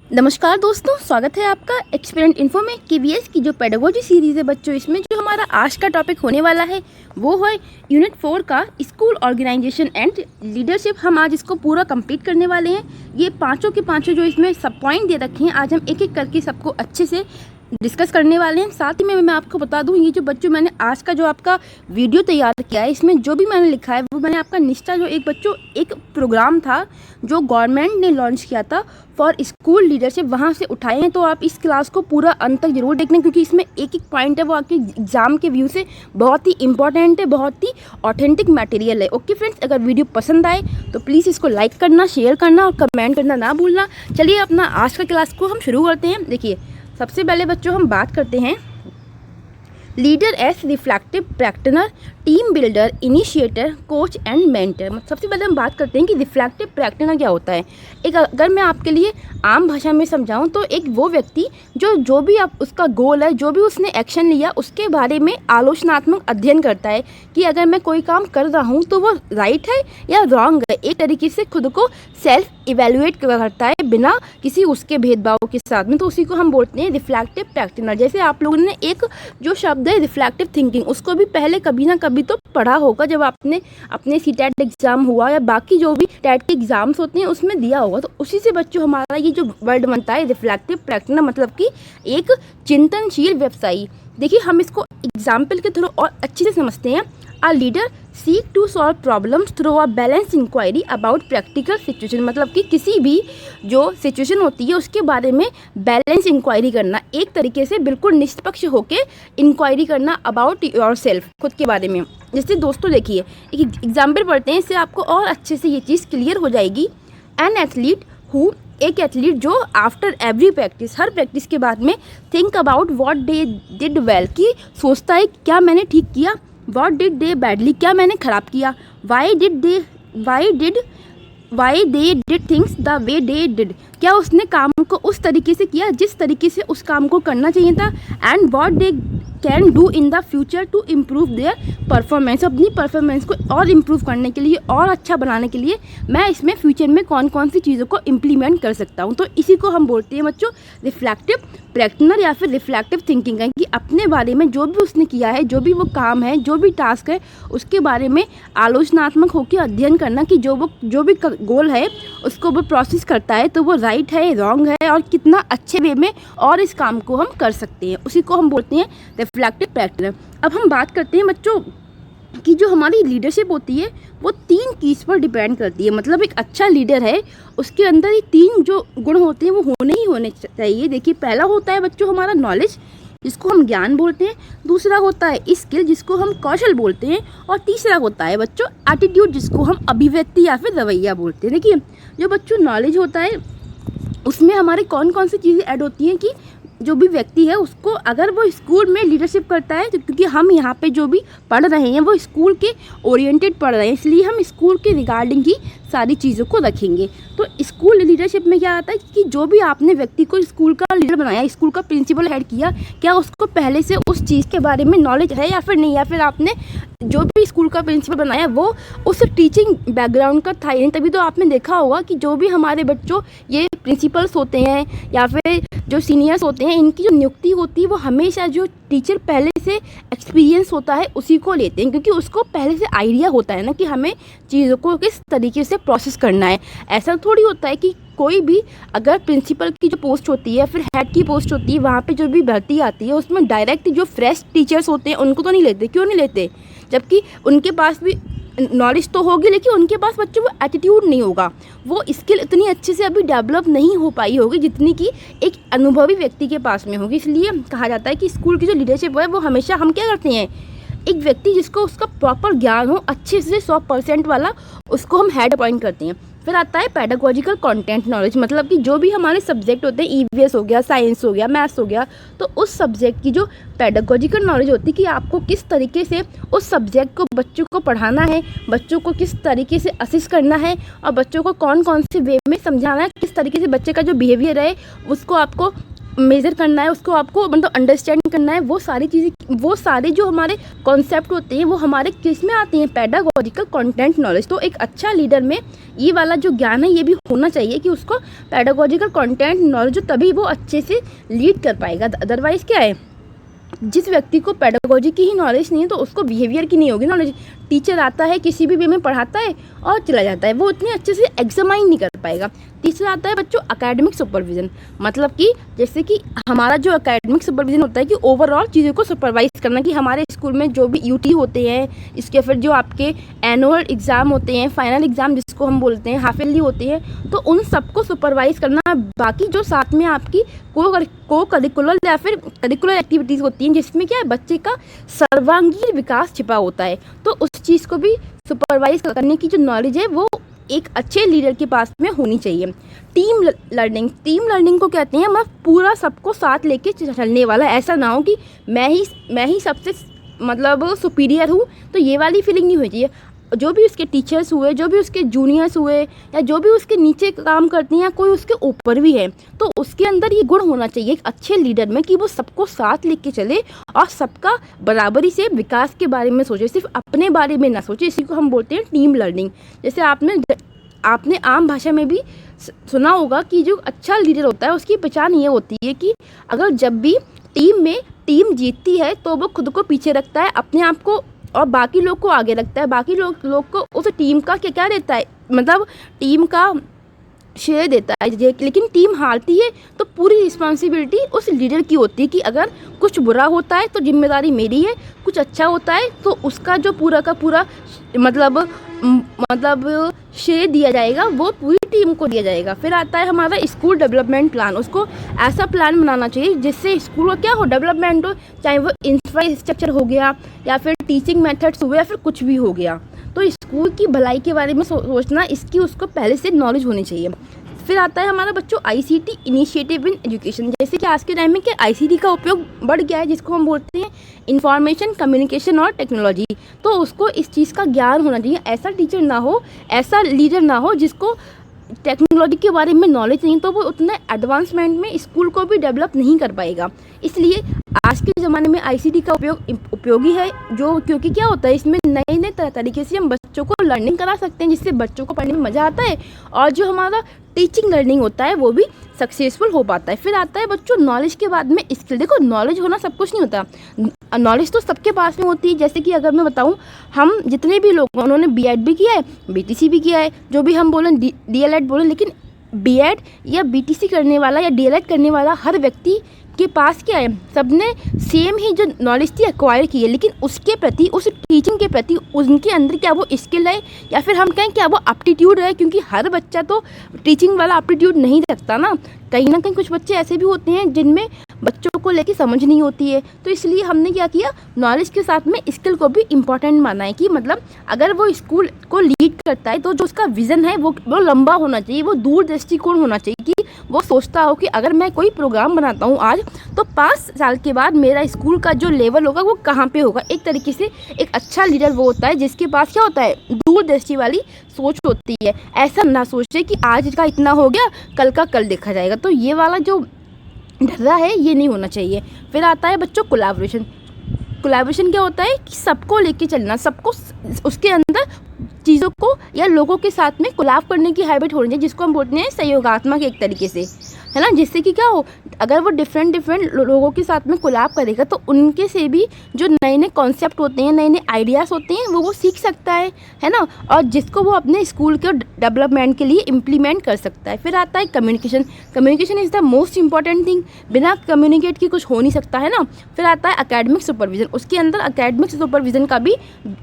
नमस्कार दोस्तों, स्वागत है आपका एक्सपेरिमेंट इन्फो में। केवीएस की जो पेडागोजी सीरीज़ है बच्चों, इसमें जो हमारा आज का टॉपिक होने वाला है वो है यूनिट 4 का स्कूल ऑर्गेनाइजेशन एंड लीडरशिप। हम आज इसको पूरा कंप्लीट करने वाले हैं। ये पांचों के पांचों जो इसमें सब पॉइंट दे रखे हैं, आज हम एक एक करके सबको अच्छे से डिस्कस करने वाले हैं। साथ ही में मैं आपको बता दूं, ये जो बच्चों मैंने आज का जो आपका वीडियो तैयार किया है, इसमें जो भी मैंने लिखा है वो मैंने आपका निष्ठा जो एक प्रोग्राम था जो गवर्नमेंट ने लॉन्च किया था फॉर स्कूल लीडरशिप, वहाँ से उठाए हैं। तो आप इस क्लास को पूरा अंत तक जरूर देखना, क्योंकि इसमें एक एक पॉइंट है वो आपके एग्जाम के व्यू से बहुत ही इंपॉर्टेंट है, बहुत ही ऑथेंटिक मटेरियल है। ओके फ्रेंड्स, अगर वीडियो पसंद आए तो प्लीज़ इसको लाइक करना, शेयर करना और कमेंट करना ना भूलना। चलिए अपना आज का क्लास को हम शुरू करते हैं। देखिए, सबसे पहले बच्चों हम बात करते हैं leader as reflective practitioner, team builder, initiator, coach and mentor. सबसे पहले हम बात करते हैं कि रिफ्लेक्टिव प्रैक्टिनर क्या होता है। एक अगर मैं आपके लिए आम भाषा में समझाऊं तो एक वो व्यक्ति जो भी आप उसका गोल है, जो भी उसने एक्शन लिया, उसके बारे में आलोचनात्मक अध्ययन करता है कि अगर मैं कोई काम कर रहा हूं तो वो राइट है या रॉन्ग है। एक तरीके से खुद को सेल्फ इवेल्युएट करता है बिना किसी उसके भेदभाव के साथ में। तो उसी को हम बोलते हैं रिफ्लेक्टिव प्रैक्टिनर। जैसे आप लोगों ने एक जो शब्द है रिफ्लेक्टिव थिंकिंग, उसको भी पहले कभी ना कभी तो पढ़ा होगा जब आपने अपने सीटेट एग्जाम हुआ या बाकी जो भी टेट के एग्जाम्स होते हैं उसमें दिया होगा। तो उसी से बच्चों हमारा ये जो वर्ड बनता है रिफ्लेक्टिव प्रैक्टिनर, मतलब कि एक चिंतनशील व्यवसायी। देखिए, हम इसको एग्जाम्पल के थ्रू और अच्छे से समझते हैं। A leader seek to solve problems through a balanced inquiry about practical situation, मतलब कि किसी भी जो सिचुएशन होती है उसके बारे में बैलेंस इंक्वायरी करना, एक तरीके से बिल्कुल निष्पक्ष होके इंक्वायरी करना अबाउट योर सेल्फ, खुद के बारे में। जैसे दोस्तों देखिए, एक एग्जाम्पल पढ़ते हैं, इससे आपको और अच्छे से ये चीज़ क्लियर हो जाएगी। एन एथलीट हु, एक एथलीट जो आफ्टर एवरी प्रैक्टिस, हर प्रैक्टिस के बाद में think about what they did well, कि सोचता है क्या मैंने ठीक किया, व्हाट डिड दे बैडली, क्या मैंने ख़राब किया, why they did things the way they did, क्या उसने काम को उस तरीके से किया जिस तरीके से उस काम को करना चाहिए था, and what they can do in the future to improve their performance, अपनी परफॉर्मेंस को और इम्प्रूव करने के लिए और अच्छा बनाने के लिए मैं इसमें फ्यूचर में कौन कौन सी चीज़ों को इम्प्लीमेंट कर सकता हूँ। तो इसी को हम बोलते हैं बच्चों रिफ्लेक्टिव प्रैक्टिनर या फिर रिफ्लेक्टिव थिंकिंग है, कि अपने बारे में जो भी उसने किया है, जो भी वो काम है, जो भी टास्क है, उसके बारे में आलोचनात्मक होकर अध्ययन करना कि जो भी गोल है उसको वो प्रोसेस करता है तो वो राइट है, रॉन्ग है और कितना अच्छे वे में और इस काम को हम कर सकते हैं। उसी को हम बोलते हैं रिफ्लेक्टिव प्रैक्टिनर। अब हम बात करते हैं बच्चों कि जो हमारी लीडरशिप होती है वो 3 चीज़ पर डिपेंड करती है। मतलब एक अच्छा लीडर है, उसके अंदर ये 3 जो गुण होते हैं वो होने चाहिए। देखिए, पहला होता है बच्चों हमारा नॉलेज, जिसको हम ज्ञान बोलते हैं। दूसरा होता है स्किल, जिसको हम कौशल बोलते हैं। और तीसरा होता है बच्चों एटीट्यूड, जिसको हम अभिव्यक्ति या फिर रवैया बोलते हैं। देखिए, जो बच्चों नॉलेज होता है उसमें हमारे कौन कौन सी चीज़ें ऐड होती हैं कि जो भी व्यक्ति है उसको, अगर वो स्कूल में लीडरशिप करता है, तो क्योंकि हम यहाँ पे जो भी पढ़ रहे हैं वो स्कूल के ओरिएंटेड पढ़ रहे हैं, इसलिए हम स्कूल के रिगार्डिंग ही सारी चीज़ों को रखेंगे। तो स्कूल लीडरशिप में क्या आता है कि जो भी आपने व्यक्ति को स्कूल का लीडर बनाया, स्कूल का प्रिंसिपल हेड किया, क्या उसको पहले से उस चीज़ के बारे में नॉलेज है या फिर नहीं, या फिर आपने जो भी स्कूल का प्रिंसिपल बनाया वो उस टीचिंग बैकग्राउंड का था ही नहीं। तभी तो आपने देखा होगा कि जो भी हमारे बच्चों ये प्रिंसिपल्स होते हैं या फिर जो सीनियर्स होते हैं, इनकी जो नियुक्ति होती है वो हमेशा जो टीचर पहले से एक्सपीरियंस होता है उसी को लेते हैं, क्योंकि उसको पहले से आइडिया होता है ना कि हमें चीज़ों को किस तरीके से प्रोसेस करना है। ऐसा थोड़ी होता है कि कोई भी अगर प्रिंसिपल की जो पोस्ट होती है फिर हेड की पोस्ट होती है, वहाँ पे जो भी भर्ती आती है उसमें डायरेक्ट जो फ्रेश टीचर्स होते हैं उनको तो नहीं लेते। क्यों नहीं लेते? जबकि उनके पास भी नॉलेज तो होगी, लेकिन उनके पास बच्चों वो एटीट्यूड नहीं होगा, वो स्किल इतनी अच्छे से अभी डेवलप नहीं हो पाई होगी जितनी कि एक अनुभवी व्यक्ति के पास में होगी। इसलिए कहा जाता है कि स्कूल की जो लीडरशिप है वो हमेशा हम क्या करते हैं, एक व्यक्ति जिसको उसका प्रॉपर ज्ञान हो अच्छे से 100% वाला, उसको हम हेड अपॉइंट करते हैं। फिर आता है पेडागोजिकल कंटेंट नॉलेज, मतलब कि जो भी हमारे सब्जेक्ट होते हैं, ईवीएस हो गया, साइंस हो गया, मैथ्स हो गया, तो उस सब्जेक्ट की जो पेडागोजिकल नॉलेज होती है कि आपको किस तरीके से उस सब्जेक्ट को बच्चों को पढ़ाना है, बच्चों को किस तरीके से असिस्ट करना है और बच्चों को कौन कौन से वे में समझाना है, किस तरीके से बच्चे का जो बिहेवियर है उसको आपको मेज़र करना है, उसको आपको मतलब अंडरस्टैंड करना है, वो सारी चीज़ें, वो सारे जो हमारे कॉन्सेप्ट होते हैं वो हमारे किस में आते हैं, पेडागोजिकल कंटेंट नॉलेज। तो एक अच्छा लीडर में ये वाला जो ज्ञान है ये भी होना चाहिए कि उसको पेडागोजिकल कंटेंट नॉलेज हो, तभी वो अच्छे से लीड कर पाएगा। अदरवाइज़ क्या है, जिस व्यक्ति को पेडागोजी की ही नॉलेज नहीं है तो उसको बिहेवियर की नहीं होगी नॉलेज। टीचर आता है किसी भी वे में पढ़ाता है और चला जाता है, वो इतने अच्छे से एग्जामाइन नहीं कर पाएगा। तीसरा आता है बच्चों एकेडमिक सुपरविजन, मतलब कि जैसे कि हमारा जो एकेडमिक सुपरविजन होता है कि ओवरऑल चीज़ों को सुपरवाइज करना, कि हमारे स्कूल में जो भी यूटी होते हैं, इसके फिर जो आपके एनुअल एग्ज़ाम होते हैं, फाइनल एग्ज़ाम जिसको हम बोलते हैं, हाफ ईयरली होते हैं, तो उन सबको सुपरवाइज करना। बाकी जो साथ में आपकी को करिकुलर या फिर करिकुलर एक्टिविटीज़ होती हैं जिसमें क्या है बच्चे का सर्वांगीण विकास छिपा होता है, तो उस चीज़ को भी सुपरवाइज करने की जो नॉलेज है वो एक अच्छे लीडर के पास में होनी चाहिए। टीम लर्निंग को कहते हैं मतलब पूरा सबको साथ लेके चलने वाला। ऐसा ना हो कि मैं ही सबसे मतलब सुपीरियर हूँ, तो ये वाली फीलिंग नहीं होनी चाहिए। जो भी उसके टीचर्स हुए, जो भी उसके जूनियर्स हुए, या जो भी उसके नीचे काम करते हैं या कोई उसके ऊपर भी है, तो उसके अंदर ये गुण होना चाहिए एक अच्छे लीडर में कि वो सबको साथ लेके चले और सबका बराबरी से विकास के बारे में सोचे, सिर्फ अपने बारे में ना सोचे। इसी को हम बोलते हैं टीम लर्निंग। जैसे आपने आम भाषा में भी सुना होगा कि जो अच्छा लीडर होता है उसकी पहचान ये होती है कि अगर जब भी टीम जीतती है तो वो खुद को पीछे रखता है, अपने आप को, और बाकी लोग को आगे रखता है। बाकी लोग को उस टीम का क्या देता है, मतलब टीम का श्रेय देता है। लेकिन टीम हारती है तो पूरी रिस्पॉन्सिबिलिटी उस लीडर की होती है कि अगर कुछ बुरा होता है तो जिम्मेदारी मेरी है, कुछ अच्छा होता है तो उसका जो पूरा का पूरा मतलब श्रेय दिया जाएगा वो पूरी टीम को दिया जाएगा। फिर आता है हमारा स्कूल डेवलपमेंट प्लान। उसको ऐसा प्लान बनाना चाहिए जिससे स्कूल का क्या हो, डेवलपमेंट हो, चाहे वो इंफ्रास्ट्रक्चर हो गया या फिर टीचिंग मेथड्स हुए या फिर कुछ भी हो गया। तो स्कूल की भलाई के बारे में सोचना, इसकी उसको पहले से नॉलेज होनी चाहिए। फिर आता है हमारा बच्चों ICT इनिशिएटिव इन एजुकेशन। जैसे कि आज के टाइम में क्या ICT का उपयोग बढ़ गया है, जिसको हम बोलते हैं इंफॉर्मेशन कम्युनिकेशन और टेक्नोलॉजी। तो उसको इस चीज़ का ज्ञान होना चाहिए। ऐसा टीचर ना हो, ऐसा लीडर ना हो जिसको टेक्नोलॉजी के बारे में नॉलेज नहीं, तो वो उतना एडवांसमेंट में स्कूल को भी डेवलप नहीं कर पाएगा। इसलिए आज के ज़माने में ICT का उपयोग उपयोगी है, जो क्योंकि क्या होता है इसमें नए तरीके से हम बच्चों को लर्निंग करा सकते हैं, जिससे बच्चों को पढ़ने में मज़ा आता है और जो हमारा टीचिंग लर्निंग होता है वो भी सक्सेसफुल हो पाता है। फिर आता है बच्चों नॉलेज के बाद में स्किल। देखो नॉलेज होना सब कुछ नहीं होता, नॉलेज तो सबके पास में होती है। जैसे कि अगर मैं बताऊं, हम जितने भी लोग उन्होंने B.Ed भी किया है, BTC भी किया है, जो भी हम बोलें DLED बोलें, लेकिन B.Ed या BTC करने वाला या DLED करने वाला हर व्यक्ति के पास क्या है, सबने सेम ही जो नॉलेज थी एक्वायर की है, लेकिन उसके प्रति, उस टीचिंग के प्रति उनके अंदर क्या वो स्किल है या फिर हम कहें क्या वो एप्टीट्यूड है, क्योंकि हर बच्चा तो टीचिंग वाला एप्टीट्यूड नहीं रखता ना कहीं कुछ बच्चे ऐसे भी होते हैं जिनमें बच्चों को लेके समझ नहीं होती है। तो इसलिए हमने क्या किया, नॉलेज के साथ में स्किल को भी इम्पॉर्टेंट माना है कि मतलब अगर वो स्कूल को लीड करता है तो जो उसका विज़न है वो लंबा होना चाहिए, वो दूर दृष्टिकोण होना चाहिए कि वो सोचता हो कि अगर मैं कोई प्रोग्राम बनाता हूँ आज तो 5 साल के बाद मेरा स्कूल का जो लेवल होगा वो कहाँ पे होगा। एक तरीके से एक अच्छा लीडर वो होता है जिसके पास क्या होता है, दूरदृष्टि वाली सोच होती है। ऐसा ना सोचे कि आज का इतना हो गया कल का कल देखा जाएगा, तो ये वाला जो डरा है ये नहीं होना चाहिए। फिर आता है बच्चों कोलैबोरेशन क्या होता है कि सबको लेके चलना, सबको उसके अंदर चीज़ों को या लोगों के साथ में कोलैब करने की हैबिट होनी चाहिए, जिसको हम बोलते हैं सहयोगात्मक एक तरीके से, है ना। जिससे कि क्या हो, अगर वो डिफरेंट लोगों के साथ में कोलैब करेगा तो उनके से भी जो नए कॉन्सेप्ट होते हैं, नए आइडियाज़ होते हैं वो सीख सकता है ना, और जिसको वो अपने स्कूल के डेवलपमेंट के लिए इम्प्लीमेंट कर सकता है। फिर आता है communication is the most important thing, बिना कम्युनिकेट के कुछ हो नहीं सकता, है ना। फिर आता है एकेडमिक सुपरविज़न। उसके अंदर एकेडमिक सुपरविज़न का भी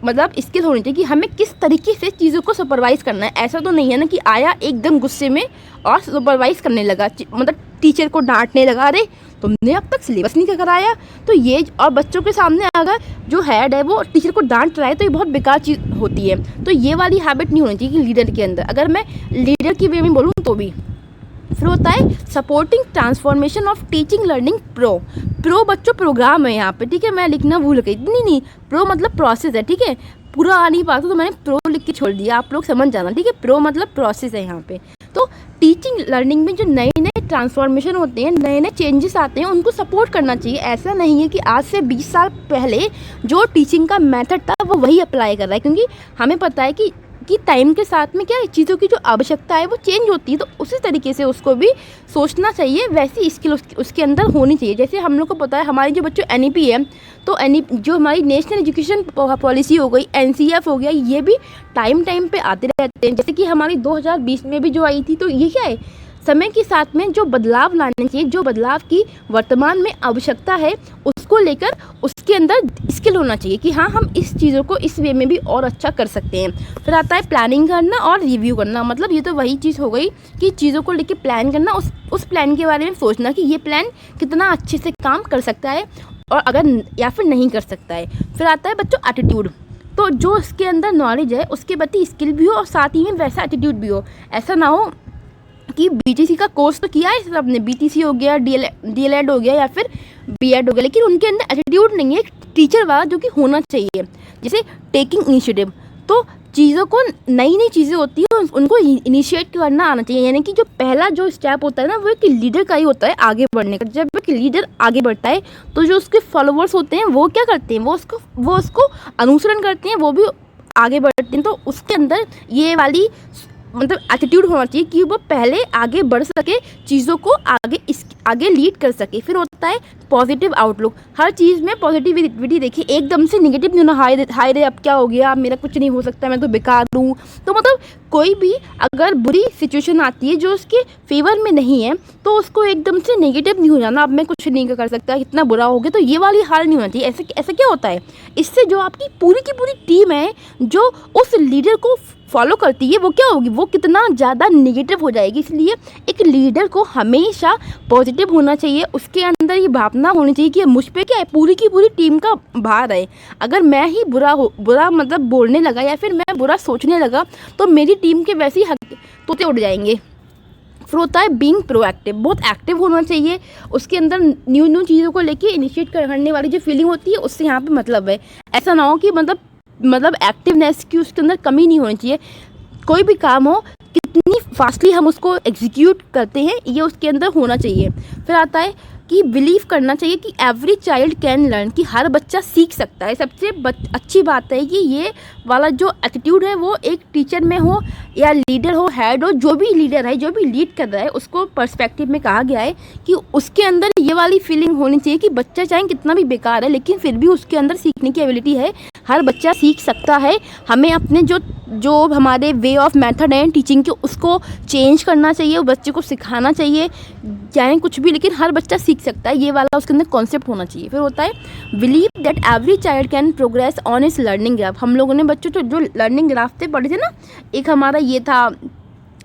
मतलब स्किल होनी चाहिए कि हमें किस तरीके से चीज़ों को सुपरवाइज़ करना है। ऐसा तो नहीं है ना कि आया एकदम गुस्से में और सुपरवाइज़ करने लगा, मतलब टीचर को डांटने लगा, अरे तुमने अब तक सिलेबस नहीं कराया। तो ये, और बच्चों के सामने अगर जो हेड है वो टीचर को डांट रहा है तो ये बहुत बेकार चीज़ होती है। तो ये वाली हैबिट नहीं होनी चाहिए कि लीडर के अंदर, अगर मैं लीडर की वे में बोलूँ तो भी। फिर होता है supporting transformation of teaching learning. Pro बच्चों प्रोग्राम है यहाँ पे, ठीक है, मैं लिखना भूल गई। नहीं, प्रो मतलब प्रोसेस है, ठीक है, पूरा आ नहीं पाता तो मैंने प्रो लिख के छोड़ दिया, आप लोग समझ जाना, ठीक है। प्रो मतलब प्रोसेस है यहाँ पे। तो टीचिंग लर्निंग में जो नए नए ट्रांसफॉर्मेशन होते हैं, नए नए चेंजेस आते हैं, उनको सपोर्ट करना चाहिए। ऐसा नहीं है कि आज से 20 साल पहले जो टीचिंग का मेथड था वो वही अप्लाई कर रहा है, क्योंकि हमें पता है कि टाइम के साथ में क्या है, चीज़ों की जो आवश्यकता है वो चेंज होती है। तो उसी तरीके से उसको भी सोचना चाहिए, वैसी स्किल उसके अंदर होनी चाहिए। जैसे हम लोग को पता है हमारे जो बच्चों NEP है, तो जो हमारी नेशनल एजुकेशन पॉलिसी हो गई, NCF हो गया, ये भी टाइम पे आते रहते हैं। जैसे कि हमारी 2020 में भी जो आई थी, तो ये क्या है, समय के साथ में जो बदलाव लाने चाहिए, जो बदलाव की वर्तमान में आवश्यकता है, उसको लेकर उसके अंदर स्किल होना चाहिए कि हाँ, हम इस चीज़ों को इस वे में भी और अच्छा कर सकते हैं। फिर आता है प्लानिंग करना और रिव्यू करना। मतलब ये तो वही चीज़ हो गई कि चीज़ों को लेकर प्लान करना, उस प्लान के बारे में सोचना कि ये प्लान कितना अच्छे से काम कर सकता है और अगर या फिर नहीं कर सकता है। फिर आता है बच्चों एटीट्यूड। तो जो उसके अंदर नॉलेज है उसके प्रति स्किल भी हो और साथ ही में वैसा एटीट्यूड भी हो। ऐसा ना हो कि BTC का कोर्स तो किया है सबने, BTC हो गया, DLED हो गया या फिर B.Ed हो गया, लेकिन उनके अंदर एटीट्यूड नहीं है टीचर वाला जो कि होना चाहिए। जैसे टेकिंग इनिशिएटिव, तो चीज़ों को, नई नई चीज़ें होती हैं उनको इनिशिएट करना आना चाहिए। यानी कि जो पहला जो स्टेप होता है ना, वो एक लीडर का ही होता है आगे बढ़ने का। जब एक लीडर आगे बढ़ता है तो जो उसके फॉलोअर्स होते हैं वो क्या करते हैं, वो उसको अनुसरण करते हैं, वो भी आगे बढ़ते हैं। तो उसके अंदर ये वाली मतलब एटीट्यूड होना चाहिए कि वो पहले आगे बढ़ सके, चीज़ों को आगे लीड कर सके। फिर होता है पॉजिटिव आउटलुक। हर चीज़ में पॉजिटिविटी देखिए, एकदम से नेगेटिव नहीं होना, हाय रे अब क्या हो गया, मेरा कुछ नहीं हो सकता, मैं तो बेकार हूँ। तो मतलब कोई भी अगर बुरी सिचुएशन आती है जो उसके फेवर में नहीं है, तो उसको एकदम से नेगेटिव नहीं हो जाना, अब मैं कुछ नहीं कर सकता, इतना बुरा हो गया, तो ये वाली हाल नहीं होना चाहिए। ऐसे क्या होता है, इससे जो आपकी पूरी की पूरी टीम है जो उस लीडर को फॉलो करती है, वो क्या होगी, वो कितना ज़्यादा नेगेटिव हो जाएगी। इसलिए एक लीडर को हमेशा पॉजिटिव होना चाहिए, उसके अंदर ये भावना होनी चाहिए कि मुझ पे क्या है, पूरी की पूरी टीम का भार है। अगर मैं ही बुरा मतलब बोलने लगा या फिर मैं बुरा सोचने लगा, तो मेरी टीम के वैसे ही तोते उड़ जाएंगे। फिर होता है बीइंग प्रोएक्टिव, बहुत एक्टिव होना चाहिए। उसके अंदर न्यू चीज़ों को लेके इनिशिएट करने वाली जो फीलिंग होती है, उससे यहाँ पे मतलब है। ऐसा ना हो कि मतलब एक्टिवनेस की उसके अंदर कमी नहीं होनी चाहिए। कोई भी काम हो, कितनी फास्टली हम उसको एग्जीक्यूट करते हैं, ये उसके अंदर होना चाहिए। फिर आता है कि बिलीव करना चाहिए कि एवरी चाइल्ड कैन लर्न, कि हर बच्चा सीख सकता है। सबसे अच्छी बात है कि ये वाला जो एटीट्यूड है वो एक टीचर में हो या लीडर हो, हेड हो, जो भी लीडर है, जो भी लीड कर रहा है, उसको पर्सपेक्टिव में कहा गया है कि उसके अंदर ये वाली फीलिंग होनी चाहिए कि बच्चा चाहे कितना भी बेकार है, लेकिन फिर भी उसके अंदर सीखने की एबिलिटी है। हर बच्चा सीख सकता है। हमें अपने जो हमारे वे ऑफ मेथड हैं टीचिंग के, उसको चेंज करना चाहिए, बच्चे को सिखाना चाहिए, चाहे कुछ भी, लेकिन हर बच्चा सीख सकता है, ये वाला उसके अंदर कॉन्सेप्ट होना चाहिए। फिर होता है believe that every child can progress on इस लर्निंग ग्राफ। हम लोगों ने बच्चों जो लर्निंग ग्राफ थे पढ़े थे ना, एक हमारा ये था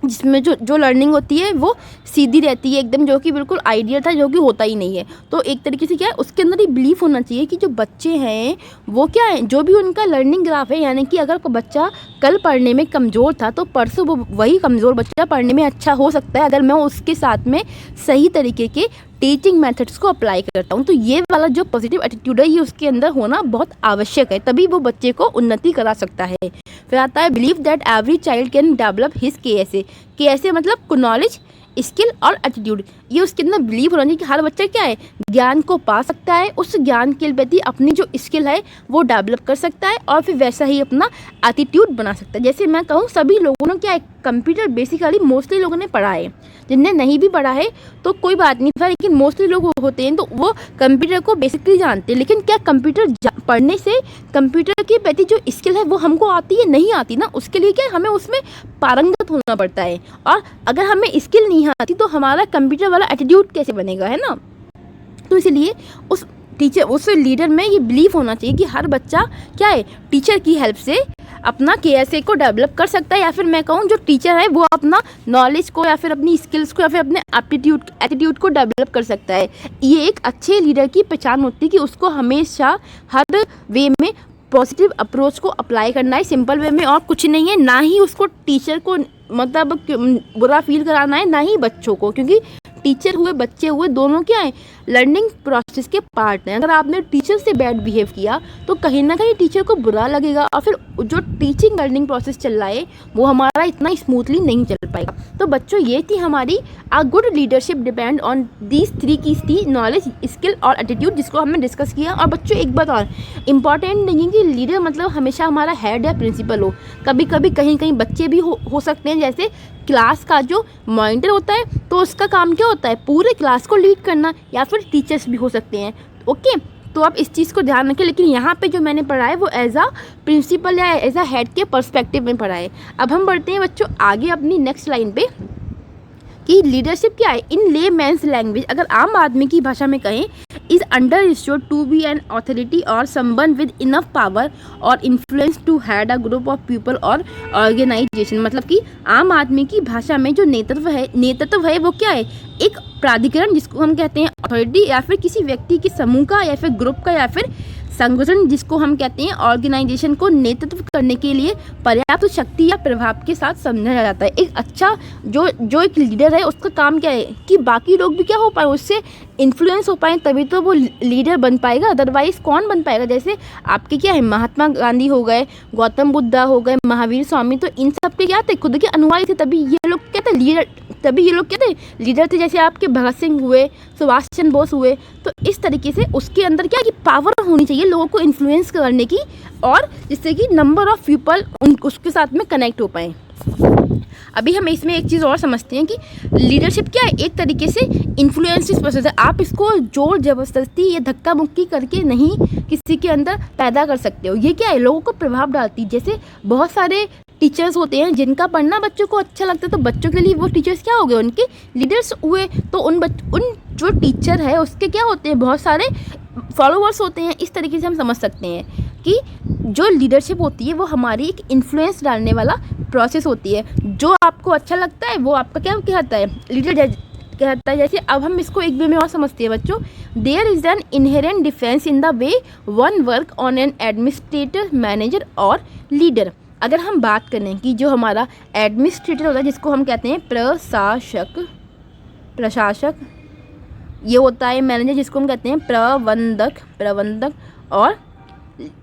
जिसमें जो लर्निंग होती है वो सीधी रहती है एकदम, जो कि बिल्कुल आइडियल था, जो कि होता ही नहीं है। तो एक तरीके से क्या है, उसके अंदर ही बिलीफ होना चाहिए कि जो बच्चे हैं वो क्या है, जो भी उनका लर्निंग ग्राफ है, यानी कि अगर कोई बच्चा कल पढ़ने में कमज़ोर था तो परसों वो वही कमज़ोर बच्चा पढ़ने में अच्छा हो सकता है, अगर मैं उसके साथ में सही तरीके के टीचिंग मेथड्स को अप्लाई करता हूँ। तो ये वाला जो पॉजिटिव एटीट्यूड है, ये उसके अंदर होना बहुत आवश्यक है, तभी वो बच्चे को उन्नति करा सकता है। फिर आता है believe that every child can develop his KSA मतलब नॉलेज, स्किल और एटीट्यूड। ये उसके अंदर बिलीव होना चाहिए कि हर बच्चा क्या है, ज्ञान को पा सकता है, उस ज्ञान के प्रति अपनी जो स्किल है वो डेवलप कर सकता है और फिर वैसा ही अपना एटीट्यूड बना सकता है। जैसे मैं कहूँ, सभी लोगों ने क्या है, कंप्यूटर बेसिकली मोस्टली लोगों ने पढ़ा है, जिनने नहीं भी पढ़ा है तो कोई बात नहीं था, लेकिन मोस्टली लोग होते हैं तो वो कंप्यूटर को बेसिकली जानते हैं। लेकिन क्या कंप्यूटर पढ़ने से कंप्यूटर के प्रति जो स्किल है वो हमको आती है, नहीं आती ना। उसके लिए क्या, हमें उसमें पारंगत होना पड़ता है, और अगर हमें स्किल नहीं आती तो हमारा कंप्यूटर वाला एटीट्यूड कैसे बनेगा, है ना। तो इसलिए उस लीडर में ये बिलीव होना चाहिए कि हर बच्चा क्या है, टीचर की हेल्प से अपना KSA को डेवलप कर सकता है, या फिर मैं कहूँ जो टीचर है वो अपना नॉलेज को या फिर अपनी स्किल्स को या फिर अपने एटीट्यूड को डेवलप कर सकता है। ये एक अच्छे लीडर की पहचान होती है कि उसको हमेशा हर वे में पॉजिटिव अप्रोच को अप्लाई करना है, सिंपल वे में, और कुछ नहीं है। ना ही उसको टीचर को मतलब बुरा फील कराना है, ना ही बच्चों को, क्योंकि टीचर हुए बच्चे हुए दोनों क्या है, लर्निंग प्रोसेस के पार्ट हैं। अगर आपने टीचर से बैड बिहेव किया तो कहीं ना कहीं टीचर को बुरा लगेगा और फिर जो टीचिंग लर्निंग प्रोसेस चल रहा है वो हमारा इतना स्मूथली नहीं चल पाएगा। तो बच्चों ये थी हमारी a good leadership depend on these 3 keys थी, नॉलेज, स्किल और एटीट्यूड, जिसको हमने डिस्कस किया। और बच्चों एक बात और इम्पॉर्टेंट नहीं है कि लीडर मतलब हमेशा हमारा हेड या प्रिंसिपल हो, कभी कभी कहीं कहीं बच्चे भी हो सकते हैं। जैसे क्लास का जो मॉनिटर होता है तो उसका काम क्या होता है, पूरे क्लास को लीड करना, या फिर टीचर्स भी हो सकते हैं। ओके, तो आप इस चीज़ को ध्यान रखें। लेकिन यहाँ पे जो मैंने पढ़ा है वो एज अ प्रिंसिपल या एज अ हेड के पर्सपेक्टिव में पढ़ा है। अब हम बढ़ते हैं बच्चों आगे अपनी नेक्स्ट लाइन पे कि लीडरशिप क्या है इन ले मैंस लैंग्वेज। अगर आम आदमी की भाषा में कहें, is understood to be an authority और समवन विद इनफ पावर और influence to head a group of people और ऑर्गेनाइजेशन। मतलब कि आम आदमी की भाषा में जो नेतृत्व है वो क्या है, एक प्राधिकरण जिसको हम कहते हैं अथॉरिटी, या फिर किसी व्यक्ति के समूह का या फिर ग्रुप का या फिर संगठन जिसको हम कहते हैं ऑर्गेनाइजेशन को नेतृत्व करने के लिए पर्याप्त शक्ति या प्रभाव के साथ समझा जाता है। एक अच्छा जो एक लीडर है उसका काम क्या है कि बाकी लोग भी क्या हो पाए, उससे इन्फ्लुएंस हो पाए, तभी तो वो लीडर बन पाएगा। अदरवाइज कौन बन पाएगा। जैसे आपके क्या है, महात्मा गांधी हो गए, गौतम बुद्धा हो गए, महावीर स्वामी, तो इन सब के क्या थे, खुद के अनुयायी थे, तभी ये लोग क्या थे लीडर, तभी ये लोग क्या थे लीडर थे। जैसे आपके भगत सिंह हुए, सुभाष चंद्र बोस हुए। तो इस तरीके से उसके अंदर क्या कि पावर होनी चाहिए लोगों को इन्फ्लुएंस करने की, और जिससे कि नंबर ऑफ पीपल उसके साथ में कनेक्ट हो पाए। अभी हम इसमें एक चीज़ और समझते हैं कि लीडरशिप क्या है, एक तरीके से इन्फ्लुएंस प्रोसेस है। आप इसको जोर जबरदस्ती या धक्का मुक्की करके नहीं किसी के अंदर पैदा कर सकते हो। ये क्या है, लोगों को प्रभाव डालती है। जैसे बहुत सारे टीचर्स होते हैं जिनका पढ़ना बच्चों को अच्छा लगता है, तो बच्चों के लिए वो टीचर्स क्या हो गए, उनके लीडर्स हुए। तो उन जो टीचर है उसके क्या होते हैं, बहुत सारे फॉलोअर्स होते हैं। इस तरीके से हम समझ सकते हैं कि जो लीडरशिप होती है वो हमारी एक इन्फ्लुएंस डालने वाला प्रोसेस होती है। जो आपको अच्छा लगता है वो आपका क्या कहता है, लीडर कहता है। जैसे अब हम इसको एक वे में और समझते हैं बच्चों, there is an inherent difference in the way one work on an administrator, manager और लीडर। अगर हम बात करें कि जो हमारा एडमिनिस्ट्रेटर होता है जिसको हम कहते हैं प्रशासक, ये होता है मैनेजर जिसको हम कहते हैं प्रबंधक, और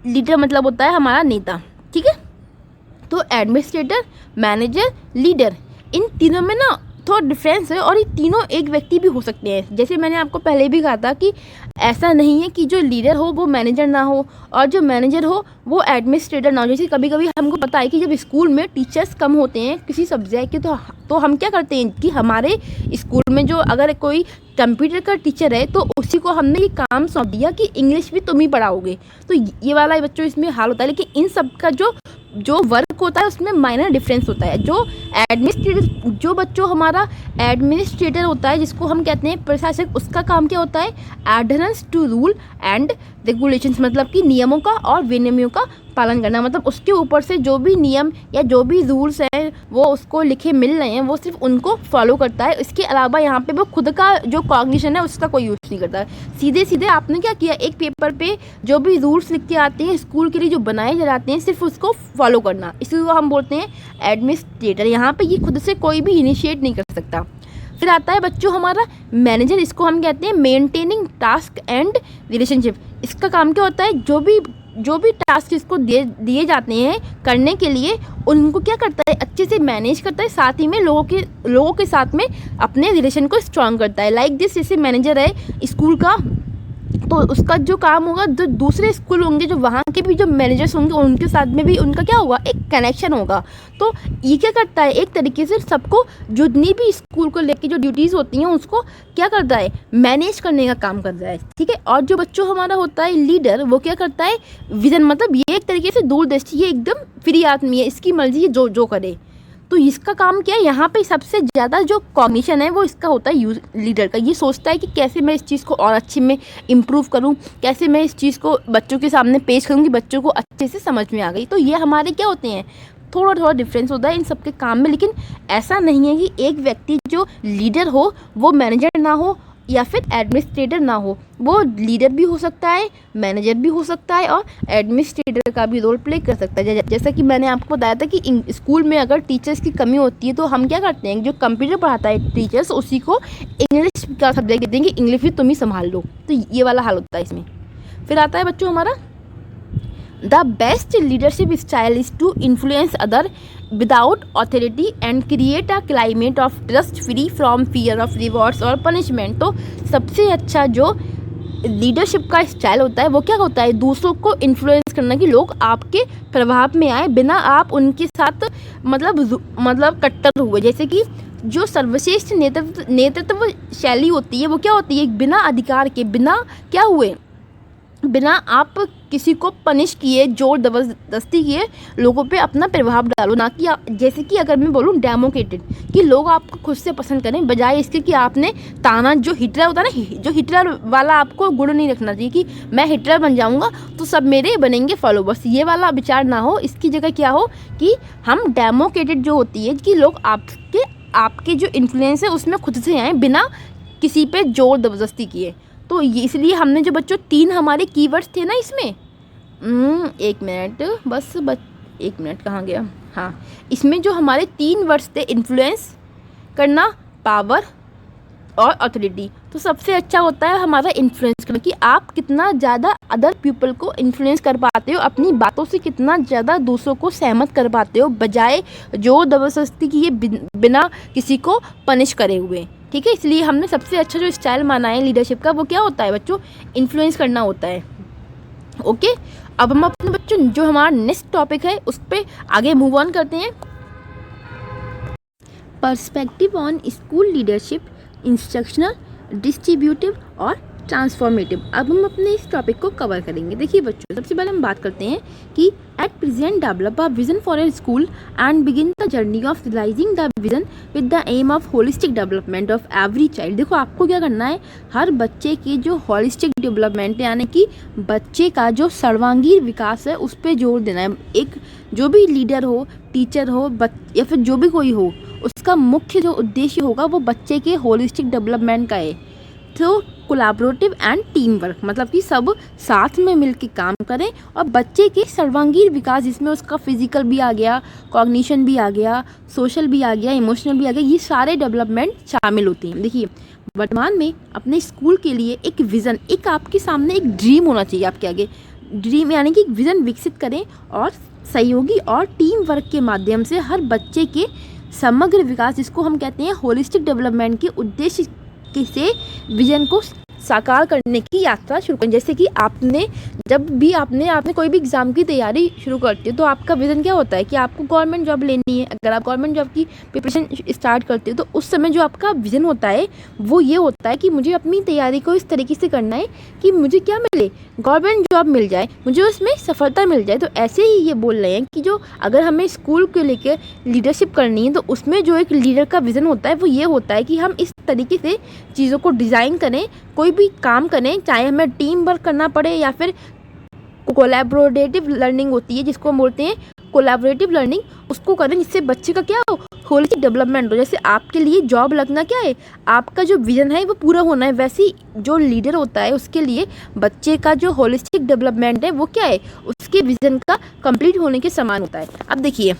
लीडर मतलब होता है हमारा नेता। ठीक है, तो एडमिनिस्ट्रेटर, मैनेजर, लीडर, इन तीनों में ना थोड़ा डिफरेंस है, और ये तीनों एक व्यक्ति भी हो सकते हैं। जैसे मैंने आपको पहले भी कहा था कि ऐसा नहीं है कि जो लीडर हो वो मैनेजर ना हो और जो मैनेजर हो वो एडमिनिस्ट्रेटर ना हो। जैसे कभी कभी हमको पता है कि जब स्कूल में टीचर्स कम होते हैं किसी सब्जेक्ट के, तो हम क्या करते हैं कि हमारे स्कूल में जो अगर कोई कंप्यूटर का टीचर है तो उसी को हमने ये काम सौंप दिया कि इंग्लिश भी तुम ही पढ़ाओगे। तो ये वाला बच्चों इसमें हाल होता है। लेकिन इन सब का जो वर्क होता है उसमें माइनर डिफरेंस होता है। जो बच्चों हमारा एडमिनिस्ट्रेटर होता है जिसको हम कहते हैं प्रशासक, उसका काम क्या होता है, adherence to rule and regulations, मतलब कि नियमों का और विनियमों का पालन करना। मतलब उसके ऊपर से जो भी नियम या जो भी रूल्स हैं वो उसको लिखे मिल रहे हैं वो सिर्फ उनको फॉलो करता है। इसके अलावा यहाँ पे वो खुद का जो कॉग्निशन है उसका कोई यूज़ नहीं करता। सीधे आपने क्या किया, एक पेपर पे जो भी रूल्स लिख के आते हैं स्कूल के लिए जो बनाए जाते हैं सिर्फ उसको फॉलो करना, इसी को हम बोलते हैं एडमिनिस्ट्रेटर। यहाँ पे ये खुद से कोई भी इनिशिएट नहीं कर सकता। फिर आता है बच्चों हमारा मैनेजर, इसको हम कहते हैं मेंटेनिंग टास्क एंड रिलेशनशिप। इसका काम क्या होता है, जो भी टास्क इसको दिए जाते हैं करने के लिए उनको क्या करता है, अच्छे से मैनेज करता है, साथ ही में लोगों के साथ में अपने रिलेशन को स्ट्रांग करता है। लाइक दिस, जैसे मैनेजर है स्कूल का तो उसका जो काम होगा, जो दूसरे स्कूल होंगे जो वहाँ के भी जो मैनेजर्स होंगे उनके साथ में भी उनका क्या होगा, एक कनेक्शन होगा। तो ये क्या करता है, एक तरीके से सबको जितनी भी स्कूल को लेके जो ड्यूटीज़ होती हैं उसको क्या करता है, मैनेज करने का काम करता है। ठीक है, और जो बच्चों हमारा होता है लीडर, वो क्या करता है, विजन, मतलब ये एक तरीके से दूरदृष्टि, ये एकदम फ्री आदमी है, इसकी मर्जी है जो करे। तो इसका काम क्या है, यहाँ पे सबसे ज़्यादा जो कॉग्निशन है वो इसका होता है लीडर का। ये सोचता है कि कैसे मैं इस चीज़ को और अच्छे में इम्प्रूव करूँ, कैसे मैं इस चीज़ को बच्चों के सामने पेश करूँ कि बच्चों को अच्छे से समझ में आ गई। तो ये हमारे क्या होते हैं, थोड़ा डिफरेंस होता है इन सब के काम में। लेकिन ऐसा नहीं है कि एक व्यक्ति जो लीडर हो वो मैनेजर ना हो या फिर एडमिनिस्ट्रेटर ना हो, वो लीडर भी हो सकता है, मैनेजर भी हो सकता है और एडमिनिस्ट्रेटर का भी रोल प्ले कर सकता है। जैसा कि मैंने आपको बताया था कि स्कूल में अगर टीचर्स की कमी होती है तो हम क्या करते हैं, जो कंप्यूटर पढ़ाता है टीचर्स, उसी को इंग्लिश का सब्जेक्ट देते हैं कि इंग्लिश भी तुम ही संभाल लो। तो ये वाला हाल होता है इसमें। फिर आता है बच्चों हमारा the best leadership style is to influence other without authority and create a climate of trust free from fear of rewards और पनिशमेंट। तो सबसे अच्छा जो लीडरशिप का स्टाइल होता है वो क्या होता है, दूसरों को इन्फ्लुएंस करना कि लोग आपके प्रभाव में आए बिना आप उनके साथ मतलब कट्टर हुए। जैसे कि जो सर्वश्रेष्ठ नेतृत्व शैली होती है वो क्या होती है, बिना अधिकार के, बिना क्या हुए, बिना आप किसी को पनिश किए, जोर जबरदस्ती किए लोगों पे अपना प्रभाव डालो। ना कि जैसे कि अगर मैं बोलूँ डेमोक्रेटेड, कि लोग आपको खुद से पसंद करें, बजाय इसके कि आपने ताना, जो हिटलर होता है ना, जो हिटलर वाला आपको गुण नहीं रखना चाहिए कि मैं हिटलर बन जाऊँगा तो सब मेरे बनेंगे फॉलोवर्स, ये वाला विचार ना हो। इसकी जगह क्या हो कि हम डेमोक्रेटेड जो होती है कि लोग आपके जो इन्फ्लुएंस है उसमें खुद से आए बिना किसी पे जोर जबरदस्ती किए। तो ये इसलिए हमने जो बच्चों 3 हमारे कीवर्ड्स थे ना इसमें, एक मिनट बस एक मिनट कहाँ गया, हाँ, इसमें जो हमारे 3 वर्ड्स थे, इन्फ्लुएंस करना, पावर और अथॉरिटी। तो सबसे अच्छा होता है हमारा इन्फ्लुएंस करना, कि आप कितना ज़्यादा अदर पीपल को इन्फ्लुएंस कर पाते हो, अपनी बातों से कितना ज़्यादा दूसरों को सहमत कर पाते हो, बजाय जो जबरदस्ती किए बिना किसी को पनिश करे हुए। ठीक है, इसलिए हमने सबसे अच्छा जो स्टाइल माना है लीडरशिप का वो क्या होता है बच्चों, इन्फ्लुएंस करना होता है। ओके, अब हम अपने बच्चों जो हमारा नेक्स्ट टॉपिक है उस पर आगे मूव ऑन करते हैं। Perspective on school leadership, instructional, distributive और ट्रांसफॉर्मेटिव। अब हम अपने इस टॉपिक को कवर करेंगे। देखिए बच्चों, सबसे पहले हम बात करते हैं कि at present develop a vision for a school and begin the journey of realizing the vision with the aim of holistic development of every child. देखो आपको क्या करना है, हर बच्चे के जो होलिस्टिक डेवलपमेंट यानी कि बच्चे का जो सर्वांगीण विकास है उस पर जोर देना है। एक जो भी लीडर हो, टीचर हो या फिर जो भी कोई हो, उसका मुख्य जो उद्देश्य होगा वो बच्चे के होलिस्टिक डेवलपमेंट का है। तो कोलैबोरेटिव एंड टीम वर्क, मतलब कि सब साथ में मिलकर काम करें और बच्चे के सर्वांगीण विकास, जिसमें उसका फिजिकल भी आ गया, कॉग्निशन भी आ गया, सोशल भी आ गया, इमोशनल भी आ गया, ये सारे डेवलपमेंट शामिल होते हैं। देखिए वर्तमान में अपने स्कूल के लिए एक विज़न, एक आपके सामने एक ड्रीम होना चाहिए आपके आगे। ड्रीम यानी कि विज़न विकसित करें और सहयोगी और टीम वर्क के माध्यम से हर बच्चे के समग्र विकास, जिसको हम कहते हैं होलिस्टिक डेवलपमेंट के उद्देश्य से विजन को साकार करने की यात्रा शुरू करें। जैसे कि जब भी आपने कोई भी एग्ज़ाम की तैयारी शुरू करते हो तो आपका विज़न क्या होता है कि आपको गवर्नमेंट जॉब लेनी है। अगर आप गवर्नमेंट जॉब की प्रिपरेशन स्टार्ट करते हो तो उस समय जो आपका विज़न होता है वो ये होता है कि मुझे अपनी तैयारी को इस तरीके से करना है कि मुझे क्या मिले, गवर्नमेंट जॉब मिल जाए, मुझे उसमें सफलता मिल जाए। तो ऐसे ही ये बोल रहे हैं कि जो अगर हमें स्कूल को लेकर लीडरशिप करनी है तो उसमें जो एक लीडर का विज़न होता है वो ये होता है कि हम इस तरीके से चीज़ों को डिज़ाइन करें, कोई भी काम करें, चाहे हमें टीम वर्क करना पड़े या फिर कोलैबोरेटिव लर्निंग होती है जिसको हम बोलते हैं कोलैबोरेटिव लर्निंग, उसको करें जिससे बच्चे का क्या हो, होलिस्टिक डेवलपमेंट हो। जैसे आपके लिए जॉब लगना क्या है, आपका जो विजन है वो पूरा होना है, वैसे ही जो लीडर होता है उसके लिए बच्चे का जो होलिस्टिक डेवलपमेंट है वो क्या है, उसके विजन का कंप्लीट होने के समान होता है। अब देखिए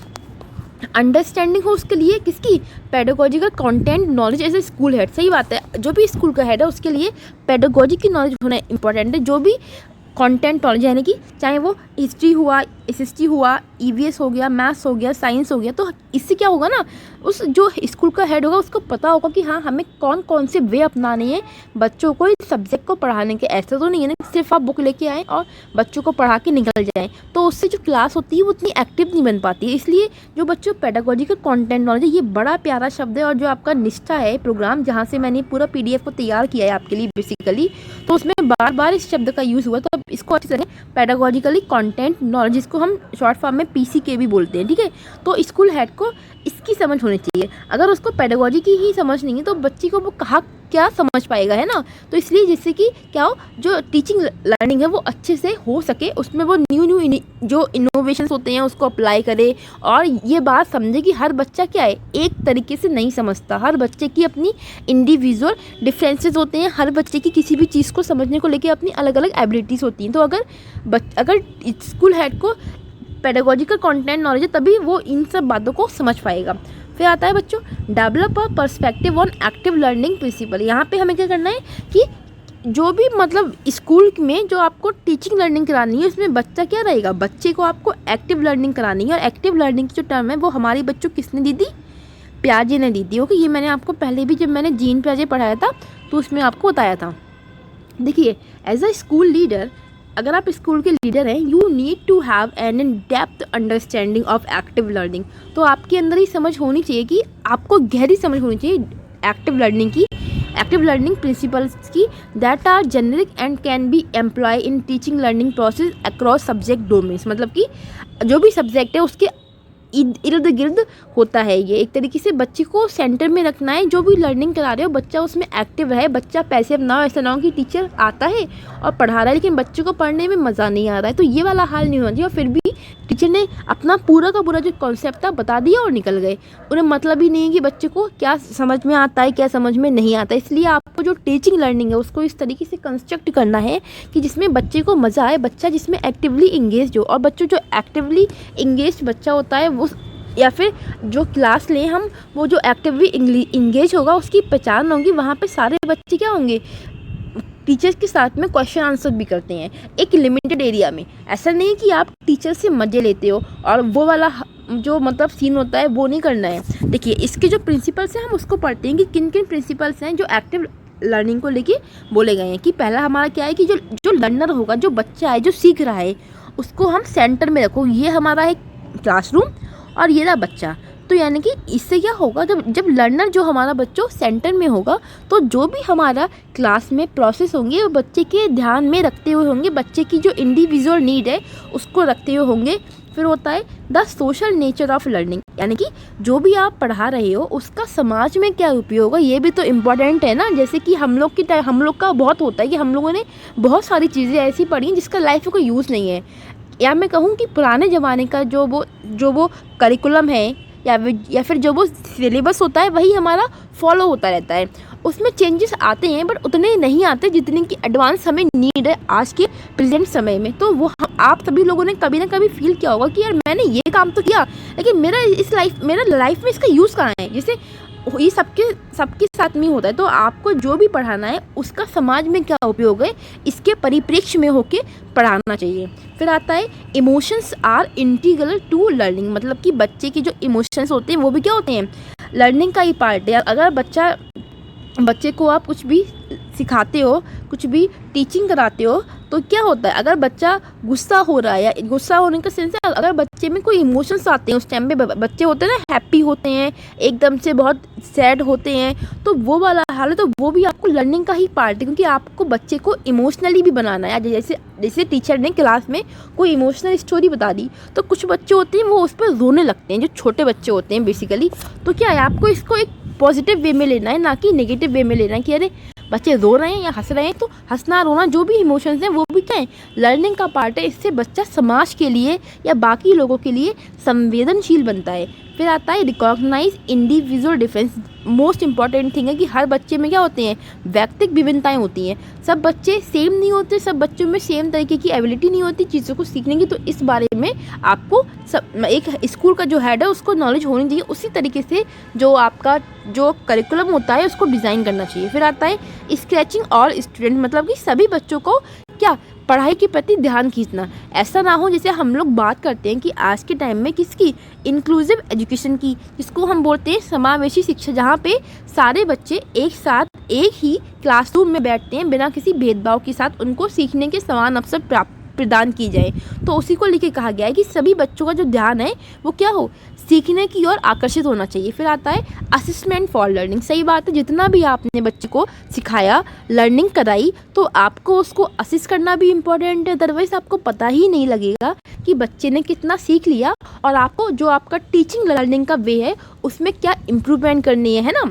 अंडरस्टैंडिंग हो उसके लिए किसकी, pedagogical content knowledge as a school head. सही बात है, जो भी स्कूल का हेड है उसके लिए पेडागोजी की नॉलेज होना इंपॉर्टेंट है। जो भी कंटेंट नॉलेज यानी कि चाहे वो हिस्ट्री हुआ, एसएसटी हुआ, ईवीएस हो गया, मैथ्स हो गया, साइंस हो गया, तो इससे क्या होगा ना, उस जो स्कूल का हेड होगा उसको पता होगा कि हाँ हमें कौन कौन से वे अपनाने हैं बच्चों को इस सब्जेक्ट को पढ़ाने के। ऐसा तो नहीं है ना सिर्फ आप बुक लेके आएँ और बच्चों को पढ़ा के निकल जाएँ, तो उससे जो क्लास होती है वो उतनी एक्टिव नहीं बन पाती है। इसलिए जो बच्चों पेडागोजिकल कंटेंट नॉलेज है, ये बड़ा प्यारा शब्द है। और जो आपका निष्ठा है प्रोग्राम, जहाँ से मैंने पूरा PDF को तैयार किया है आपके लिए बेसिकली, तो उसमें बार बार इस शब्द का यूज़ हुआ, तो अब इसको अच्छी तरह पेडागोजिकली कंटेंट नॉलेज, जिसको हम शॉर्ट फॉर्म में PCK भी बोलते हैं, ठीक है। तो स्कूल हेड को इसकी समझ होनी चाहिए। अगर उसको पेडागोजी की ही समझ नहीं है तो बच्ची को वो कहाँ क्या समझ पाएगा, है ना। तो इसलिए जिससे कि क्या हो, जो टीचिंग लर्निंग है वो अच्छे से हो सके, उसमें वो न्यू जो इनोवेशंस होते हैं उसको अप्लाई करे। और ये बात समझे कि हर बच्चा क्या है, एक तरीके से नहीं समझता, हर बच्चे की अपनी इंडिविजुअल डिफरेंसेस होते हैं, हर बच्चे की किसी भी चीज़ को समझने को लेकर अपनी अलग अलग एबिलिटीज़ होती हैं। तो अगर स्कूल हेड को पेडागोजिकल कंटेंट नॉलेज है तभी वो इन सब बातों को समझ पाएगा। फिर आता है बच्चों, develop a perspective on active learning principle. यहाँ पे हमें क्या करना है कि जो भी मतलब स्कूल में जो आपको टीचिंग लर्निंग करानी है उसमें बच्चा क्या रहेगा, बच्चे को आपको एक्टिव लर्निंग करानी है। और एक्टिव लर्निंग की जो टर्म है वो हमारे बच्चों किसने दी थी, पियाजे ने दी थी। ओके, ये मैंने आपको पहले भी जब मैंने जीन पियाजे पढ़ाया था तो उसमें आपको बताया था। देखिए, एज अ स्कूल लीडर, अगर आप स्कूल के लीडर हैं, you need to have an in depth understanding of active learning. तो आपके अंदर ही समझ होनी चाहिए कि आपको गहरी समझ होनी चाहिए एक्टिव लर्निंग प्रिंसिपल्स की, that are generic and can be employ in teaching learning process across subject domains. मतलब कि जो भी सब्जेक्ट है उसके इर्द गिर्द होता है। ये एक तरीके से बच्चे को सेंटर में रखना है, जो भी लर्निंग करा रहे हो बच्चा उसमें एक्टिव रहे, बच्चा पैसिव ना हो। ऐसा ना हो कि टीचर आता है और पढ़ा रहा है लेकिन बच्चे को पढ़ने में मज़ा नहीं आ रहा है, तो ये वाला हाल नहीं होना चाहिए। और फिर भी टीचर ने अपना पूरा का पूरा जो कॉन्सेप्ट था बता दिया और निकल गए, उन्हें मतलब ही नहीं है कि बच्चे को क्या समझ में आता है क्या समझ में नहीं आता। इसलिए आपको जो टीचिंग लर्निंग है उसको इस तरीके से कंस्ट्रक्ट करना है कि जिसमें बच्चे को मज़ा आए, बच्चा जिसमें एक्टिवली इंगेज हो। और बच्चों जो एक्टिवली इंगेज बच्चा होता है वो, या फिर जो क्लास लें हम, वो जो एक्टिवली इंगेज होगा उसकी पहचान होगी। वहाँ पे सारे बच्चे क्या होंगे, टीचर्स के साथ में क्वेश्चन आंसर भी करते हैं एक लिमिटेड एरिया में। ऐसा नहीं कि आप टीचर से मज़े लेते हो और वो वाला जो मतलब सीन होता है वो नहीं करना है। देखिए, इसके जो प्रिंसिपल्स हैं हम उसको पढ़ते हैं कि किन किन प्रिंसिपल्स हैं जो एक्टिव लर्निंग को लेके बोले गए हैं। कि पहला हमारा क्या है कि जो लर्नर होगा, जो बच्चा है जो सीख रहा है, उसको हम सेंटर में रखो। ये हमारा है क्लासरूम और ये रहा बच्चा। तो यानी कि इससे क्या होगा, जब लर्नर जो हमारा बच्चों सेंटर में होगा तो जो भी हमारा क्लास में प्रोसेस होंगे वो बच्चे के ध्यान में रखते हुए होंगे, बच्चे की जो इंडिविजुअल नीड है उसको रखते हुए होंगे। फिर होता है the social nature of learning, यानी कि जो भी आप पढ़ा रहे हो उसका समाज में क्या उपयोग है, ये भी तो इम्पॉर्टेंट है ना। जैसे कि हम लोग का बहुत होता है कि हम लोगों ने बहुत सारी चीज़ें ऐसी पढ़ी जिसका लाइफ में कोई यूज़ नहीं है। या मैं कहूँ कि पुराने ज़माने का जो वो करिकुलम है या फिर जो वो सिलेबस होता है वही हमारा फॉलो होता रहता है। उसमें चेंजेस आते हैं बट उतने नहीं आते जितने की एडवांस हमें नीड है आज के प्रेजेंट समय में। तो वो आप सभी लोगों ने कभी ना कभी फील किया होगा कि यार मैंने ये काम तो किया लेकिन मेरा लाइफ में इसका यूज़ कहाँ है। जैसे ये सबके साथ में होता है। तो आपको जो भी पढ़ाना है उसका समाज में क्या उपयोग है, इसके परिप्रेक्ष्य में होके पढ़ाना चाहिए। फिर आता है emotions are integral to learning, मतलब कि बच्चे के जो इमोशंस होते हैं वो भी क्या होते हैं, लर्निंग का ही पार्ट है। अगर बच्चे को आप कुछ भी सिखाते हो, कुछ भी टीचिंग कराते हो तो क्या होता है, अगर बच्चा गुस्सा हो रहा है या गुस्सा होने का सेंस है, अगर बच्चे में कोई इमोशंस आते हैं उस टाइम पे, बच्चे होते हैं ना हैप्पी होते हैं, एकदम से बहुत सैड होते हैं, तो वो वाला हाल है। तो वो भी आपको लर्निंग का ही पार्ट है क्योंकि आपको बच्चे को इमोशनली भी बनाना है। जैसे टीचर ने क्लास में कोई इमोशनल स्टोरी बता दी तो कुछ बच्चे होते हैं वो उस पर रोने लगते हैं, जो छोटे बच्चे होते हैं बेसिकली। तो क्या है, आपको इसको एक पॉजिटिव वे में लेना है, ना कि नेगेटिव वे में लेना है कि अरे बच्चे रो रहे हैं या हंस रहे हैं। तो हंसना रोना जो भी इमोशंस हैं वो भी क्या है, लर्निंग का पार्ट है। इससे बच्चा समाज के लिए या बाकी लोगों के लिए संवेदनशील बनता है। फिर आता है recognize individual difference. Most important thing है कि हर बच्चे में क्या होते हैं, व्यक्तिगत विभिन्नताएं होती हैं। सब बच्चे सेम नहीं होते, सब बच्चों में सेम तरीके की एबिलिटी नहीं होती चीज़ों को सीखने की। तो इस बारे में आपको एक स्कूल का जो हेड है उसको नॉलेज होनी चाहिए। उसी तरीके से जो आपका जो करिकुलम होता है उसको डिज़ाइन करना चाहिए। फिर आता है स्क्रैचिंग ऑल स्टूडेंट, मतलब कि सभी बच्चों को क्या, पढ़ाई के प्रति ध्यान खींचना। ऐसा ना हो जैसे हम लोग बात करते हैं कि आज के टाइम में किसकी, इंक्लूसिव एजुकेशन की, जिसको हम बोलते हैं समावेशी शिक्षा, जहाँ पे सारे बच्चे एक साथ एक ही क्लासरूम में बैठते हैं बिना किसी भेदभाव के साथ उनको सीखने के समान अवसर प्रदान की जाए। तो उसी को लेके कहा गया है कि सभी बच्चों का जो ध्यान है वो क्या हो, सीखने की ओर आकर्षित होना चाहिए। फिर आता है असिस्टमेंट फॉर लर्निंग। सही बात है, जितना भी आपने बच्चे को सिखाया, लर्निंग कराई, तो आपको उसको असिस्ट करना भी इम्पोर्टेंट है। अदरवाइज आपको पता ही नहीं लगेगा कि बच्चे ने कितना सीख लिया और आपको जो आपका टीचिंग लर्निंग का वे है उसमें क्या इम्प्रूवमेंट करनी है ना।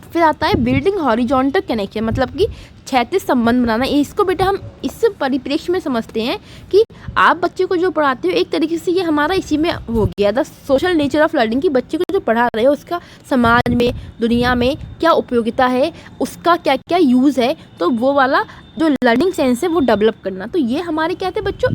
फिर आता है बिल्डिंग हॉरिजॉन्टल कनेक्शन, मतलब कि क्षैतिज संबंध बनाना। इसको बेटा हम इस परिप्रेक्ष्य में समझते हैं कि आप बच्चे को जो पढ़ाते हो एक तरीके से ये हमारा इसी में हो गया the social nature of learning, कि बच्चे को जो पढ़ा रहे हो उसका समाज में, दुनिया में क्या उपयोगिता है, उसका क्या क्या यूज़ है, तो वो वाला जो लर्निंग सेंस है वो डेवलप करना। तो ये हमारे क्या थे बच्चों,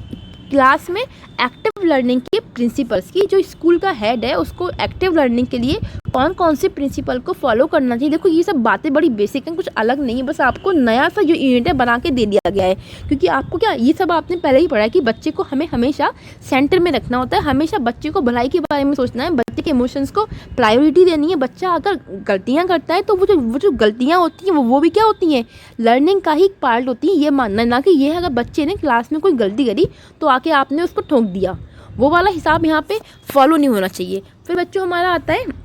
क्लास में एक्टिव लर्निंग के प्रिंसिपल्स की, जो स्कूल का हेड है उसको एक्टिव लर्निंग के लिए कौन कौन से प्रिंसिपल को फॉलो करना चाहिए। देखो ये सब बातें बड़ी बेसिक हैं, कुछ अलग नहीं है, बस आपको नया सा जो यूनिट है बना के दे दिया गया है, क्योंकि आपको क्या ये सब आपने पहले ही पढ़ा है कि बच्चे को हमें हमेशा सेंटर में रखना होता है, हमेशा बच्चे को भलाई के बारे में सोचना है, बच्चे के इमोशंस को प्रायोरिटी देनी है। बच्चा अगर गलतियाँ करता है तो वो जो गलतियाँ होती हैं वो भी क्या होती हैं, लर्निंग का ही पार्ट होती है, ये मानना है। ना कि ये अगर बच्चे ने क्लास में कोई गलती करी तो आके आपने उसको ठोक दिया, वो वाला हिसाब यहाँ पे फॉलो नहीं होना चाहिए। फिर बच्चों हमारा आता है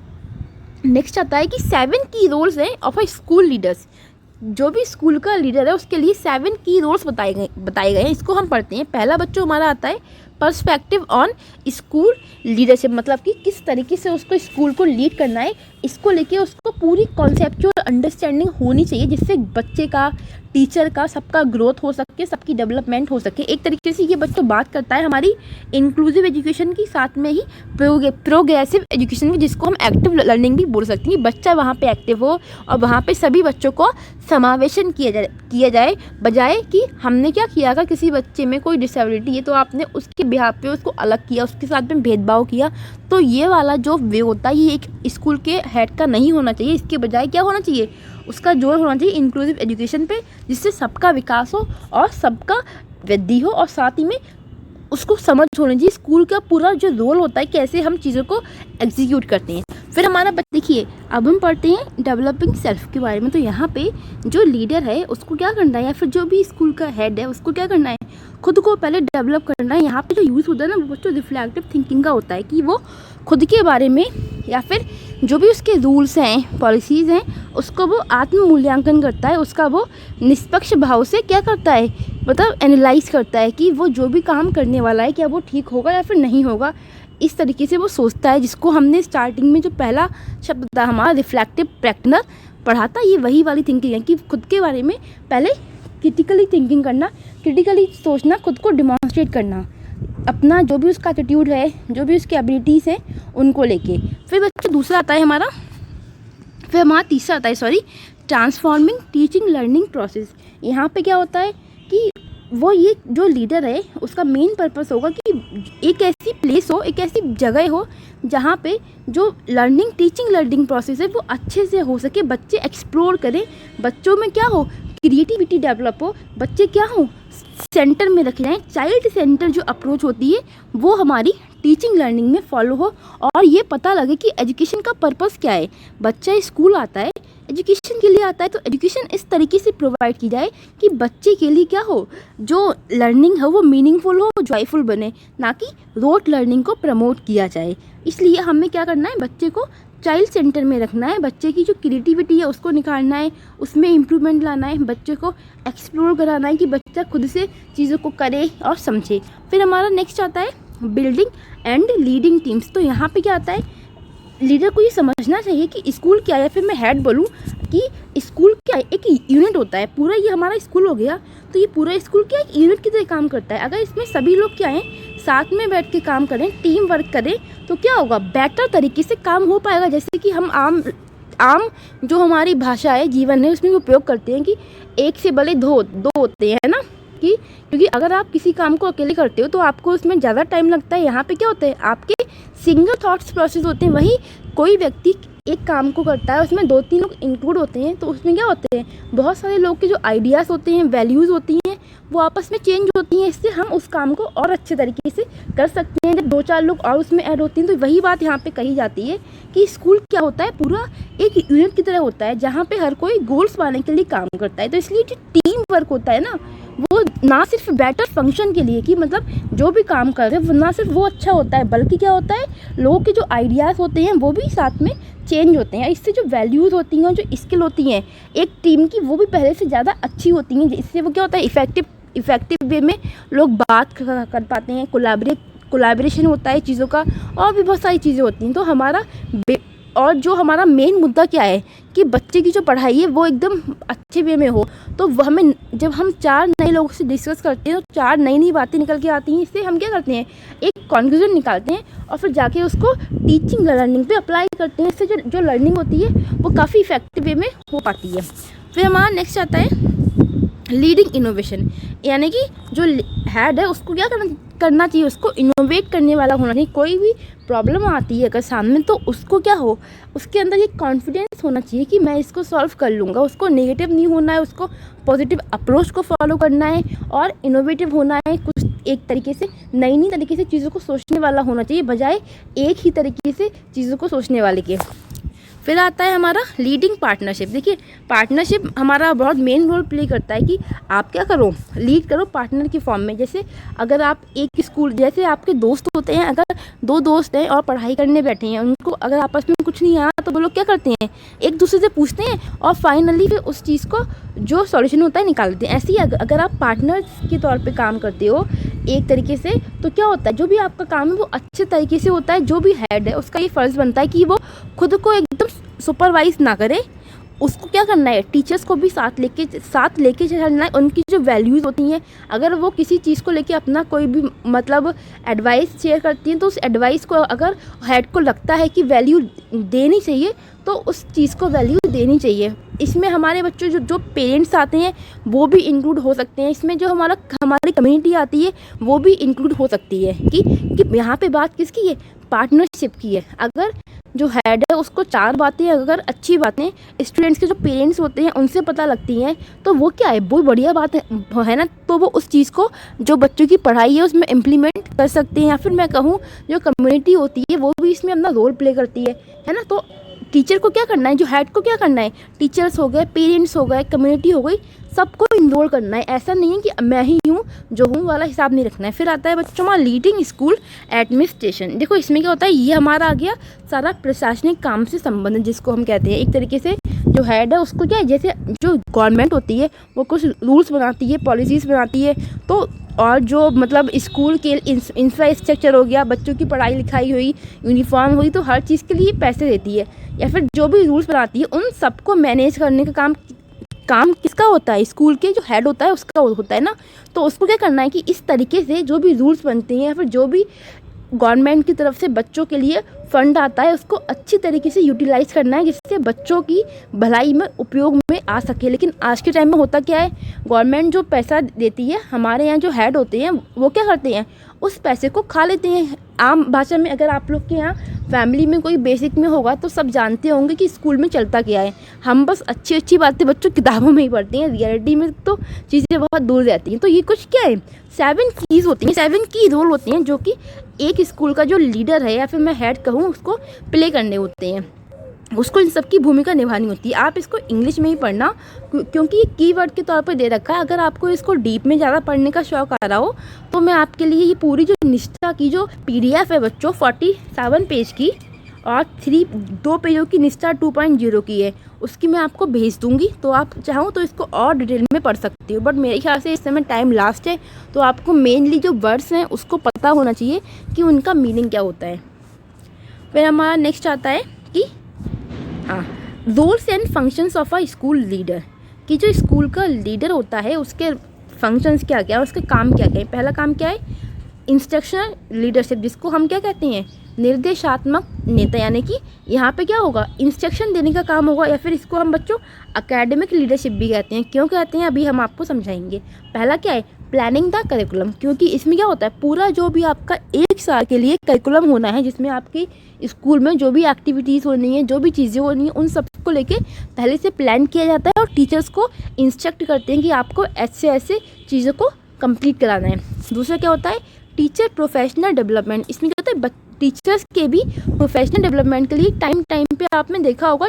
नेक्स्ट आता है कि 7 की रोल्स हैं ऑफ अ स्कूल लीडर्स। जो भी स्कूल का लीडर है उसके लिए 7 की रोल्स बताए गए हैं। इसको हम पढ़ते हैं। पहला बच्चों हमारा आता है पर्सपेक्टिव ऑन स्कूल लीडरशिप, मतलब कि किस तरीके से उसको स्कूल को लीड करना है, इसको लेके उसको पूरी कॉन्सेप्चुअल अंडरस्टैंडिंग होनी चाहिए, जिससे बच्चे का, टीचर का, सबका ग्रोथ हो सके, सबकी डेवलपमेंट हो सके। एक तरीके से ये बच्चों बात करता है हमारी इंक्लूसिव एजुकेशन की, साथ में ही प्रोग्रेसिव एजुकेशन की, जिसको हम एक्टिव लर्निंग भी बोल सकते हैं। बच्चा वहाँ पे एक्टिव हो और वहाँ पे सभी बच्चों को समावेशन किया जाए, बजाय कि हमने क्या किया, अगर किसी बच्चे में कोई डिसेबिलिटी है तो आपने उसके बिहाफ पे उसको अलग किया, उसके साथ में भेदभाव किया, तो ये वाला जो वे होता है ये एक स्कूल के हेड का नहीं होना चाहिए। इसके बजाय क्या होना चाहिए, उसका जोर होना चाहिए इंक्लूसिव एजुकेशन पे, जिससे सबका विकास हो और सबका वृद्धि हो, और साथ ही में उसको समझ होनी चाहिए स्कूल का पूरा जो रोल होता है, कैसे हम चीज़ों को एग्जीक्यूट करते हैं। फिर हमारा देखिए अब हम पढ़ते हैं डेवलपिंग सेल्फ के बारे में। तो यहाँ पे जो लीडर है उसको क्या करना है, या फिर जो भी स्कूल का हेड है उसको क्या करना है, खुद को पहले डेवलप करना है। यहाँ पे जो यूज़ होता है ना वो बच्चों रिफ्लेक्टिव थिंकिंग का होता है, कि वो खुद के बारे में या फिर जो भी उसके रूल्स हैं, पॉलिसीज़ हैं, उसको वो आत्म मूल्यांकन करता है, उसका वो निष्पक्ष भाव से क्या करता है, मतलब एनालाइज करता है कि वो जो भी काम करने वाला है क्या वो ठीक होगा या फिर नहीं होगा। इस तरीके से वो सोचता है, जिसको हमने स्टार्टिंग में जो पहला शब्द था हमारा रिफ्लेक्टिव प्रैक्टिनर पढ़ा था, ये वही वाली थिंकिंग है कि खुद के बारे में पहले क्रिटिकली थिंकिंग करना, क्रिटिकली सोचना, खुद को डिमॉन्स्ट्रेट करना, अपना जो भी उसका एटीट्यूड है, जो भी उसकी एबिलिटीज़ हैं उनको लेके। फिर बच्चों दूसरा आता है हमारा, फिर हमारा तीसरा आता है ट्रांसफॉर्मिंग टीचिंग लर्निंग प्रोसेस। यहाँ पे क्या होता है कि वो ये जो लीडर है उसका मेन पर्पस होगा कि एक ऐसी प्लेस हो, एक ऐसी जगह हो जहाँ पे जो लर्निंग टीचिंग लर्निंग प्रोसेस है वो अच्छे से हो सके, बच्चे एक्सप्लोर करें, बच्चों में क्या हो, क्रिएटिविटी डेवलप हो, बच्चे क्या हो, सेंटर में रखे जाएं। चाइल्ड सेंटर जो अप्रोच होती है वो हमारी टीचिंग लर्निंग में फॉलो हो, और ये पता लगे कि एजुकेशन का पर्पस क्या है। बच्चा स्कूल आता है एजुकेशन के लिए आता है, तो एजुकेशन इस तरीके से प्रोवाइड की जाए कि बच्चे के लिए क्या हो, जो लर्निंग है वो मीनिंगफुल हो, जॉयफुल बने, ना कि रोट लर्निंग को प्रमोट किया जाए। इसलिए हमें क्या करना है, बच्चे को चाइल्ड सेंटर में रखना है, बच्चे की जो क्रिएटिविटी है उसको निकालना है, उसमें इम्प्रूवमेंट लाना है, बच्चे को एक्सप्लोर कराना है कि बच्चा खुद से चीज़ों को करे और समझे। फिर हमारा नेक्स्ट आता है बिल्डिंग एंड लीडिंग टीम्स। तो यहाँ पे क्या आता है, लीडर को ये समझना चाहिए कि स्कूल क्या है, फिर मैं हेड बोलूँ कि स्कूल क्या है, एक यूनिट होता है पूरा, ये हमारा स्कूल हो गया, तो ये पूरा स्कूल क्या एक यूनिट की तरह काम करता है। अगर इसमें सभी लोग क्या हैं साथ में बैठ के काम करें, टीम वर्क करें, तो क्या होगा, बेटर तरीके से काम हो पाएगा। जैसे कि हम आम जो हमारी भाषा है, जीवन है, उसमें उपयोग करते हैं कि एक से भले दो होते हैं ना, कि क्योंकि अगर आप किसी काम को अकेले करते हो तो आपको उसमें ज़्यादा टाइम लगता है। यहाँ पे क्या होता है, आपके सिंगल थॉट्स प्रोसेस होते हैं, वही कोई व्यक्ति एक काम को करता है उसमें 2-3 लोग इंक्लूड होते हैं, तो उसमें क्या होते हैं, बहुत सारे लोग के जो आइडियाज़ होते हैं, वैल्यूज़ होती हैं, वो आपस में चेंज होती हैं। इससे हम उस काम को और अच्छे तरीके से कर सकते हैं। जब 2-4 लोग और उसमें ऐड होते हैं, तो वही बात यहाँ पे कही जाती है कि स्कूल क्या होता है, पूरा एक यूनिट की तरह होता है जहाँ पे हर कोई गोल्स पाने के लिए काम करता है। तो इसलिए जो टीम वर्क होता है ना, वो ना सिर्फ बेटर फंक्शन के लिए कि मतलब जो भी काम कर रहे हैं ना सिर्फ वो अच्छा होता है, बल्कि क्या होता है, लोगों के जो आइडियाज़ होते हैं वो भी साथ में चेंज होते हैं। इससे जो वैल्यूज़ होती हैं, जो स्किल होती हैं एक टीम की, वो भी पहले से ज़्यादा अच्छी होती हैं। इससे वो क्या होता है, इफ़ेक्टिव वे में लोग बात कर पाते हैं, कोलैबोरेशन होता है चीज़ों का, और भी बहुत सारी चीज़ें होती हैं। तो हमारा और जो हमारा मेन मुद्दा क्या है ताकि बच्चे की जो पढ़ाई है वो एकदम अच्छे वे में हो। तो हमें जब हम 4 नए लोगों से डिस्कस करते हैं तो 4 नई बातें निकल के आती हैं। इससे हम क्या करते हैं, एक कंक्लूजन निकालते हैं और फिर जाके उसको टीचिंग लर्निंग पे अप्लाई करते हैं। इससे जो लर्निंग होती है वो काफ़ी इफेक्टिव वे में हो पाती है। फिर हमारा नेक्स्ट आता है लीडिंग इनोवेशन, यानी कि जो हेड है उसको क्या करना चाहिए, उसको इनोवेट करने वाला होना चाहिए। कोई भी प्रॉब्लम आती है अगर सामने, तो उसको क्या हो, उसके अंदर ये कॉन्फिडेंस होना चाहिए कि मैं इसको सॉल्व कर लूँगा। उसको नेगेटिव नहीं होना है, उसको पॉजिटिव अप्रोच को फॉलो करना है और इनोवेटिव होना है। कुछ एक तरीके से नई तरीके से चीज़ों को सोचने वाला होना चाहिए, बजाय एक ही तरीके से चीज़ों को सोचने वाले के। फिर आता है हमारा लीडिंग पार्टनरशिप। देखिए, पार्टनरशिप हमारा बहुत मेन रोल प्ले करता है कि आप क्या करो, लीड करो पार्टनर की फॉर्म में। जैसे अगर आप एक स्कूल, जैसे आपके दोस्त होते हैं, अगर 2 दोस्त हैं और पढ़ाई करने बैठे हैं, उनको अगर आपस में कुछ नहीं आया तो वो लोग क्या करते हैं, एक दूसरे से पूछते हैं और फाइनली फिर उस चीज़ को जो सॉल्यूशन होता है निकाल देते हैं। ऐसे ही अगर आप पार्टनर्स के तौर पे काम करते हो एक तरीके से, तो क्या होता है, जो भी आपका काम है वो अच्छे तरीके से होता है। जो भी हेड है उसका ये फ़र्ज़ बनता है कि वो खुद को एकदम सुपरवाइज ना करे, उसको क्या करना है, टीचर्स को भी साथ लेके चलना है। उनकी जो वैल्यूज़ होती हैं, अगर वो किसी चीज़ को लेके अपना कोई भी मतलब एडवाइस शेयर करती हैं, तो उस एडवाइस को अगर हेड को लगता है कि वैल्यू देनी चाहिए तो उस चीज़ को वैल्यू देनी चाहिए। इसमें हमारे बच्चों जो पेरेंट्स आते हैं वो भी इंक्लूड हो सकते हैं। इसमें जो हमारी कम्युनिटी आती है वो भी इंक्लूड हो सकती है कि यहाँ पे बात किसकी है, पार्टनरशिप की है। अगर जो हेड है उसको 4 बातें, अगर अच्छी बातें स्टूडेंट्स के जो पेरेंट्स होते हैं उनसे पता लगती हैं, तो वो क्या है, वो बढ़िया बात है ना। तो वो उस चीज़ को जो बच्चों की पढ़ाई है उसमें इम्प्लीमेंट कर सकते हैं। या फिर मैं कहूँ जो कम्युनिटी होती है वो भी इसमें अपना रोल प्ले करती है ना। तो टीचर को क्या करना है, जो हेड को क्या करना है, टीचर्स हो गए, पेरेंट्स हो गए, कम्युनिटी हो गई, सबको इन्वॉल्व करना है। ऐसा नहीं है कि मैं ही हूँ जो हूँ वाला हिसाब नहीं रखना है। फिर आता है बच्चों हमारा लीडिंग स्कूल एडमिनिस्ट्रेशन। देखो इसमें क्या होता है, ये हमारा आ गया सारा प्रशासनिक काम से संबंधित, जिसको हम कहते हैं एक तरीके से जो हेड है उसको क्या है, जैसे जो गवर्नमेंट होती है वो कुछ रूल्स बनाती है, पॉलिसीज़ बनाती है, तो और जो मतलब स्कूल के इंफ्रास्ट्रक्चर हो गया, बच्चों की पढ़ाई लिखाई हुई, यूनिफॉर्म हुई, तो हर चीज़ के लिए पैसे देती है। या फिर जो भी रूल्स बनाती है उन सबको मैनेज करने का काम किसका होता है, स्कूल के जो हेड होता है उसका होता है ना। तो उसको क्या करना है कि इस तरीके से जो भी रूल्स बनते हैं या फिर जो भी गवर्नमेंट की तरफ से बच्चों के लिए फ़ंड आता है उसको अच्छी तरीके से यूटिलाइज़ करना है, जिससे बच्चों की भलाई में उपयोग में आ सके। लेकिन आज के टाइम में होता क्या है, गवर्नमेंट जो पैसा देती है, हमारे यहाँ जो हेड होते हैं वो क्या करते हैं, उस पैसे को खा लेते हैं। आम भाषा में अगर आप लोग के यहाँ फैमिली में कोई बेसिक में होगा तो सब जानते होंगे कि स्कूल में चलता क्या है। हम बस अच्छी बातें बच्चों किताबों में ही पढ़ते हैं, रियलिटी में तो चीज़ें बहुत दूर रहती हैं। तो ये कुछ क्या है, 7 कीज़ होती हैं, 7 की रोल होती हैं जो कि एक स्कूल का जो लीडर है या फिर मैं हेड कहूँ उसको प्ले करने होते हैं, उसको इन सब की भूमिका निभानी होती है। आप इसको इंग्लिश में ही पढ़ना क्योंकि ये कीवर्ड के तौर पर दे रखा है। अगर आपको इसको डीप में ज़्यादा पढ़ने का शौक आ रहा हो तो मैं आपके लिए ये पूरी जो निष्ठा की जो PDF है बच्चों 47 पेज की और 2 पेजों की निष्ठा 2.0 की है, उसकी मैं आपको भेज दूंगी। तो आप चाहो तो इसको और डिटेल में पढ़ सकती हो, बट मेरे ख्याल से इस समय टाइम लास्ट है, तो आपको मेनली जो वर्ड्स हैं उसको पता होना चाहिए कि उनका मीनिंग क्या होता है। फिर हमारा नेक्स्ट आता है कि roles and functions of a school leader, कि जो स्कूल का लीडर होता है उसके फंक्शंस क्या क्या है, उसके काम क्या क्या है। पहला काम क्या है, इंस्ट्रक्शनल लीडरशिप, जिसको हम क्या कहते हैं, निर्देशात्मक नेता। यानी कि यहाँ पे क्या होगा, इंस्ट्रक्शन देने का काम होगा, या फिर इसको हम बच्चों एकेडमिक लीडरशिप भी कहते हैं। क्यों कहते हैं अभी हम आपको समझाएंगे। पहला क्या है, प्लानिंग द करिकुलम, क्योंकि इसमें क्या होता है, पूरा जो भी आपका 1 साल के लिए करिकुलम होना है, जिसमें आपकी स्कूल में जो भी एक्टिविटीज़ होनी है, जो भी चीज़ें होनी है, उन सब को लेके पहले से प्लान किया जाता है और टीचर्स को इंस्ट्रक्ट करते हैं कि आपको ऐसे चीज़ों को कंप्लीट कराना है। दूसरा क्या होता है, टीचर प्रोफेशनल डेवलपमेंट। इसमें क्या होता है, टीचर्स के भी प्रोफेशनल डेवलपमेंट के लिए टाइम पे आपने देखा होगा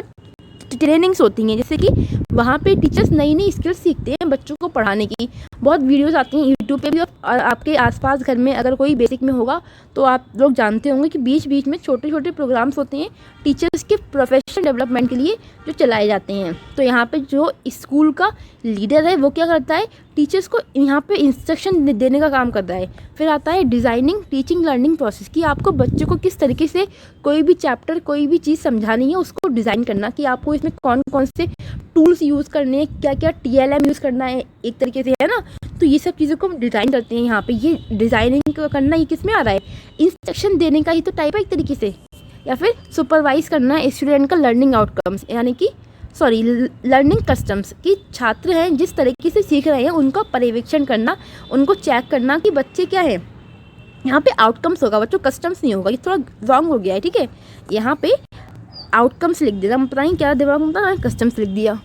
ट्रेनिंग्स होती हैं, जैसे कि वहाँ पे टीचर्स नई स्किल्स सीखते हैं बच्चों को पढ़ाने की। बहुत वीडियोस आती हैं यूट्यूब यूट्यूब पे भी और आपके आसपास घर में अगर कोई बेसिक में होगा तो आप लोग जानते होंगे कि बीच बीच में छोटे छोटे प्रोग्राम्स होते हैं टीचर्स के प्रोफेशनल डेवलपमेंट के लिए जो चलाए जाते हैं। तो यहाँ पे जो स्कूल का लीडर है वो क्या करता है, टीचर्स को यहाँ पे इंस्ट्रक्शन देने का काम करता है। फिर आता है डिज़ाइनिंग टीचिंग लर्निंग प्रोसेस, कि आपको बच्चे को किस तरीके से कोई भी चैप्टर कोई भी चीज़ समझानी है उसको डिज़ाइन करना, कि आपको इसमें कौन कौन से टूल्स यूज़ करने हैं, क्या क्या TLM यूज़ करना है एक तरीके से, है ना। तो ये सब चीज़ों को हम डिज़ाइन करते हैं यहाँ पे। ये डिज़ाइनिंग करना ये किस में आ रहा है, इंस्ट्रक्शन देने का ही तो टाइप है एक तरीके से। या फिर सुपरवाइज करना है स्टूडेंट का लर्निंग आउटकम्स, यानी कि लर्निंग कस्टम्स, कि छात्र हैं जिस तरीके से सीख रहे हैं उनका पर्यवेक्षण करना, उनको चेक करना कि बच्चे क्या हैं। यहाँ पे आउटकम्स होगा बच्चों, कस्टम्स नहीं होगा, ये थोड़ा रॉन्ग हो गया है, ठीक है। यहाँ पे आउटकम्स लिख देना, पता नहीं क्या दिमाग में था, कस्टम्स लिख दिया।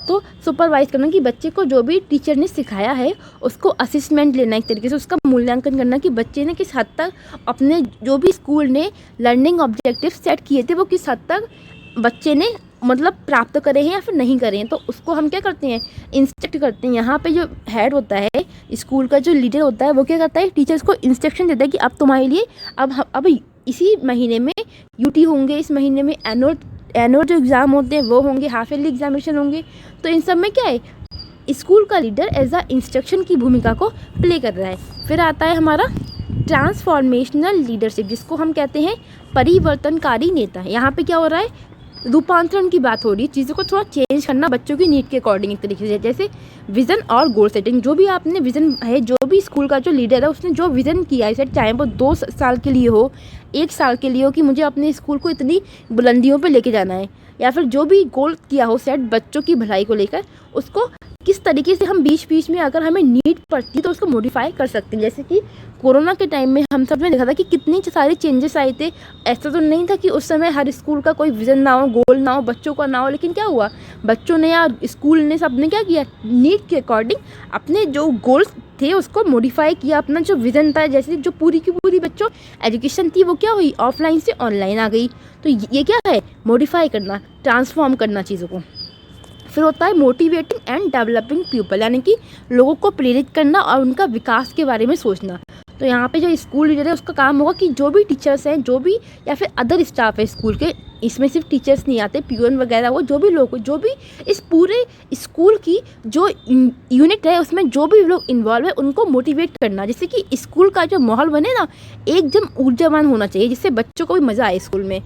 तो सुपरवाइज करना कि बच्चे को जो भी टीचर ने सिखाया है उसको असेसमेंट लेना, एक तरीके से उसका मूल्यांकन करना कि बच्चे ने किस हद तक अपने जो भी स्कूल ने लर्निंग ऑब्जेक्टिव सेट किए थे वो किस हद तक बच्चे ने मतलब प्राप्त करे हैं या फिर नहीं करे हैं। तो उसको हम क्या करते हैं, इंस्ट्रक्ट करते हैं। यहाँ पे जो हेड होता है स्कूल का, जो लीडर होता है, वो क्या करता है, टीचर्स को इंस्ट्रक्शन देता है कि अब तुम्हारे लिए अब इसी महीने में UT होंगे, इस महीने में एनुअल जो एग्ज़ाम होते हैं वो होंगे, हाफ ईयरली एग्जामिनेशन होंगे। तो इन सब में क्या है, स्कूल का लीडर एज अ इंस्ट्रक्शन की भूमिका को प्ले कर रहा है। फिर आता है हमारा ट्रांसफॉर्मेशनल लीडरशिप, जिसको हम कहते हैं परिवर्तनकारी नेता। यहाँ पे क्या हो रहा है, रूपांतरण की बात हो रही है, चीज़ों को थोड़ा चेंज करना बच्चों की नीड के अकॉर्डिंग एक तरीके से। जैसे विज़न और गोल सेटिंग, जो भी आपने विज़न है, जो भी स्कूल का जो लीडर है उसने जो विज़न किया है सेट, चाहे वो 2 साल के लिए हो, 1 साल के लिए हो, कि मुझे अपने स्कूल को इतनी बुलंदियों पे लेके जाना है, या फिर जो भी गोल किया हो सेट बच्चों की भलाई को लेकर, उसको किस तरीके से हम बीच बीच में अगर हमें नीड पड़ती तो उसको मॉडिफाई कर सकते हैं। जैसे कि कोरोना के टाइम में हम सब ने देखा था कि कितनी सारे चेंजेस आए थे। ऐसा तो नहीं था कि उस समय हर स्कूल का कोई विज़न ना हो, गोल ना हो, बच्चों का ना हो, लेकिन क्या हुआ, बच्चों ने या स्कूल ने सब ने क्या किया, नीड के अकॉर्डिंग अपने जो गोल्स थे उसको मॉडिफाई किया, अपना जो विज़न था। जैसे जो पूरी की पूरी बच्चों एजुकेशन थी वो क्या हुई, ऑफलाइन से ऑनलाइन आ गई। तो ये क्या है, मॉडिफाई करना, ट्रांसफॉर्म करना चीज़ों को। फिर होता है मोटिवेटिंग एंड डेवलपिंग पीपल, यानी कि लोगों को प्रेरित करना और उनका विकास के बारे में सोचना। तो यहाँ पे जो स्कूल लीडर है उसका काम होगा कि जो भी टीचर्स हैं, जो भी या फिर अदर स्टाफ है स्कूल के, इसमें सिर्फ टीचर्स नहीं आते, पियून वगैरह, वो जो भी लोग, जो भी इस पूरे स्कूल की जो यूनिट है उसमें जो भी लोग इन्वॉल्व है उनको मोटिवेट करना, जिससे कि स्कूल का जो माहौल बने ना एकदम ऊर्जावान होना चाहिए, जिससे बच्चों को भी मज़ा आए स्कूल में,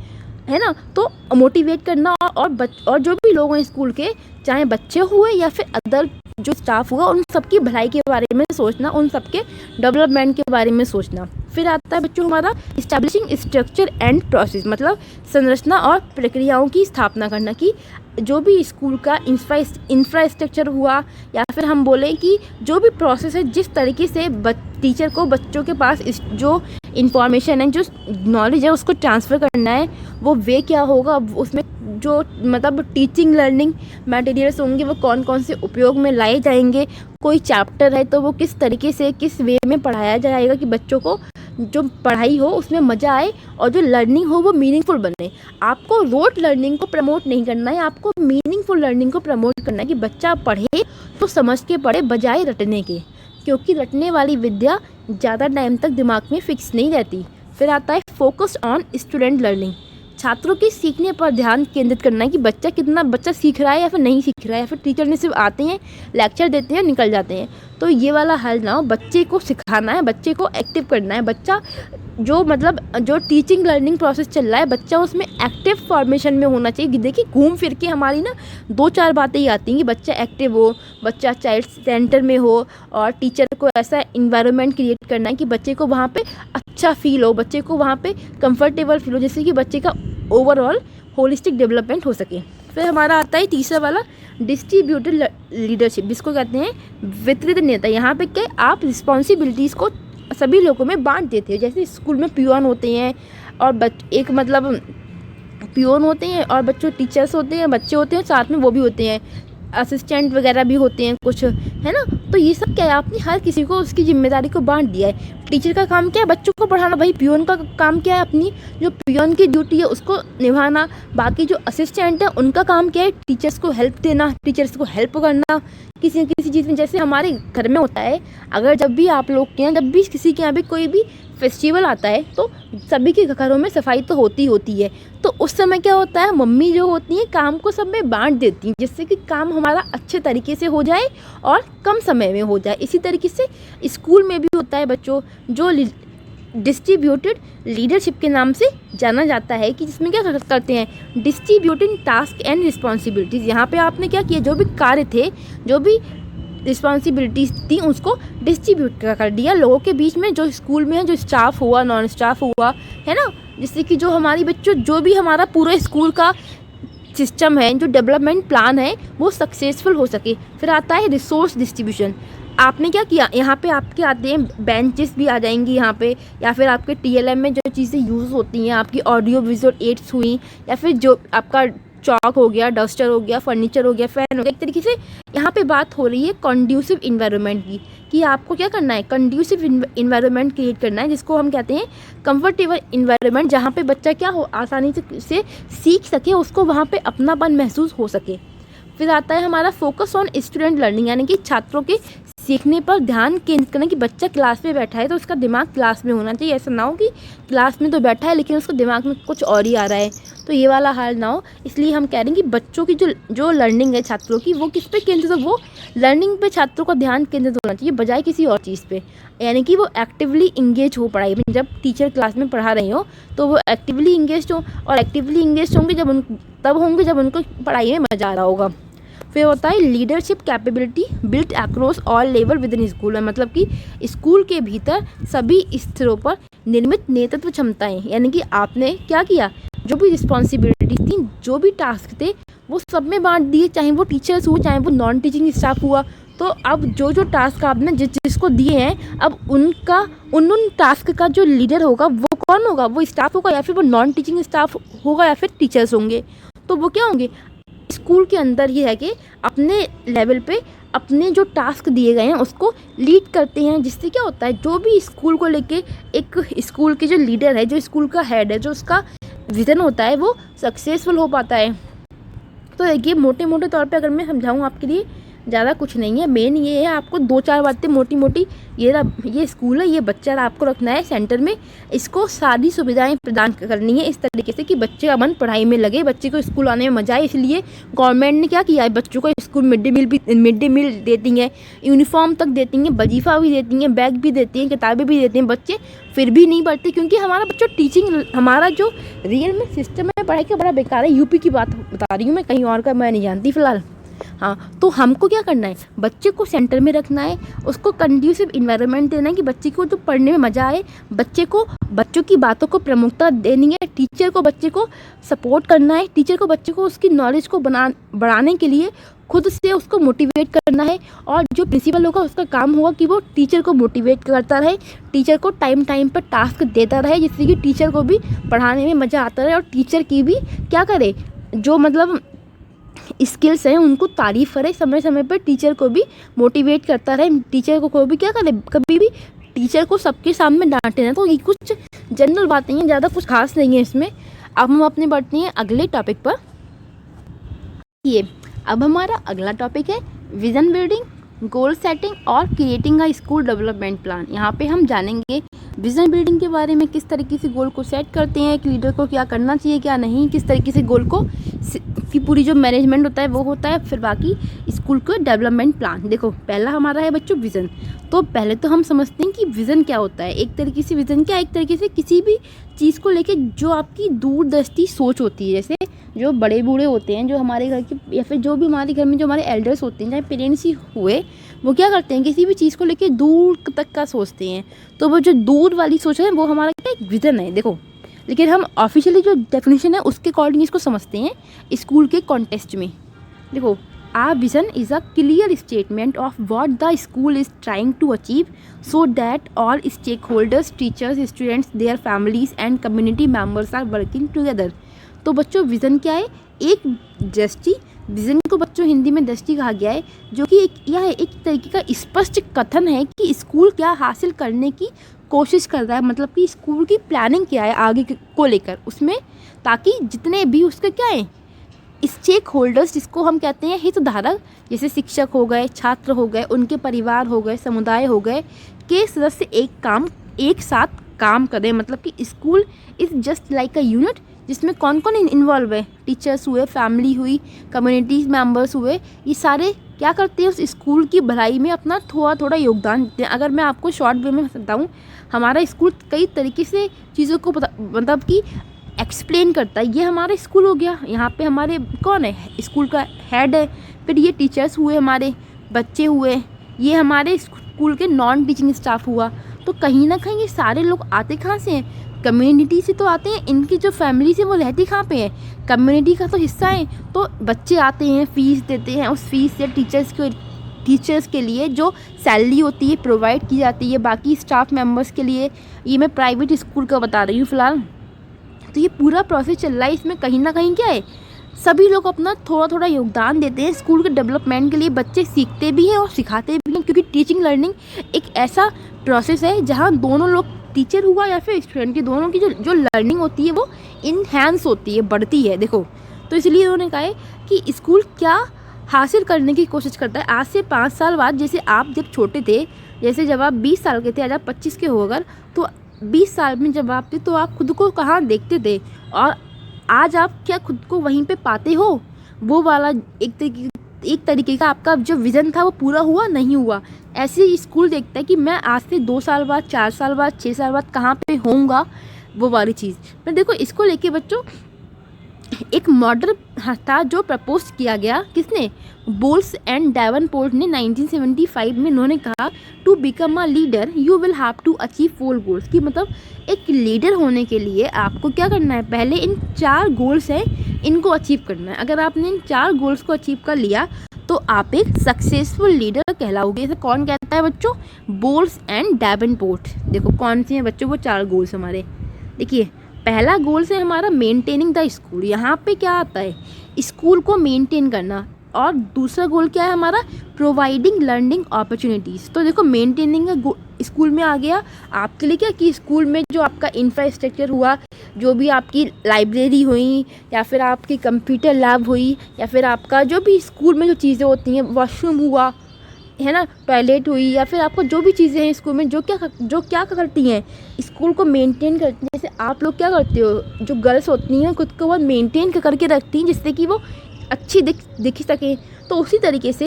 है ना। तो मोटिवेट करना और जो भी लोग हैं स्कूल के, चाहे बच्चे हुए या फिर अदर जो स्टाफ हुआ, उन सबकी भलाई के बारे में सोचना, उन सबके डेवलपमेंट के बारे में सोचना। फिर आता है बच्चों हमारा इस्टेब्लिशिंग स्ट्रक्चर एंड प्रोसेस, मतलब संरचना और प्रक्रियाओं की स्थापना करना, कि जो भी स्कूल का इंफ्रास्ट्रक्चर हुआ या फिर हम बोले कि जो भी प्रोसेस है, जिस तरीके से टीचर को बच्चों के पास जो इंफॉर्मेशन है, जो नॉलेज है उसको ट्रांसफ़र करना है, वो वे क्या होगा, उसमें जो मतलब टीचिंग लर्निंग मटेरियल्स होंगे वो कौन कौन से उपयोग में लाए जाएंगे, कोई चैप्टर है तो वो किस तरीके से किस वे में पढ़ाया जाएगा कि बच्चों को जो पढ़ाई हो उसमें मज़ा आए और जो लर्निंग हो वो मीनिंगफुल बने। आपको रोट लर्निंग को प्रमोट नहीं करना है, आपको मीनिंगफुल लर्निंग को प्रमोट करना है कि बच्चा पढ़े तो समझ के पढ़े बजाय रटने के, क्योंकि रटने वाली विद्या ज़्यादा टाइम तक दिमाग में फिक्स नहीं रहती। फिर आता है फोकस्ड ऑन स्टूडेंट लर्निंग, छात्रों के सीखने पर ध्यान केंद्रित करना है कि बच्चा सीख रहा है या फिर नहीं सीख रहा है, या फिर टीचर ने सिर्फ आते हैं लेक्चर देते हैं निकल जाते हैं। तो ये वाला हाल ना हो, बच्चे को सिखाना है, बच्चे को एक्टिव करना है। बच्चा जो टीचिंग लर्निंग प्रोसेस चल रहा है, बच्चा उसमें एक्टिव फॉर्मेशन में होना चाहिए। देखिए घूम फिर के हमारी ना 2-4 बातें ही आती हैं कि बच्चा एक्टिव हो, बच्चा चाइल्ड सेंटर में हो, और टीचर को ऐसा इन्वायरमेंट क्रिएट करना है कि बच्चे को वहाँ पे अच्छा फील हो, बच्चे को वहाँ पे कंफर्टेबल फील हो, जिससे कि बच्चे का ओवरऑल होलिस्टिक डेवलपमेंट हो सके। फिर हमारा आता है तीसरा वाला डिस्ट्रीब्यूटेड लीडरशिप, जिसको कहते हैं वितरित नेता। यहाँ पे क्या, आप रिस्पॉन्सिबिलिटीज़ को सभी लोगों में बांट देते हो। जैसे स्कूल में पियोन होते हैं और पियोन होते हैं और बच्चों टीचर्स होते हैं, बच्चे होते हैं, साथ में वो भी होते हैं, असिस्टेंट वगैरह भी होते हैं कुछ, है ना। तो ये सब क्या है, आपने हर किसी को उसकी जिम्मेदारी को बांट दिया है। टीचर का काम क्या है, बच्चों को पढ़ाना, भाई पियोन का काम क्या है, अपनी जो पियोन की ड्यूटी है उसको निभाना। बाकी जो असिस्टेंट है उनका काम क्या है, टीचर्स को हेल्प देना, टीचर्स को हेल्प करना, किसी न किसी चीज़ में, जैसे हमारे घर में होता है, अगर जब भी आप लोग के यहाँ, जब भी किसी के यहाँ भी कोई भी फेस्टिवल आता है तो सभी के घरों में सफाई तो होती है। तो उस समय क्या होता है, मम्मी जो होती हैं काम को सब में बांट देती हैं, जिससे कि काम हमारा अच्छे तरीके से हो जाए और कम समय में हो जाए। इसी तरीके से स्कूल में भी होता है बच्चों, जो डिस्ट्रीब्यूटेड लीडरशिप के नाम से जाना जाता है, कि जिसमें क्या करते हैं, डिस्ट्रीब्यूटिंग टास्क एंड रिस्पॉन्सिबिलिटीज़। यहाँ पे आपने क्या किया, जो भी कार्य थे, जो भी रिस्पॉन्सिबिलिटीज़ थी, उसको डिस्ट्रीब्यूट कर दिया लोगों के बीच में, जो स्कूल में है, जो स्टाफ हुआ, नॉन स्टाफ हुआ, है ना, जिससे कि जो हमारी बच्चों, जो भी हमारा पूरे स्कूल का सिस्टम है, जो डेवलपमेंट प्लान है, वो सक्सेसफुल हो सके। फिर आता है रिसोर्स डिस्ट्रीब्यूशन। आपने क्या किया, यहाँ पे आपके आते हैं बेंचेस भी आ जाएंगी यहाँ पे, या फिर आपके TLM में जो चीज़ें यूज़ होती हैं, आपकी ऑडियो विजुअल एड्स हुई, या फिर जो आपका चॉक हो गया, डस्टर हो गया, फर्नीचर हो गया, फैन हो गया। एक तरीके से यहाँ पे बात हो रही है कंड्यूसिव इन्वायरमेंट की, कि आपको क्या करना है, कंड्यूसिव इन्वायरमेंट क्रिएट करना है, जिसको हम कहते हैं कंफर्टेबल इन्वायरमेंट, जहाँ पे बच्चा क्या हो, आसानी से सीख सके, उसको वहाँ पे अपनापन महसूस हो सके। फिर आता है हमारा फोकस ऑन स्टूडेंट लर्निंग, यानी कि छात्रों के सीखने पर ध्यान केंद्रित करना, कि बच्चा क्लास में बैठा है तो उसका दिमाग क्लास में होना चाहिए। ऐसा ना हो कि क्लास में तो बैठा है लेकिन उसका दिमाग में कुछ और ही आ रहा है, तो ये वाला हाल ना हो। इसलिए हम कह रहे हैं कि बच्चों की जो लर्निंग है छात्रों की, वो किस पे केंद्रित हो, वो लर्निंग पे छात्रों का ध्यान केंद्रित होना चाहिए, बजाय किसी और चीज़ पे। यानी कि वो एक्टिवली इंगेज हो पढ़ाई में, जब टीचर क्लास में पढ़ा रहे हो तो वो एक्टिवली इंगेज हो, और एक्टिवली इंगेज होंगे जब उनको पढ़ाई में मज़ा आ रहा होगा। फिर होता है leadership capability built across all level with in school, मतलब कि स्कूल के भीतर सभी स्तरों पर निर्मित नेतृत्व क्षमताएं, यानी कि आपने क्या किया, जो भी रिस्पॉन्सिबिलिटी थी, जो भी टास्क थे, वो सब में बांट दिए, चाहे वो टीचर्स हुआ, चाहे वो नॉन टीचिंग स्टाफ हुआ। तो अब जो टास्क आपने जिसको दिए हैं, अब उन टास्क का जो लीडर होगा वो कौन होगा, वो स्टाफ होगा, या फिर वो नॉन टीचिंग स्टाफ होगा, या फिर टीचर्स होंगे। तो वो क्या होंगे, स्कूल के अंदर ही है कि अपने लेवल पे अपने जो टास्क दिए गए हैं उसको लीड करते हैं, जिससे क्या होता है, जो भी स्कूल को लेके एक स्कूल के जो लीडर है, जो स्कूल का हेड है, जो उसका विज़न होता है, वो सक्सेसफुल हो पाता है। तो देखिए, मोटे मोटे तौर पे अगर मैं समझाऊँ आपके लिए, ज़्यादा कुछ नहीं है, मेन ये है, आपको 2-4 बातें मोटी मोटी, ये स्कूल है, ये बच्चा आपको रखना है सेंटर में, इसको सारी सुविधाएं प्रदान करनी है इस तरीके से कि बच्चे का मन पढ़ाई में लगे, बच्चे को स्कूल आने में मजा आए। इसलिए गवर्नमेंट ने क्या किया है, बच्चों को स्कूल मिड डे मील देती हैं, यूनिफॉर्म तक देती हैं, वजीफ़ा भी देती हैं, बैग भी देती हैं, किताबें भी देती हैं। बच्चे फिर भी नहीं पढ़ते, क्योंकि हमारा बच्चों टीचिंग, हमारा जो रियल में सिस्टम है पढ़ाई का, बड़ा बेकार है। यूपी की बात बता रही हूँ मैं, कहीं और का मैं नहीं जानती फ़िलहाल। हाँ, तो हमको क्या करना है, बच्चे को सेंटर में रखना है, उसको कंड्यूसिव इन्वायरमेंट देना है कि बच्चे को जो पढ़ने में मज़ा आए, बच्चों की बातों को प्रमुखता देनी है, टीचर को बच्चे को सपोर्ट करना है, टीचर को बच्चे को उसकी नॉलेज को बढ़ाने के लिए खुद से उसको मोटिवेट करना है, और जो प्रिंसिपल होगा उसका काम होगा कि वो टीचर को मोटिवेट करता रहे, टीचर को टाइम पर टास्क देता रहे, जिससे कि टीचर को भी पढ़ाने में मज़ा आता रहे, और टीचर की भी क्या करे, जो मतलब स्किल्स हैं उनको तारीफ़ करे, समय समय पर टीचर को भी मोटिवेट करता रहे, टीचर को भी क्या करे, कभी भी टीचर को सबके सामने डांटे ना। तो ये कुछ जनरल बातें हैं, ज़्यादा कुछ खास नहीं है इसमें। अब हम अपने बढ़ते हैं अगले टॉपिक पर। अब हमारा अगला टॉपिक है विजन बिल्डिंग, गोल सेटिंग और creating a school development plan. यहाँ पे हम जानेंगे विजन बिल्डिंग के बारे में, किस तरीके से गोल को सेट करते हैं, एक लीडर को क्या करना चाहिए क्या नहीं, किस तरीके से गोल को की पूरी जो मैनेजमेंट होता है वो होता है, फिर बाकी स्कूल का डेवलपमेंट प्लान। देखो, पहला हमारा है बच्चों विज़न। तो पहले तो हम समझते हैं कि विज़न क्या होता है। एक तरीके से विज़न क्या, एक तरीके से किसी भी चीज़ को लेके जो आपकी दूरदृष्टि सोच होती है। जैसे जो बड़े बूढ़े होते हैं, जो हमारे घर के, या फिर जो भी हमारे घर में जो हमारे एल्डर्स होते हैं, चाहे पेरेंट्स ही हुए, वो क्या करते हैं, किसी भी चीज़ को लेके दूर तक का सोचते हैं। तो वो जो दूर वाली सोच है वो हमारा क्या, एक विज़न है। देखो, लेकिन हम ऑफिशियली जो डेफिनेशन है उसके अकॉर्डिंग इसको समझते हैं स्कूल के कॉन्टेक्स्ट में। देखो, Our vision is a clear statement of what the school is trying to achieve so that all stakeholders, teachers, students, their families and community members are working together। तो बच्चों, vision क्या है, एक दृष्टि, vision को बच्चों हिंदी में दृष्टि कहा गया है, जो कि यह एक तरीके का स्पष्ट कथन है कि स्कूल क्या हासिल करने की कोशिश कर रहा है, मतलब कि स्कूल की प्लानिंग क्या है आगे को लेकर उसमें, ताकि जितने भी उसके क्या है स्टेक होल्डर्स, जिसको हम कहते हैं हितधारक, जैसे शिक्षक हो गए, छात्र हो गए, उनके परिवार हो गए, समुदाय हो गए, के सदस्य एक साथ काम करें। मतलब कि school is just like a unit, जिसमें कौन कौन इन्वॉल्व है, टीचर्स हुए, फैमिली हुई, कम्युनिटीज़ मेंबर्स हुए, ये सारे क्या करते हैं, उस स्कूल की भलाई में अपना थोड़ा थोड़ा योगदान देते हैं। अगर मैं आपको शॉर्ट वे में बताऊँ, हमारा स्कूल कई तरीके से चीज़ों को मतलब कि एक्सप्लेन करता है। ये हमारा स्कूल हो गया, यहाँ पे हमारे कौन है, स्कूल का हेड है, फिर ये टीचर्स हुए, हमारे बच्चे हुए, ये हमारे स्कूल के नॉन टीचिंग स्टाफ हुआ। तो कहीं ना कहीं ये सारे लोग आते कहाँ से हैं, कम्युनिटी से तो आते हैं। इनकी जो फैमिली से वो रहती कहाँ पे है, कम्युनिटी का तो हिस्सा है। तो बच्चे आते हैं, फ़ीस देते हैं, उस फीस से टीचर्स के लिए जो सैलरी होती है प्रोवाइड की जाती है, बाकी स्टाफ मेंबर्स के लिए। ये मैं प्राइवेट स्कूल का बता रही हूँ फ़िलहाल। तो ये पूरा प्रोसेस चल रहा है, इसमें कहीं ना कहीं क्या है, सभी लोग अपना थोड़ा थोड़ा योगदान देते हैं स्कूल के डेवलपमेंट के लिए। बच्चे सीखते भी हैं और सिखाते भी हैं, क्योंकि टीचिंग लर्निंग एक ऐसा प्रोसेस है जहाँ दोनों लोग, टीचर हुआ या फिर स्टूडेंट की, दोनों की जो लर्निंग होती है वो इनहैंस होती है, बढ़ती है। देखो, तो इसलिए उन्होंने कहा है कि स्कूल क्या हासिल करने की कोशिश करता है। आज से 5 साल बाद, जैसे आप जब छोटे थे, जैसे जब आप 20 साल के थे, आज आप 25 के हो अगर, तो 20 साल में जब आप थे तो आप खुद को कहाँ देखते थे, और आज आप क्या खुद को वहीं पे पाते हो। वो वाला एक तरीके का आपका जो विज़न था वो पूरा हुआ नहीं हुआ। ऐसे ही स्कूल देखता है कि मैं आज से 2 साल बाद, 4 साल बाद, 6 साल बाद कहाँ पे होऊंगा, वो वाली चीज़। पर देखो, इसको लेके बच्चों एक मॉडल था जो प्रपोज किया गया, किसने, बोल्स एंड डेवनपोर्ट ने 1975 में। उन्होंने कहा, to become a leader you will have to achieve 4 goals. कि मतलब एक लीडर होने के लिए आपको क्या करना है, पहले इन 4 गोल्स हैं, इनको अचीव करना है। अगर आपने इन 4 गोल्स को अचीव कर लिया तो आप एक सक्सेसफुल लीडर कहलाओगे। इसे कौन कहता है बच्चों, बोल्स एंड डेवनपोर्ट। देखो कौन सी हैं बच्चों वो 4 गोल्स हमारे। देखिए, पहला गोल है हमारा मेंटेनिंग द स्कूल। यहाँ पे क्या आता है, स्कूल को मेंटेन करना। और दूसरा गोल क्या है हमारा, प्रोवाइडिंग लर्निंग अपॉर्चुनिटीज़। तो देखो, मेंटेनिंग का स्कूल में आ गया आपके लिए क्या, कि स्कूल में जो आपका इंफ्रास्ट्रक्चर हुआ, जो भी आपकी लाइब्रेरी हुई, या फिर आपकी कंप्यूटर लैब हुई, या फिर आपका जो भी स्कूल में जो चीज़ें होती हैं, वॉशरूम हुआ, है ना, टॉयलेट हुई, या फिर आपको जो भी चीज़ें हैं स्कूल में जो क्या करती हैं, स्कूल को मेंटेन करती हैं। जैसे आप लोग क्या करते हो, जो गर्ल्स होती हैं खुद को वो मेंटेन करके रखती हैं, जिससे कि वो अच्छी दिख सके। तो उसी तरीके से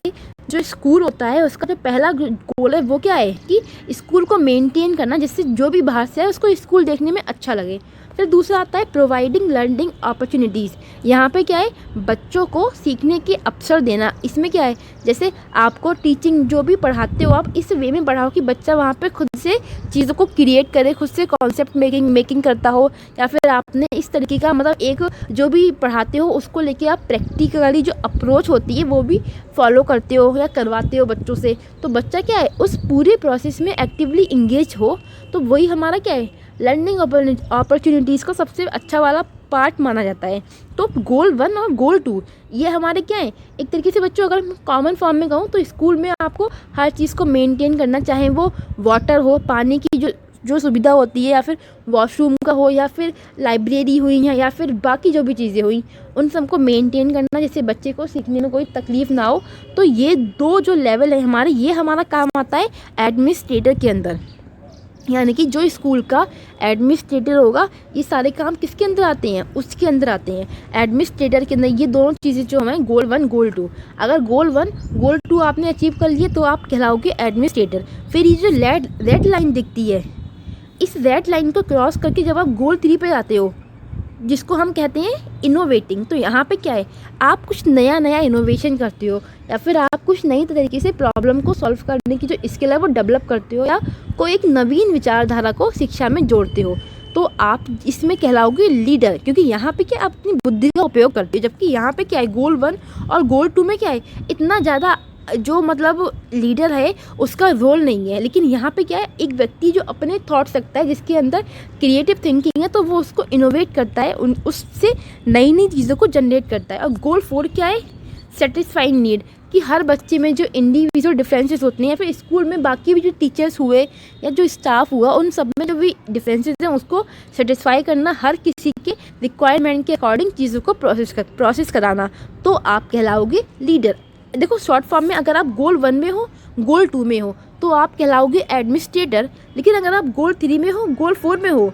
जो स्कूल होता है उसका जो पहला गोल है वो क्या है, कि स्कूल को मेंटेन करना, जिससे जो भी बाहर से है उसको स्कूल देखने में अच्छा लगे। फिर दूसरा आता है प्रोवाइडिंग लर्निंग अपॉर्चुनिटीज़। यहाँ पे क्या है, बच्चों को सीखने के अवसर देना। इसमें क्या है, जैसे आपको टीचिंग जो भी पढ़ाते हो आप इस वे में पढ़ाओ कि बच्चा वहाँ पे खुद से चीज़ों को क्रिएट करे, खुद से कॉन्सेप्ट मेकिंग करता हो, या फिर आपने इस तरीके का मतलब एक जो भी पढ़ाते हो उसको लेके आप प्रैक्टिकली जो अप्रोच होती है वो भी फॉलो करते हो या करवाते हो बच्चों से। तो बच्चा क्या है, उस पूरे प्रोसेस में एक्टिवली इंगेज हो। तो वही हमारा क्या है, लर्निंग अपॉर्चुनिटीज़ का सबसे अच्छा वाला पार्ट माना जाता है। तो गोल 1 और गोल 2 ये हमारे क्या है, एक तरीके से बच्चों अगर मैं कॉमन फॉर्म में कहूँ तो स्कूल में आपको हर चीज़ को मेंटेन करना, चाहे वो वाटर हो, पानी की जो सुविधा होती है, या फिर वॉशरूम का हो, या फिर लाइब्रेरी हुई, या फिर बाकी जो भी चीज़ें हुई, उन सबको मेंटेन करना, जिससे बच्चे को सीखने में कोई तकलीफ़ ना हो। तो ये 2 जो लेवल है हमारे, ये हमारा काम आता है एडमिनिस्ट्रेटर के अंदर। यानी कि जो स्कूल का एडमिनिस्ट्रेटर होगा, ये सारे काम किसके अंदर आते हैं, उसके अंदर आते हैं, एडमिनिस्ट्रेटर के अंदर। ये दोनों चीज़ें जो हमें गोल 1 गोल 2, अगर गोल 1 गोल 2 आपने अचीव कर लिए तो आप कहलाओगे एडमिनिस्ट्रेटर। फिर ये जो रेड लाइन दिखती है, इस रेड लाइन को क्रॉस करके जब आप गोल 3 पे जाते हो, जिसको हम कहते हैं इनोवेटिंग, तो यहाँ पे क्या है, आप कुछ नया इनोवेशन करते हो, या फिर आप कुछ नई तरीके से प्रॉब्लम को सॉल्व करने की जो स्किल है वो डेवलप करते हो, या कोई एक नवीन विचारधारा को शिक्षा में जोड़ते हो। तो आप इसमें कहलाओगे लीडर, क्योंकि यहाँ पे क्या आप अपनी बुद्धि का उपयोग करते हो। जबकि यहाँ पे क्या है, गोल 1 और गोल 2 में क्या है, इतना ज़्यादा जो मतलब लीडर है उसका रोल नहीं है। लेकिन यहाँ पे क्या है, एक व्यक्ति जो अपने थॉट्स रखता है, जिसके अंदर क्रिएटिव थिंकिंग है, तो वो उसको इनोवेट करता है, उससे नई चीज़ों को जनरेट करता है। और गोल 4 क्या है, सेटिस्फाइंग नीड, कि हर बच्चे में जो इंडिविजुअल डिफरेंसेस होते हैं या फिर स्कूल में बाकी भी जो टीचर्स हुए या जो स्टाफ हुआ उन सब में जो भी डिफरेंसेस हैं उसको सेटिस्फाई करना, हर किसी के रिक्वायरमेंट के अकॉर्डिंग चीज़ों को प्रोसेस कराना, तो आप कहलाओगे लीडर। देखो शॉर्ट फॉर्म में अगर आप गोल 1 में हो, गोल 2 में हो तो आप कहलाओगे एडमिनिस्ट्रेटर, लेकिन अगर आप गोल 3 में हो, गोल 4 में हो,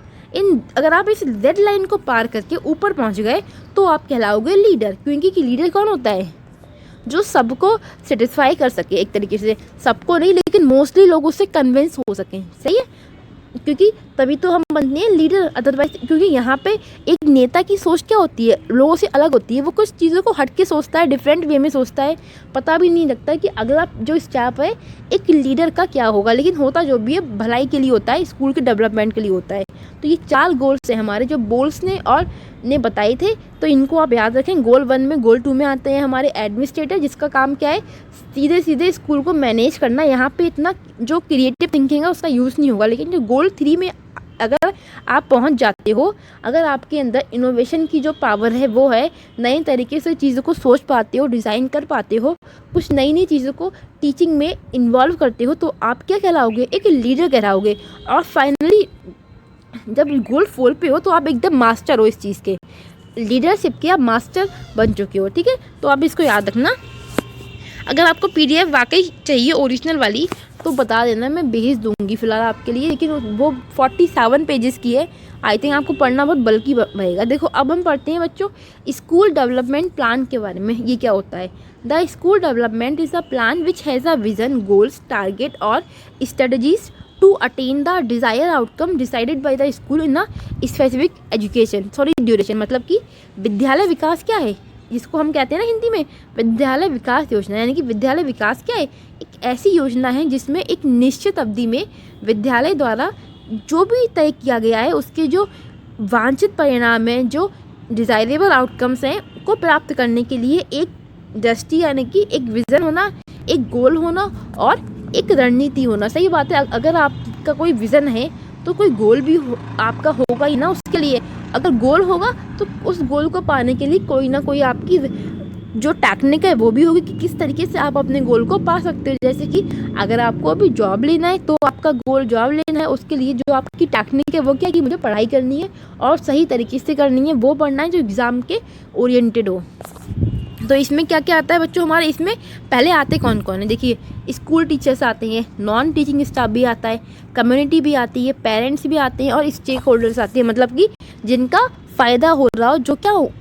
अगर आप इस डेड लाइन को पार करके ऊपर पहुंच गए तो आप कहलाओगे लीडर। क्योंकि लीडर कौन होता है? जो सबको सेटिस्फाई कर सके, एक तरीके से सबको नहीं लेकिन मोस्टली लोग उससे कन्विंस हो सकें। सही है, क्योंकि तभी तो हम बनते हैं लीडर। अदरवाइज क्योंकि यहाँ पे एक नेता की सोच क्या होती है, लोगों से अलग होती है। वो कुछ चीज़ों को हट के सोचता है, डिफरेंट वे में सोचता है, पता भी नहीं लगता कि अगला जो स्टेप है एक लीडर का क्या होगा। लेकिन होता जो भी है भलाई के लिए होता है, स्कूल के डेवलपमेंट के लिए होता है। तो ये 4 गोल्स हैं हमारे जो बोल्स ने बताए थे, तो इनको आप याद रखें। गोल 1 में, गोल 2 में आते हैं हमारे एडमिनिस्ट्रेटर, जिसका काम क्या है सीधे सीधे स्कूल को मैनेज करना। यहाँ पे इतना जो क्रिएटिव थिंकिंग है उसका यूज़ नहीं होगा। लेकिन जो गोल 3 में अगर आप पहुँच जाते हो, अगर आपके अंदर इनोवेशन की जो पावर है वो है, नए तरीके से चीज़ों को सोच पाते हो, डिज़ाइन कर पाते हो, कुछ नई नई चीज़ों को टीचिंग में इन्वॉल्व करते हो, तो आप क्या कहलाओगे? एक लीडर कहलाओगे। और फाइनली जब गोल 4 पे हो तो आप एकदम मास्टर हो इस चीज़ के, लीडरशिप के आप मास्टर बन चुके हो। ठीक है, तो आप इसको याद रखना। अगर आपको पीडीएफ वाकई चाहिए ओरिजिनल वाली तो बता देना, मैं भेज दूंगी फ़िलहाल आपके लिए। लेकिन वो 47 पेजेस की है, आई थिंक आपको पढ़ना बहुत बल्कि रहेगा। देखो अब हम पढ़ते हैं बच्चों स्कूल डेवलपमेंट प्लान के बारे में। ये क्या होता है? The school development is a plan which has a vision, goals, target और strategies to attain the desire outcome decided by the school in a specific duration. मतलब कि विद्यालय विकास क्या है, जिसको हम कहते हैं ना हिंदी में विद्यालय विकास योजना, यानी कि विद्यालय विकास क्या है? एक ऐसी योजना है जिसमें एक निश्चित अवधि में विद्यालय द्वारा जो भी तय किया गया है उसके जो वांछित परिणाम हैं, जो डिज़ायरेबल आउटकम्स हैं, को प्राप्त करने के लिए एक दृष्टि यानी कि एक विज़न होना, एक गोल होना और एक रणनीति होना। सही बात है, अगर आपका कोई विज़न है तो कोई गोल भी आपका होगा ही ना उसके लिए। अगर गोल होगा तो उस गोल को पाने के लिए कोई ना कोई आपकी जो टेक्निक है वो भी होगी कि किस तरीके से आप अपने गोल को पा सकते हो। जैसे कि अगर आपको अभी जॉब लेना है तो आपका गोल जॉब लेना है, उसके लिए जो आपकी टेक्निक है वो क्या है कि मुझे पढ़ाई करनी है और सही तरीके से करनी है, वो पढ़ना है जो एग्ज़ाम के ओरिएंटेड हो। तो इसमें क्या क्या आता है बच्चों हमारे? इसमें पहले आते कौन कौन है? देखिए स्कूल टीचर्स आते हैं, नॉन टीचिंग स्टाफ भी आता है, कम्युनिटी भी आती है, पेरेंट्स भी आते हैं और स्टेक होल्डर्स आते हैं। मतलब कि जिनका फ़ायदा हो रहा हो, जो क्या हो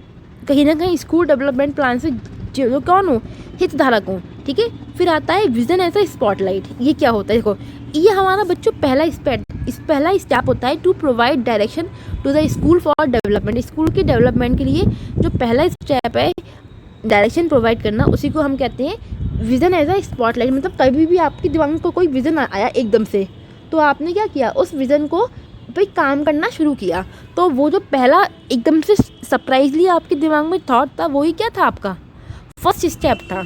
कहीं ना कहीं स्कूल डेवलपमेंट प्लान से जो कौन हो, हितधारक हो। ठीक है, फिर आता है विज़न एज अ स्पॉटलाइट। ये क्या होता है? देखो ये हमारा बच्चों पहला स्टेप होता है to provide direction to the school for development. School के डेवलपमेंट के लिए जो पहला स्टेप है डायरेक्शन प्रोवाइड करना, उसी को हम कहते हैं विज़न एज अ स्पॉटलाइट। मतलब कभी भी आपके दिमाग में कोई विज़न आया एकदम से, तो आपने क्या किया? उस विज़न को पे काम करना शुरू किया। तो वो जो पहला एकदम से सरप्राइजली आपके दिमाग में थॉट था, वही क्या था? आपका फर्स्ट स्टेप था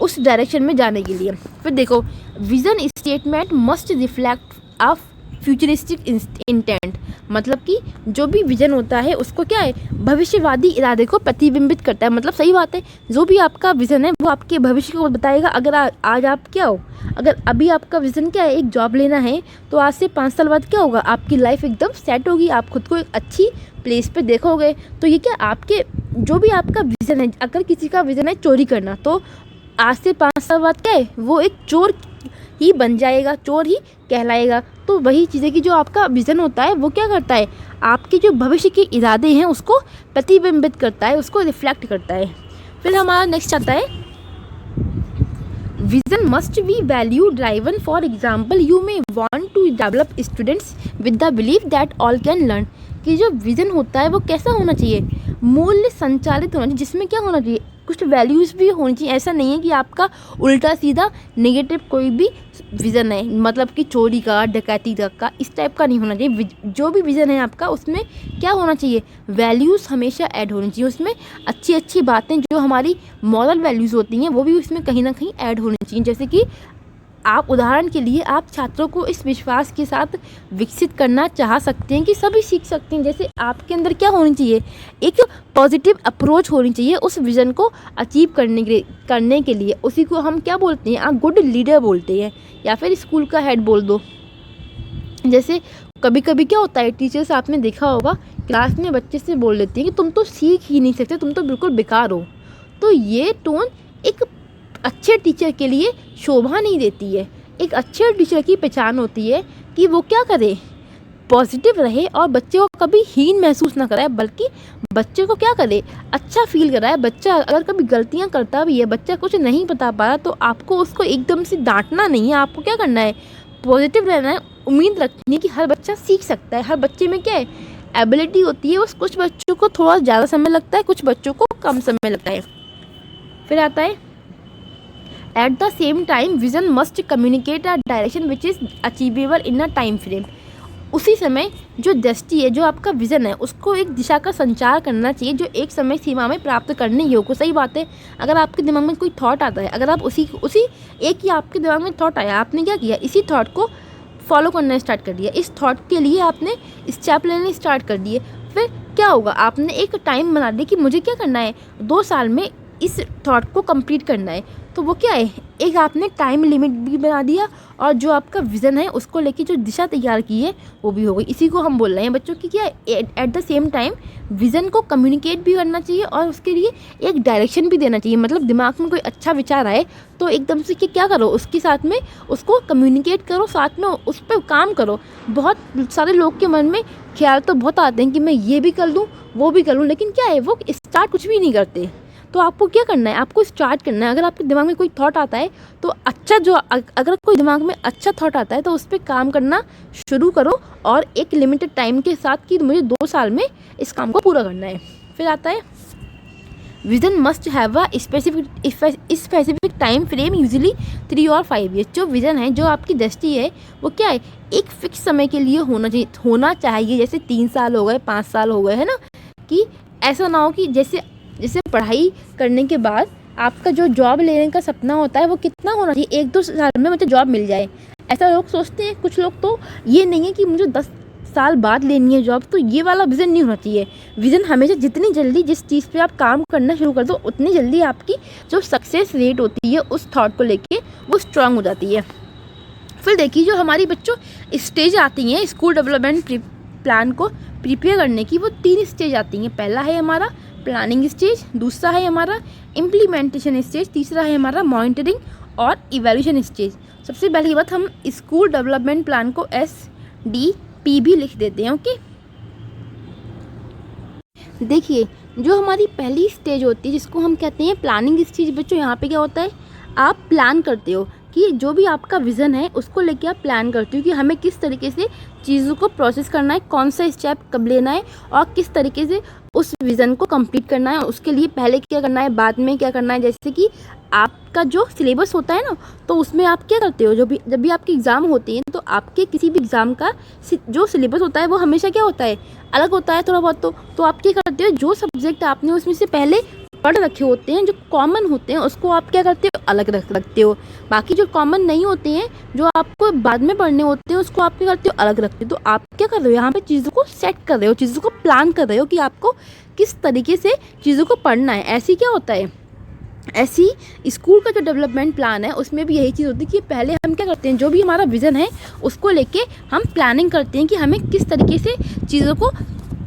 उस डायरेक्शन में जाने के लिए। फिर देखो vision statement must reflect a futuristic intent. मतलब कि जो भी विज़न होता है उसको क्या है, भविष्यवादी इरादे को प्रतिबिंबित करता है। मतलब सही बात है, जो भी आपका विज़न है वो आपके भविष्य को बताएगा। अगर आज आप क्या हो, अगर अभी आपका विज़न क्या है, एक जॉब लेना है, तो आज से 5 साल बाद क्या होगा? आपकी लाइफ एकदम सेट होगी, आप खुद को एक अच्छी प्लेस पे देखोगे। तो ये क्या आपके जो भी आपका विज़न है, अगर किसी का विज़न है चोरी करना, तो आज से 5 साल बाद क्या है, वो एक चोर ही बन जाएगा, चोर ही कहलाएगा। तो वही चीज़ें कि जो आपका विज़न होता है वो क्या करता है, आपके जो भविष्य के इरादे हैं उसको प्रतिबिंबित करता है, उसको रिफ्लेक्ट करता है। फिर हमारा नेक्स्ट आता है vision must be value driven. For example you may want to develop students with the belief that all can learn. कि जो विज़न होता है वो कैसा होना चाहिए? मूल्य संचालित होना चाहिए, जिसमें क्या होना चाहिए, कुछ वैल्यूज़ भी होनी चाहिए। ऐसा नहीं है कि आपका उल्टा सीधा नेगेटिव कोई भी विज़न है, मतलब कि चोरी का, डकैती का, इस टाइप का नहीं होना चाहिए। जो भी विज़न है आपका उसमें क्या होना चाहिए, वैल्यूज़ हमेशा ऐड होनी चाहिए। उसमें अच्छी अच्छी बातें जो हमारी मॉरल वैल्यूज़ होती हैं वो भी उसमें कहीं ना कहीं ऐड होनी चाहिए। जैसे कि आप उदाहरण के लिए आप छात्रों को इस विश्वास के साथ विकसित करना चाह सकते हैं कि सभी सीख सकते हैं। जैसे आपके अंदर क्या होनी चाहिए, एक पॉजिटिव अप्रोच होनी चाहिए उस विज़न को अचीव करने के लिए। उसी को हम क्या बोलते हैं, आप गुड लीडर बोलते हैं, या फिर स्कूल का हेड बोल दो। जैसे कभी कभी क्या होता है, टीचर्स आपने देखा होगा क्लास में बच्चे से बोल देती हैं कि तुम तो सीख ही नहीं सकते, तुम तो बिल्कुल बेकार हो। तो ये टोन एक अच्छे टीचर के लिए शोभा नहीं देती है। एक अच्छे टीचर की पहचान होती है कि वो क्या करे, पॉजिटिव रहे और बच्चे को कभी हीन महसूस ना कराए, बल्कि बच्चे को क्या करे, अच्छा फील कराए। बच्चा अगर कभी गलतियां करता भी है, बच्चा कुछ नहीं बता पा रहा, तो आपको उसको एकदम से डांटना नहीं है। आपको क्या करना है, पॉजिटिव रहना है, उम्मीद रखनी है कि हर बच्चा सीख सकता है। हर बच्चे में क्या है, एबिलिटी होती है। बस कुछ बच्चों को थोड़ा ज़्यादा समय लगता है, कुछ बच्चों को कम समय लगता है। फिर आता है at the same time vision must communicate a direction which is achievable in a time frame. उसी समय जो दृष्टि है, जो आपका विज़न है, उसको एक दिशा का संचार करना चाहिए जो एक समय सीमा में प्राप्त करने योग्य। सही बात है। अगर आपके दिमाग में कोई थॉट आता है, अगर आप उसी एक ही आपके दिमाग में थॉट आया, आपने क्या किया, इसी थॉट को फॉलो करना स्टार्ट कर दिया, इस थॉट के लिए आपने स्टेप लेने स्टार्ट कर दिए। फिर क्या होगा, आपने एक टाइम बना दिया कि मुझे क्या करना है, 2 साल में इस थॉट को कंप्लीट करना है। तो वो क्या है, एक आपने टाइम लिमिट भी बना दिया, और जो आपका विज़न है उसको लेके जो दिशा तैयार की है वो भी हो गई। इसी को हम बोल रहे हैं बच्चों की क्या है, at the same time vision को कम्युनिकेट भी करना चाहिए और उसके लिए एक डायरेक्शन भी देना चाहिए। मतलब दिमाग में कोई अच्छा विचार आए तो एकदम से क्या करो, उसके साथ में उसको कम्युनिकेट करो, साथ में उस पर काम करो। बहुत सारे लोग के मन में ख्याल तो बहुत आते हैं कि मैं ये भी कर लूँ, वो भी कर लूँ, लेकिन क्या है, वो स्टार्ट कुछ भी नहीं करते। तो आपको क्या करना है, आपको स्टार्ट करना है। अगर आपके दिमाग में कोई थॉट आता है तो अगर कोई दिमाग में अच्छा थॉट आता है तो उस पर काम करना शुरू करो, और एक लिमिटेड टाइम के साथ कि मुझे 2 साल में इस काम को पूरा करना है। फिर आता है vision must have a specific time frame, usually 3 और 5 ईयर्स। जो विज़न है, जो आपकी दृष्टि है, वो क्या है, एक फिक्स समय के लिए होना चाहिए। जैसे 3 साल हो गए, 5 साल हो गए, है ना, कि ऐसा ना हो कि जैसे पढ़ाई करने के बाद आपका जो जॉब लेने का सपना होता है वो कितना होना चाहिए, 1-2 साल में मुझे जॉब मिल जाए, ऐसा लोग सोचते हैं। कुछ लोग तो ये नहीं है कि मुझे 10 साल बाद लेनी है जॉब, तो ये वाला विज़न नहीं होना चाहिए। विज़न हमेशा जितनी जल्दी जिस चीज़ पे आप काम करना शुरू कर दो, उतनी जल्दी आपकी जो सक्सेस रेट होती है उस थॉट को लेके वो स्ट्रांग हो जाती है। फिर देखिए, जो हमारी बच्चों स्टेज आती हैं स्कूल डेवलपमेंट प्लान को प्रिपेयर करने की, वो 3 स्टेज आती हैं। पहला है हमारा प्लानिंग स्टेज, दूसरा है हमारा इम्प्लीमेंटेशन स्टेज, तीसरा है हमारा मॉनिटरिंग और इवैल्यूएशन स्टेज। सबसे पहली बात, हम स्कूल डेवलपमेंट प्लान को SDP भी लिख देते हैं। ओके, देखिए, जो हमारी पहली स्टेज होती है जिसको हम कहते हैं प्लानिंग स्टेज, बच्चों यहाँ पे क्या होता है, आप प्लान करते हो कि जो भी आपका विज़न है उसको लेके आप प्लान करते हो कि हमें किस तरीके से चीज़ों को प्रोसेस करना है, कौन सा स्टेप कब लेना है और किस तरीके से उस विज़न को कंप्लीट करना है। उसके लिए पहले क्या करना है, बाद में क्या करना है। जैसे कि आपका जो सिलेबस होता है ना, तो उसमें आप क्या करते हो, जब भी आपके एग्ज़ाम होते हैं तो आपके किसी भी एग्ज़ाम का जो सिलेबस होता है वो हमेशा क्या होता है, अलग होता है थोड़ा बहुत। तो आप क्या करते हो, जो सब्जेक्ट आपने उसमें से पहले पढ़ रखे होते हैं, जो कॉमन होते हैं, उसको आप क्या करते हो, अलग रखते हो। बाकी जो कॉमन नहीं होते हैं, जो आपको बाद में पढ़ने होते हैं, उसको आप क्या करते हो, अलग रखते हो। तो आप क्या कर रहे हो, यहाँ पे चीज़ों को सेट कर रहे हो, चीज़ों को प्लान कर रहे हो कि आपको किस तरीके से चीज़ों को पढ़ना है। ऐसी क्या होता है, ऐसी स्कूल का जो डेवलपमेंट प्लान है उसमें भी यही चीज़ होती है कि पहले हम क्या करते हैं, जो भी हमारा विज़न है उसको लेके हम प्लानिंग करते हैं कि हमें किस तरीके से चीज़ों को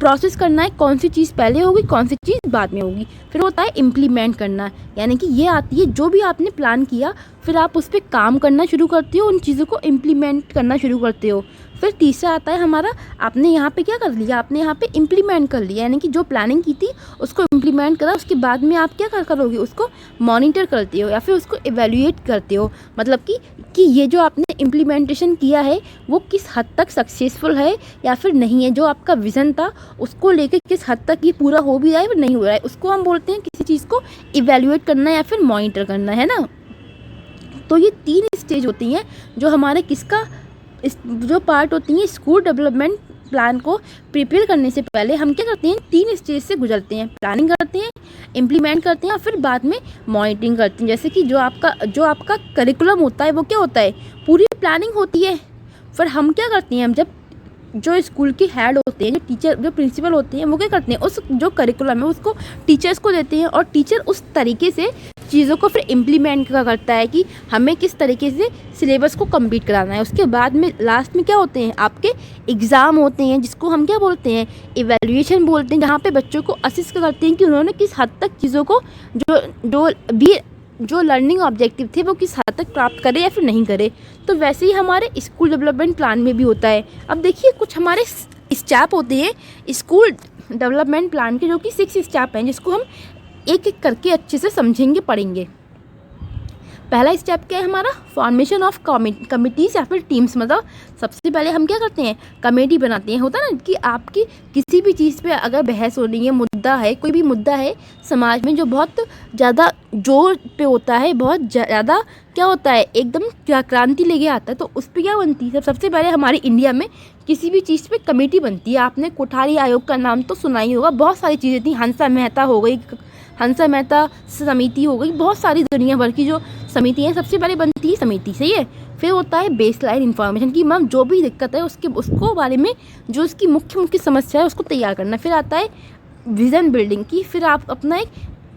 प्रोसेस करना है, कौन सी चीज़ पहले होगी, कौन सी चीज़ बाद में होगी। फिर होता है इम्प्लीमेंट करना, यानी कि ये आती है जो भी आपने प्लान किया फिर आप उस पर काम करना शुरू करते हो, उन चीज़ों को इम्प्लीमेंट करना शुरू करते हो। फिर तीसरा आता है हमारा, आपने यहाँ पे क्या कर लिया, आपने यहाँ पे इम्प्लीमेंट कर लिया, यानी कि जो प्लानिंग की थी उसको इम्प्लीमेंट करा। उसके बाद में आप क्या करोगे, उसको मॉनिटर करते हो या फिर उसको इवेल्युएट करते हो। मतलब कि ये जो आपने इम्प्लीमेंटेशन किया है वो किस हद तक सक्सेसफुल है या फिर नहीं है, जो आपका विज़न था उसको लेकर किस हद तक ये पूरा हो भी रहा है या नहीं हो रहा है, उसको हम बोलते हैं किसी चीज़ को इवेल्युएट करना या फिर मॉनिटर करना, है ना। तो ये 3 स्टेज होती हैं जो हमारे जो पार्ट होती हैं स्कूल डेवलपमेंट प्लान को प्रिपेयर करने से पहले हम क्या करते हैं, 3 स्टेज से गुजरते हैं। प्लानिंग करते हैं, इम्प्लीमेंट करते हैं और फिर बाद में मॉनिटरिंग करते हैं। जैसे कि जो आपका करिकुलम होता है वो क्या होता है, पूरी प्लानिंग होती है। फिर हम क्या करते हैं, हम जब जो स्कूल के हेड होते हैं, जो टीचर, जो प्रिंसिपल होते हैं, वो क्या करते हैं, उस जो करिकुलम है उसको टीचर्स को देते हैं और टीचर उस तरीके से चीज़ों को फिर इम्प्लीमेंट करता है कि हमें किस तरीके से सिलेबस को कंप्लीट कराना है। उसके बाद में लास्ट में क्या होते हैं, आपके एग्ज़ाम होते हैं, जिसको हम क्या बोलते हैं, इवैल्यूएशन बोलते हैं, जहाँ पे बच्चों को असिस्ट करते हैं कि उन्होंने किस हद तक चीज़ों को जो लर्निंग ऑब्जेक्टिव थे वो किस हद तक प्राप्त करे या फिर नहीं करे। तो वैसे ही हमारे स्कूल डेवलपमेंट प्लान में भी होता है। अब देखिए कुछ हमारे स्टेप होते हैं स्कूल डेवलपमेंट प्लान के, जो कि 6 स्टेप हैं, जिसको हम एक एक करके अच्छे से समझेंगे, पढ़ेंगे। पहला स्टेप क्या है हमारा, फॉर्मेशन ऑफ कमिटीज़ या फिर टीम्स। मतलब सबसे पहले हम क्या करते हैं, कमेटी बनाते हैं। होता है ना कि आपकी किसी भी चीज़ पे अगर बहस हो रही है, मुद्दा है, कोई भी मुद्दा है समाज में जो बहुत ज़्यादा जोर पे होता है, बहुत ज़्यादा क्या होता है, एकदम क्रांति लेके आता है, तो उस पर क्या बनती है, सबसे पहले हमारी इंडिया में किसी भी चीज़ पे कमेटी बनती है। आपने कोठारी आयोग का नाम तो सुना ही होगा, बहुत सारी चीज़ें थी, हंसा मेहता हो गई, हंसा मेहता समिति हो गई, बहुत सारी दुनिया भर की जो समिति है, सबसे पहले बनती है समिति, सही है। फिर होता है बेस लाइन इन्फॉर्मेशन की, मैम जो भी दिक्कत है उसको बारे में जो उसकी मुख्य समस्या है उसको तैयार करना। फिर आता है विज़न बिल्डिंग की, फिर आप अपना एक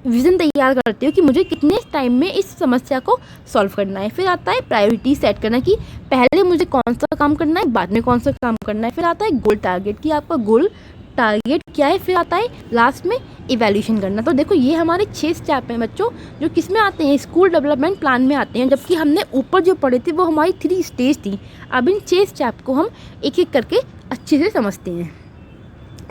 विज़न तैयार करते हो कि मुझे कितने टाइम में इस समस्या को सॉल्व करना है। फिर आता है प्रायोरिटी सेट करना कि पहले मुझे कौन सा काम करना है, बाद में कौन सा काम करना है। फिर आता है गोल टारगेट कि आपका गोल टारगेट क्या है। फिर आता है लास्ट में इवैल्यूएशन करना। तो देखो ये हमारे 6 स्टेप हैं बच्चों, जो किस में आते हैं, स्कूल डेवलपमेंट प्लान में आते हैं। जबकि हमने ऊपर जो पढ़े थे वो हमारी 3 स्टेज थी। अब इन 6 स्टेप को हम एक एक करके अच्छे से समझते हैं।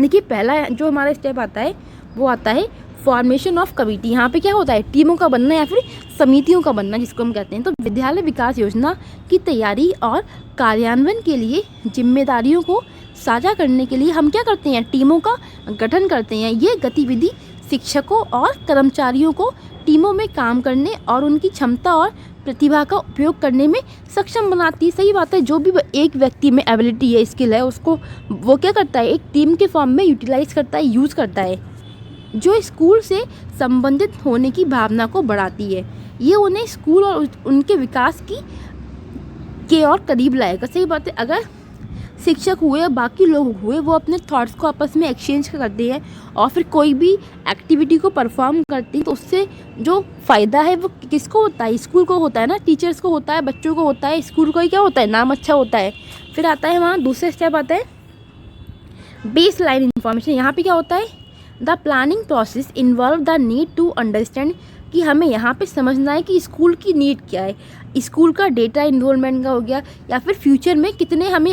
देखिए पहला जो हमारा स्टेप आता है वो आता है फॉर्मेशन ऑफ कमेटी। यहाँ पे क्या होता है, टीमों का बनना या फिर समितियों का बनना, जिसको हम कहते हैं। तो विद्यालय विकास योजना की तैयारी और कार्यान्वयन के लिए जिम्मेदारियों को साझा करने के लिए हम क्या करते हैं, टीमों का गठन करते हैं। ये गतिविधि शिक्षकों और कर्मचारियों को टीमों में काम करने और उनकी क्षमता और प्रतिभा का उपयोग करने में सक्षम बनाती है। सही बात है, जो भी एक व्यक्ति में एबिलिटी है, स्किल है, उसको वो क्या करता है, एक टीम के फॉर्म में यूटिलाइज करता है, यूज़ करता है, जो स्कूल से संबंधित होने की भावना को बढ़ाती है। ये उन्हें स्कूल और उनके विकास के और करीब लाएगा। सही बात है, अगर शिक्षक हुए या बाकी लोग हुए वो अपने थॉट्स को आपस में एक्सचेंज करते हैं और फिर कोई भी एक्टिविटी को परफॉर्म करते हैं, तो उससे जो फ़ायदा है वो किसको होता है, स्कूल को होता है ना, टीचर्स को होता है, बच्चों को होता है, स्कूल को ही क्या होता है, नाम अच्छा होता है। फिर आता है हमारा दूसरा स्टेप आता है बेस लाइन इन्फॉर्मेशन। यहाँ पे क्या होता है, the planning process involve the need to understand, कि हमें यहाँ पे समझना है कि स्कूल की नीड क्या है। स्कूल का डेटा इनरोलमेंट का हो गया, या फिर फ्यूचर में कितने हमें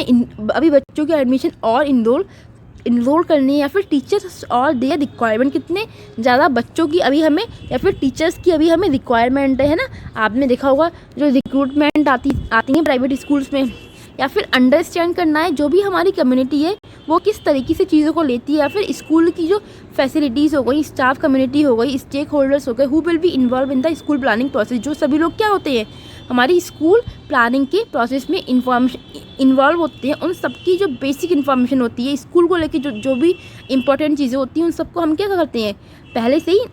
अभी बच्चों के एडमिशन और इनरोल करनी है, या फिर टीचर्स और देयर रिक्वायरमेंट, कितने ज़्यादा बच्चों की अभी हमें या फिर टीचर्स की अभी हमें रिक्वायरमेंट है ना। आपने देखा होगा जो रिक्रूटमेंट आती हैं प्राइवेट स्कूल्स में। या फिर अंडरस्टैंड करना है जो भी हमारी कम्युनिटी है वो किस तरीके से चीज़ों को लेती है, या फिर स्कूल की जो फैसिलिटीज़ हो गई, स्टाफ कम्युनिटी हो गई, स्टेक होल्डर्स हो गए, who will be involve in the school planning process, जो सभी लोग क्या होते हैं हमारी स्कूल प्लानिंग के प्रोसेस में इन्वॉल्व होते हैं। उन सबकी जो बेसिक इन्फॉर्मेशन होती है स्कूल को लेके, जो भी इंपॉर्टेंट चीज़ें होती हैं, उन सबको हम क्या करते हैं, पहले से ही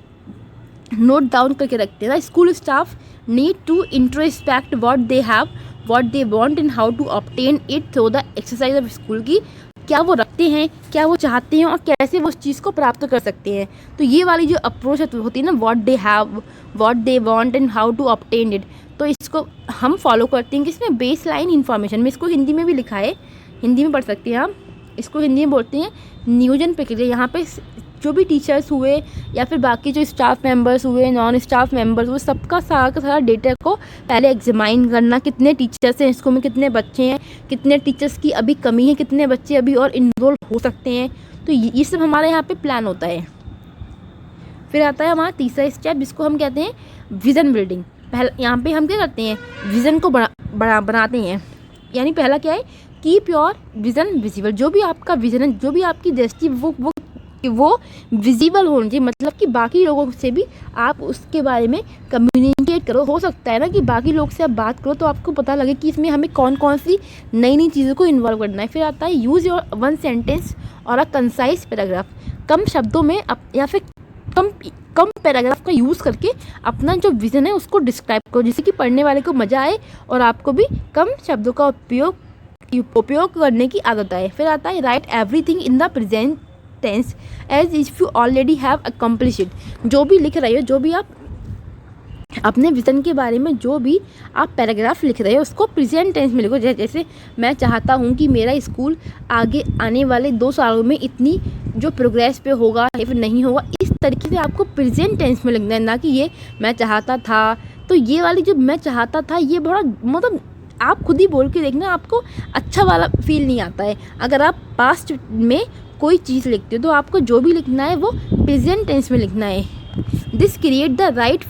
नोट डाउन करके रखते हैं। School staff need to introspect what they have, what they want and how to obtain it through the exercise of school, की क्या वो रखते हैं, क्या वो चाहते हैं और कैसे वो उस चीज़ को प्राप्त कर सकते हैं। तो ये वाली जो अप्रोच होती है ना, what they have, what they want and how to obtain it, तो इसको हम फॉलो करते हैं। किसमें, बेस लाइन इन्फॉर्मेशन में। इसको हिंदी में भी लिखा है, हिंदी में पढ़ सकते हैं आप। इसको हिंदी में बोलते हैं नियोजन प्रक्रिया। यहाँ पे जो भी टीचर्स हुए या फिर बाकी जो स्टाफ मेंबर्स हुए, नॉन स्टाफ मेंबर्स हुए, सबका सारा का सारा डेटा को पहले एग्जामाइन करना, कितने टीचर्स हैं स्कूल में, कितने बच्चे हैं, कितने टीचर्स की अभी कमी है, कितने बच्चे अभी और इनरोल हो सकते हैं। तो ये सब हमारे यहाँ पे प्लान होता है। फिर आता है हमारा तीसरा स्टेप, जिसको हम कहते हैं विज़न बिल्डिंग। यहाँ पे हम क्या करते हैं, विज़न को बनाते हैं। यानी पहला क्या है, कीप योर विज़न विजिबल। जो भी आपका विज़न है, जो भी आपकी दृष्टि वो विजिबल होनी चाहिए। मतलब कि बाकी लोगों से भी आप उसके बारे में कम्युनिकेट करो। हो सकता है ना कि बाकी लोग से आप बात करो तो आपको पता लगे कि इसमें हमें कौन कौन सी नई नई चीज़ों को इन्वॉल्व करना है। फिर आता है यूज़ योर वन सेंटेंस और अ कंसाइज पैराग्राफ। कम शब्दों में या फिर कम पैराग्राफ का यूज़ करके अपना जो विज़न है उसको डिस्क्राइब करो, जिससे कि पढ़ने वाले को मज़ा आए और आपको भी कम शब्दों का उपयोग करने की आदत आए। फिर आता है write everything in the present tense as if you already have accomplish it. जो भी लिख रहे हो, जो भी आप अपने विज़न के बारे में जो भी आप पैराग्राफ लिख रहे हो उसको प्रेजेंट टेंस में लिखो। जैसे मैं चाहता हूँ कि मेरा स्कूल आगे आने वाले 2 सालों में इतनी जो प्रोग्रेस पे होगा या फिर नहीं होगा, इस तरीके से आपको प्रेजेंट टेंस में लिखना है, ना कि ये मैं चाहता था। तो ये वाली जो मैं चाहता था ये बड़ा मतलब आप खुद ही बोल के देखना, आपको अच्छा वाला फील नहीं आता है। अगर आप पास्ट में कोई चीज़ लिखते हो तो आपको जो भी लिखना है वो प्रेजेंट टेंस में लिखना है। This create the right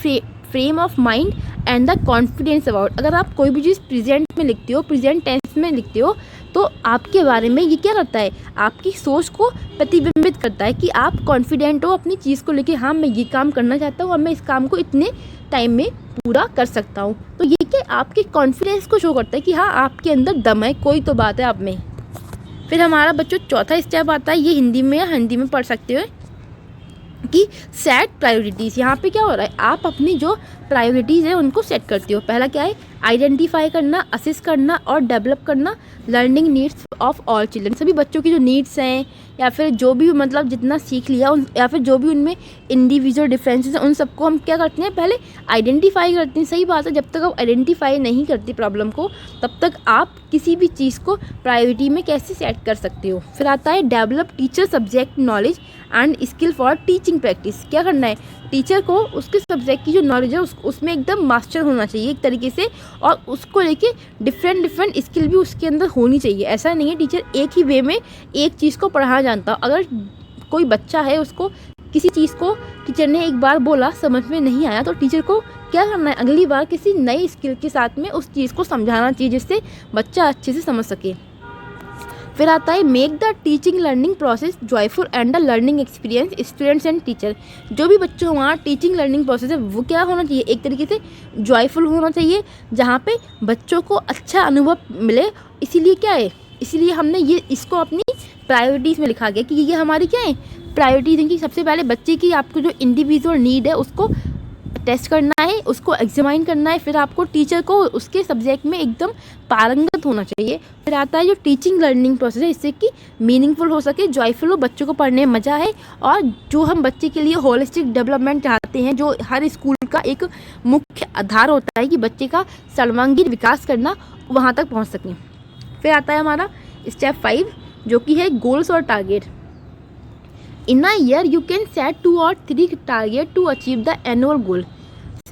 frame of mind and the confidence about. अगर आप कोई भी चीज़ प्रेजेंट में लिखते हो, प्रेजेंट टेंस में लिखते हो, तो आपके बारे में ये क्या करता है, आपकी सोच को प्रतिबिंबित करता है कि आप कॉन्फिडेंट हो अपनी चीज़ को लेके। हाँ, मैं ये काम करना चाहता हूँ और मैं इस काम को इतने टाइम में पूरा कर सकता हूँ। तो ये क्या आपके कॉन्फिडेंस को शो करता है कि हाँ आपके अंदर दम है, कोई तो बात है आप में। फिर हमारा बच्चों चौथा स्टेप आता है, ये हिंदी में या हिंदी में पढ़ सकते हो कि सेट प्रायोरिटीज़। यहाँ पे क्या हो रहा है, आप अपनी जो प्रायोरिटीज़ है उनको सेट करते हो। पहला क्या है, आइडेंटिफाई करना, असिस्ट करना और डेवलप करना learning needs of all children. सभी बच्चों की जो नीड्स हैं या फिर जो भी मतलब जितना सीख लिया उन या फिर जो भी उनमें इंडिविजुअल डिफरेंसेस हैं, उन सबको हम क्या करते हैं, पहले आइडेंटिफाई करते हैं। सही बात है, जब तक आप आइडेंटिफाई नहीं करते प्रॉब्लम को, तब तक आप किसी भी चीज़ को प्रायोरिटी में कैसे सेट कर सकते हो। फिर आता है develop teacher subject knowledge and skill for teaching practice. क्या करना है, टीचर को उसके सब्जेक्ट की जो नॉलेज है उसमें एकदम मास्टर होना चाहिए एक तरीके से, और उसको लेके डिफरेंट स्किल भी उसके अंदर होनी चाहिए। ऐसा नहीं है टीचर एक ही वे में एक चीज़ को पढ़ाना जानता। अगर कोई बच्चा है उसको किसी चीज़ को टीचर ने एक बार बोला समझ में नहीं आया, तो टीचर को क्या करना है, अगली बार किसी नई स्किल के साथ में उस चीज़ को समझाना चाहिए जिससे बच्चा अच्छे से समझ सके। फिर आता है make the teaching learning process joyful and the learning experience students and teacher. जो भी बच्चों वहाँ टीचिंग लर्निंग प्रोसेस है वो क्या होना चाहिए, एक तरीके से जॉयफुल होना चाहिए, जहाँ पे बच्चों को अच्छा अनुभव मिले। इसीलिए क्या है, इसीलिए हमने ये इसको अपनी प्रायोरिटीज़ में लिखा गया कि ये हमारी क्या है प्रायोरिटीज़ हैं कि सबसे पहले बच्चे की आपको जो इंडिविजुअल नीड है उसको टेस्ट करना है, उसको एग्जामाइन करना है। फिर आपको टीचर को उसके सब्जेक्ट में एकदम पारंगत होना चाहिए। फिर आता है जो टीचिंग लर्निंग प्रोसेस है, इससे कि मीनिंगफुल हो सके, जॉयफुल हो, बच्चों को पढ़ने में मज़ा है, और जो हम बच्चे के लिए होलिस्टिक डेवलपमेंट चाहते हैं, जो हर स्कूल का एक मुख्य आधार होता है कि बच्चे का सर्वांगीण विकास करना, वहाँ तक पहुँच सकें। फिर आता है हमारा स्टेप 5 जो कि है गोल्स और target. In a year, you can set 2 or 3 targets to achieve the annual goal.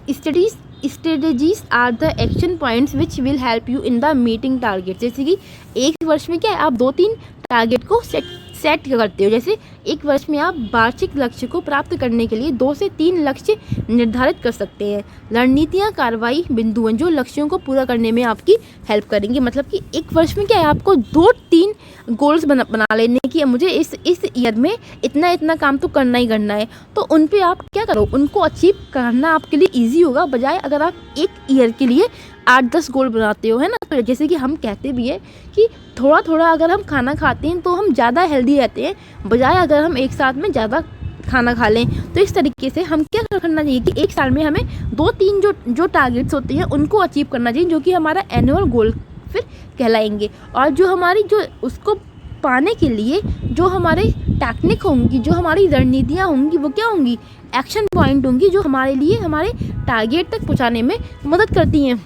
Strategies are the action points which will help you in the meeting targets. जैसे कि एक वर्ष में क्या है, आप 2-3 टारगेट को सेट करते हो। जैसे एक वर्ष में आप वार्षिक लक्ष्य को प्राप्त करने के लिए 2 से 3 लक्ष्य निर्धारित कर सकते हैं। रणनीतियाँ कार्रवाई बिंदु हैं जो लक्ष्यों को पूरा करने में आपकी हेल्प करेंगे। मतलब कि एक वर्ष में क्या है, आपको 2-3 गोल्स बना लेने की, मुझे इस ईयर में इतना काम तो करना ही करना है। तो उन पे आप क्या करो, उनको अचीव करना आपके लिए ईजी होगा, बजाय अगर आप एक ईयर के लिए 8-10 गोल बनाते हो, है ना। तो जैसे कि हम कहते भी है कि थोड़ा अगर हम खाना खाते हैं तो हम ज़्यादा हेल्दी रहते हैं, बजाय अगर हम एक साथ में ज़्यादा खाना खा लें। तो इस तरीके से हम क्या करना चाहिए कि एक साल में हमें 2-3 जो टारगेट्स होते हैं उनको अचीव करना चाहिए, जो कि हमारा एनुअल गोल फिर कहलाएंगे। और जो हमारी जो उसको पाने के लिए जो हमारे टेक्निक होंगी, जो हमारी रणनीतियाँ होंगी, वो क्या होंगी, एक्शन पॉइंट होंगी, जो हमारे लिए हमारे टारगेट तक पहुँचाने में मदद करती हैं।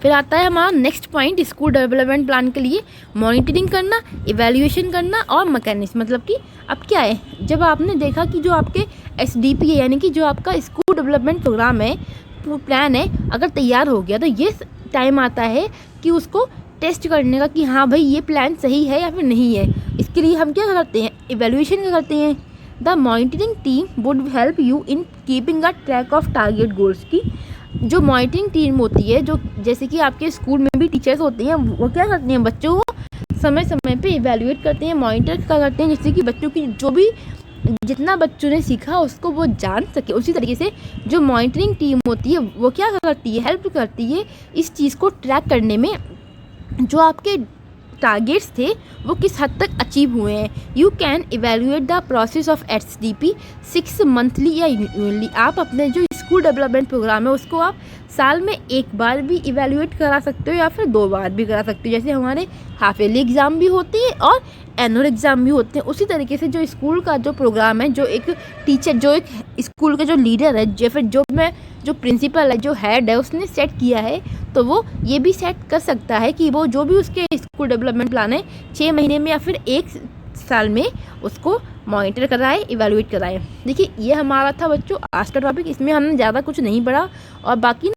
फिर आता है हमारा next point, school development plan के लिए मॉनिटरिंग करना, इवैल्यूएशन करना और मैकेनिज्म। मतलब कि अब क्या है, जब आपने देखा कि जो आपके SDP है, यानी कि जो आपका स्कूल डेवलपमेंट प्रोग्राम है, प्लान है, अगर तैयार हो गया, तो ये टाइम आता है कि उसको टेस्ट करने का कि हाँ भाई ये प्लान सही है या फिर नहीं है। इसके लिए हम क्या करते हैं, इवैल्यूएशन क्या करते हैं। The monitoring team would help you in keeping a track of target goals. की जो मॉनिटरिंग टीम होती है, जो जैसे कि आपके स्कूल में भी टीचर्स होते हैं, वो क्या करते हैं, बच्चों को समय समय पे इवैल्यूएट करते हैं, मॉनिटर क्या करते हैं, जिससे कि बच्चों की जो भी जितना बच्चों ने सीखा उसको वो जान सके। उसी तरीके से जो मॉनिटरिंग टीम होती है वो क्या करती है, हेल्प करती है इस चीज़ को ट्रैक करने में, जो आपके टारगेट्स थे वो किस हद तक अचीव हुए हैं। You can evaluate the process of SDP 6 monthly या यूनली। आप अपने जो स्कूल डेवलपमेंट प्रोग्राम है उसको आप साल में एक बार भी इवेल्युएट करा सकते हो या फिर 2 बार भी करा सकते हो। जैसे हमारे हाफ ईयरली एग्ज़ाम भी होते हैं और एनुअल एग्ज़ाम भी होते हैं, उसी तरीके से जो स्कूल का जो प्रोग्राम है, जो एक टीचर, जो एक स्कूल का जो लीडर है, या फिर जो प्रिंसिपल है, जो हेड है, उसने सेट किया है, तो वो ये भी सेट कर सकता है कि वो जो भी उसके स्कूल डेवलपमेंट प्लान है 6 महीने में या फिर 1 साल में उसको मॉनिटर कराए, इवेलुएट कराए। देखिए ये हमारा था बच्चों आज का टॉपिक, इसमें हमने ज़्यादा कुछ नहीं पढ़ा। और बाकी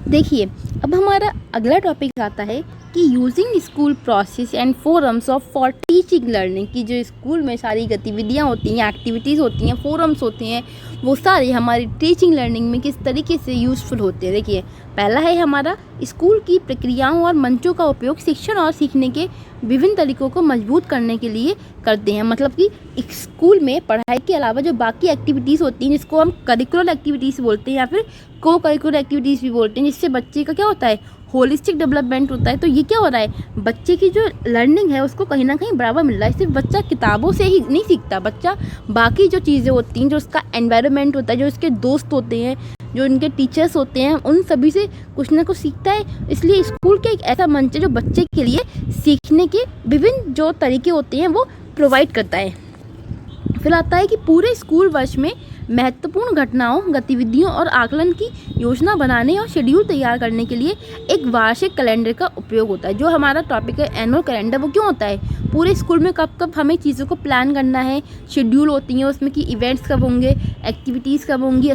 देखिए अब हमारा अगला टॉपिक आता है कि using school process and forums of for teaching learning, की जो स्कूल में सारी गतिविधियाँ होती हैं, एक्टिविटीज़ होती हैं, फोरम्स होते हैं, वो सारे हमारी टीचिंग लर्निंग में किस तरीके से यूज़फुल होते हैं। देखिए पहला है हमारा स्कूल की प्रक्रियाओं और मंचों का उपयोग शिक्षण और सीखने के विभिन्न तरीकों को मजबूत करने के लिए करते हैं। मतलब कि स्कूल में पढ़ाई के अलावा जो बाकी एक्टिविटीज़ होती हैं, जिसको हम करिकुलर एक्टिविटीज़ बोलते हैं या फिर को करिकुलर एक्टिविटीज़ भी बोलते हैं, जिससे बच्चे का क्या होता है, होलिस्टिक डेवलपमेंट होता है। तो ये क्या हो रहा है, बच्चे की जो लर्निंग है उसको कहीं ना कहीं बढ़ावा मिल रहा है। सिर्फ बच्चा किताबों से ही नहीं सीखता, बच्चा बाकी जो चीज़ें होती हैं, जो उसका एनवायरनमेंट होता है, जो उसके दोस्त होते हैं, जो उनके टीचर्स होते हैं, उन सभी से कुछ ना कुछ सीखता है। इसलिए स्कूल का एक ऐसा मंच है जो बच्चे के लिए सीखने के विभिन्न जो तरीके होते हैं वो प्रोवाइड करता है। फिर आता है कि पूरे स्कूल वर्ष में महत्वपूर्ण घटनाओं, गतिविधियों और आकलन की योजना बनाने और शेड्यूल तैयार करने के लिए एक वार्षिक कैलेंडर का उपयोग होता है। जो हमारा टॉपिक है एनुअल कैलेंडर, वो क्यों होता है, पूरे स्कूल में कब कब हमें चीज़ों को प्लान करना है, शेड्यूल होती हैं उसमें कि इवेंट्स कब होंगे, एक्टिविटीज़ कब होंगी,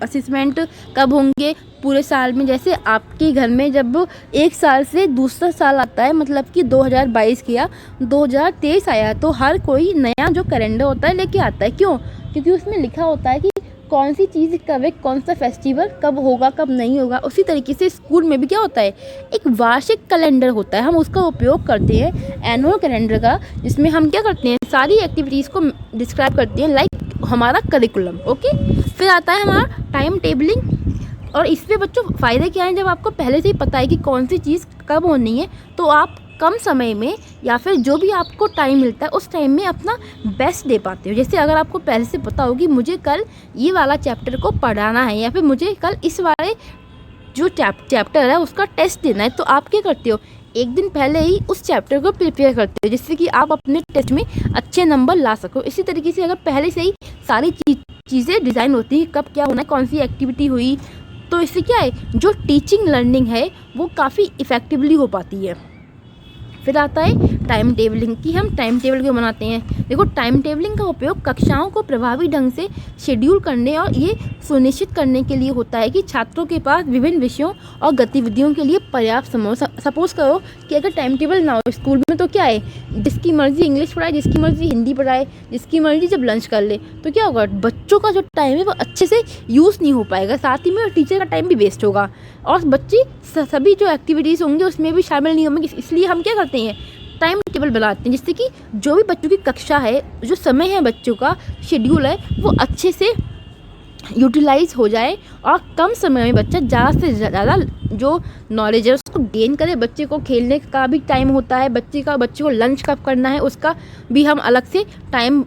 असेसमेंट कब होंगे पूरे साल में। जैसे आपके घर में जब एक साल से दूसरा साल आता है, मतलब कि 2022 किया 2023 आया, तो हर कोई नया जो कैलेंडर होता है लेके आता है। क्यों, क्योंकि उसमें लिखा होता है कि कौन सी चीज़ कब है, कौन सा फेस्टिवल कब होगा, कब नहीं होगा। उसी तरीके से स्कूल में भी क्या होता है, एक वार्षिक कैलेंडर होता है, हम उसका उपयोग करते हैं एनुअल कैलेंडर का, जिसमें हम क्या करते हैं, सारी एक्टिविटीज़ को डिस्क्राइब करते हैं, लाइक हमारा करिकुलम। ओके, फिर आता है हमारा टाइम टेबलिंग। और इसमें बच्चों फ़ायदे क्या हैं, जब आपको पहले से ही पता है कि कौन सी चीज़ कब होनी है, तो आप कम समय में या फिर जो भी आपको टाइम मिलता है उस टाइम में अपना बेस्ट दे पाते हो। जैसे अगर आपको पहले से पता हो कि मुझे कल ये वाला चैप्टर को पढ़ाना है या फिर मुझे कल इस वाले जो चैप्टर है उसका टेस्ट देना है, तो आप क्या करते हो, एक दिन पहले ही उस चैप्टर को प्रिपेयर करते हो, जिससे कि आप अपने टेस्ट में अच्छे नंबर ला सको। इसी तरीके से अगर पहले से ही सारी चीज़ें डिज़ाइन होती हैं, कब क्या होना है, कौन सी एक्टिविटी हुई, तो इससे क्या है, जो टीचिंग लर्निंग है वो काफ़ी इफ़ेक्टिवली हो पाती है। फिर आता है टाइम टेबलिंग, कि हम टाइम टेबल क्यों बनाते हैं। देखो टाइम टेबलिंग का उपयोग कक्षाओं को प्रभावी ढंग से शेड्यूल करने और ये सुनिश्चित करने के लिए होता है कि छात्रों के पास विभिन्न विषयों और गतिविधियों के लिए पर्याप्त समय। सपोज करो कि अगर टाइम टेबल ना हो स्कूल में, तो क्या है, जिसकी मर्जी इंग्लिश पढ़ाए, जिसकी मर्जी हिंदी पढ़ाए, जिसकी मर्जी जब लंच कर ले, तो क्या होगा, बच्चों का जो टाइम है वो अच्छे से यूज़ नहीं हो पाएगा, साथ ही में टीचर का टाइम भी वेस्ट होगा और बच्चे सभी जो एक्टिविटीज़ होंगे उसमें भी शामिल नहीं होंगे। इसलिए हम क्या करते हैं, टाइम टेबल बनाते हैं, जिससे कि जो भी बच्चों की कक्षा है, जो समय है, बच्चों का शेड्यूल है, वो अच्छे से यूटिलाइज हो जाए और कम समय में बच्चा ज़्यादा से ज़्यादा जो नॉलेज है उसको गेन करे। बच्चे को खेलने का भी टाइम होता है, बच्चे को लंच कब करना है उसका भी हम अलग से टाइम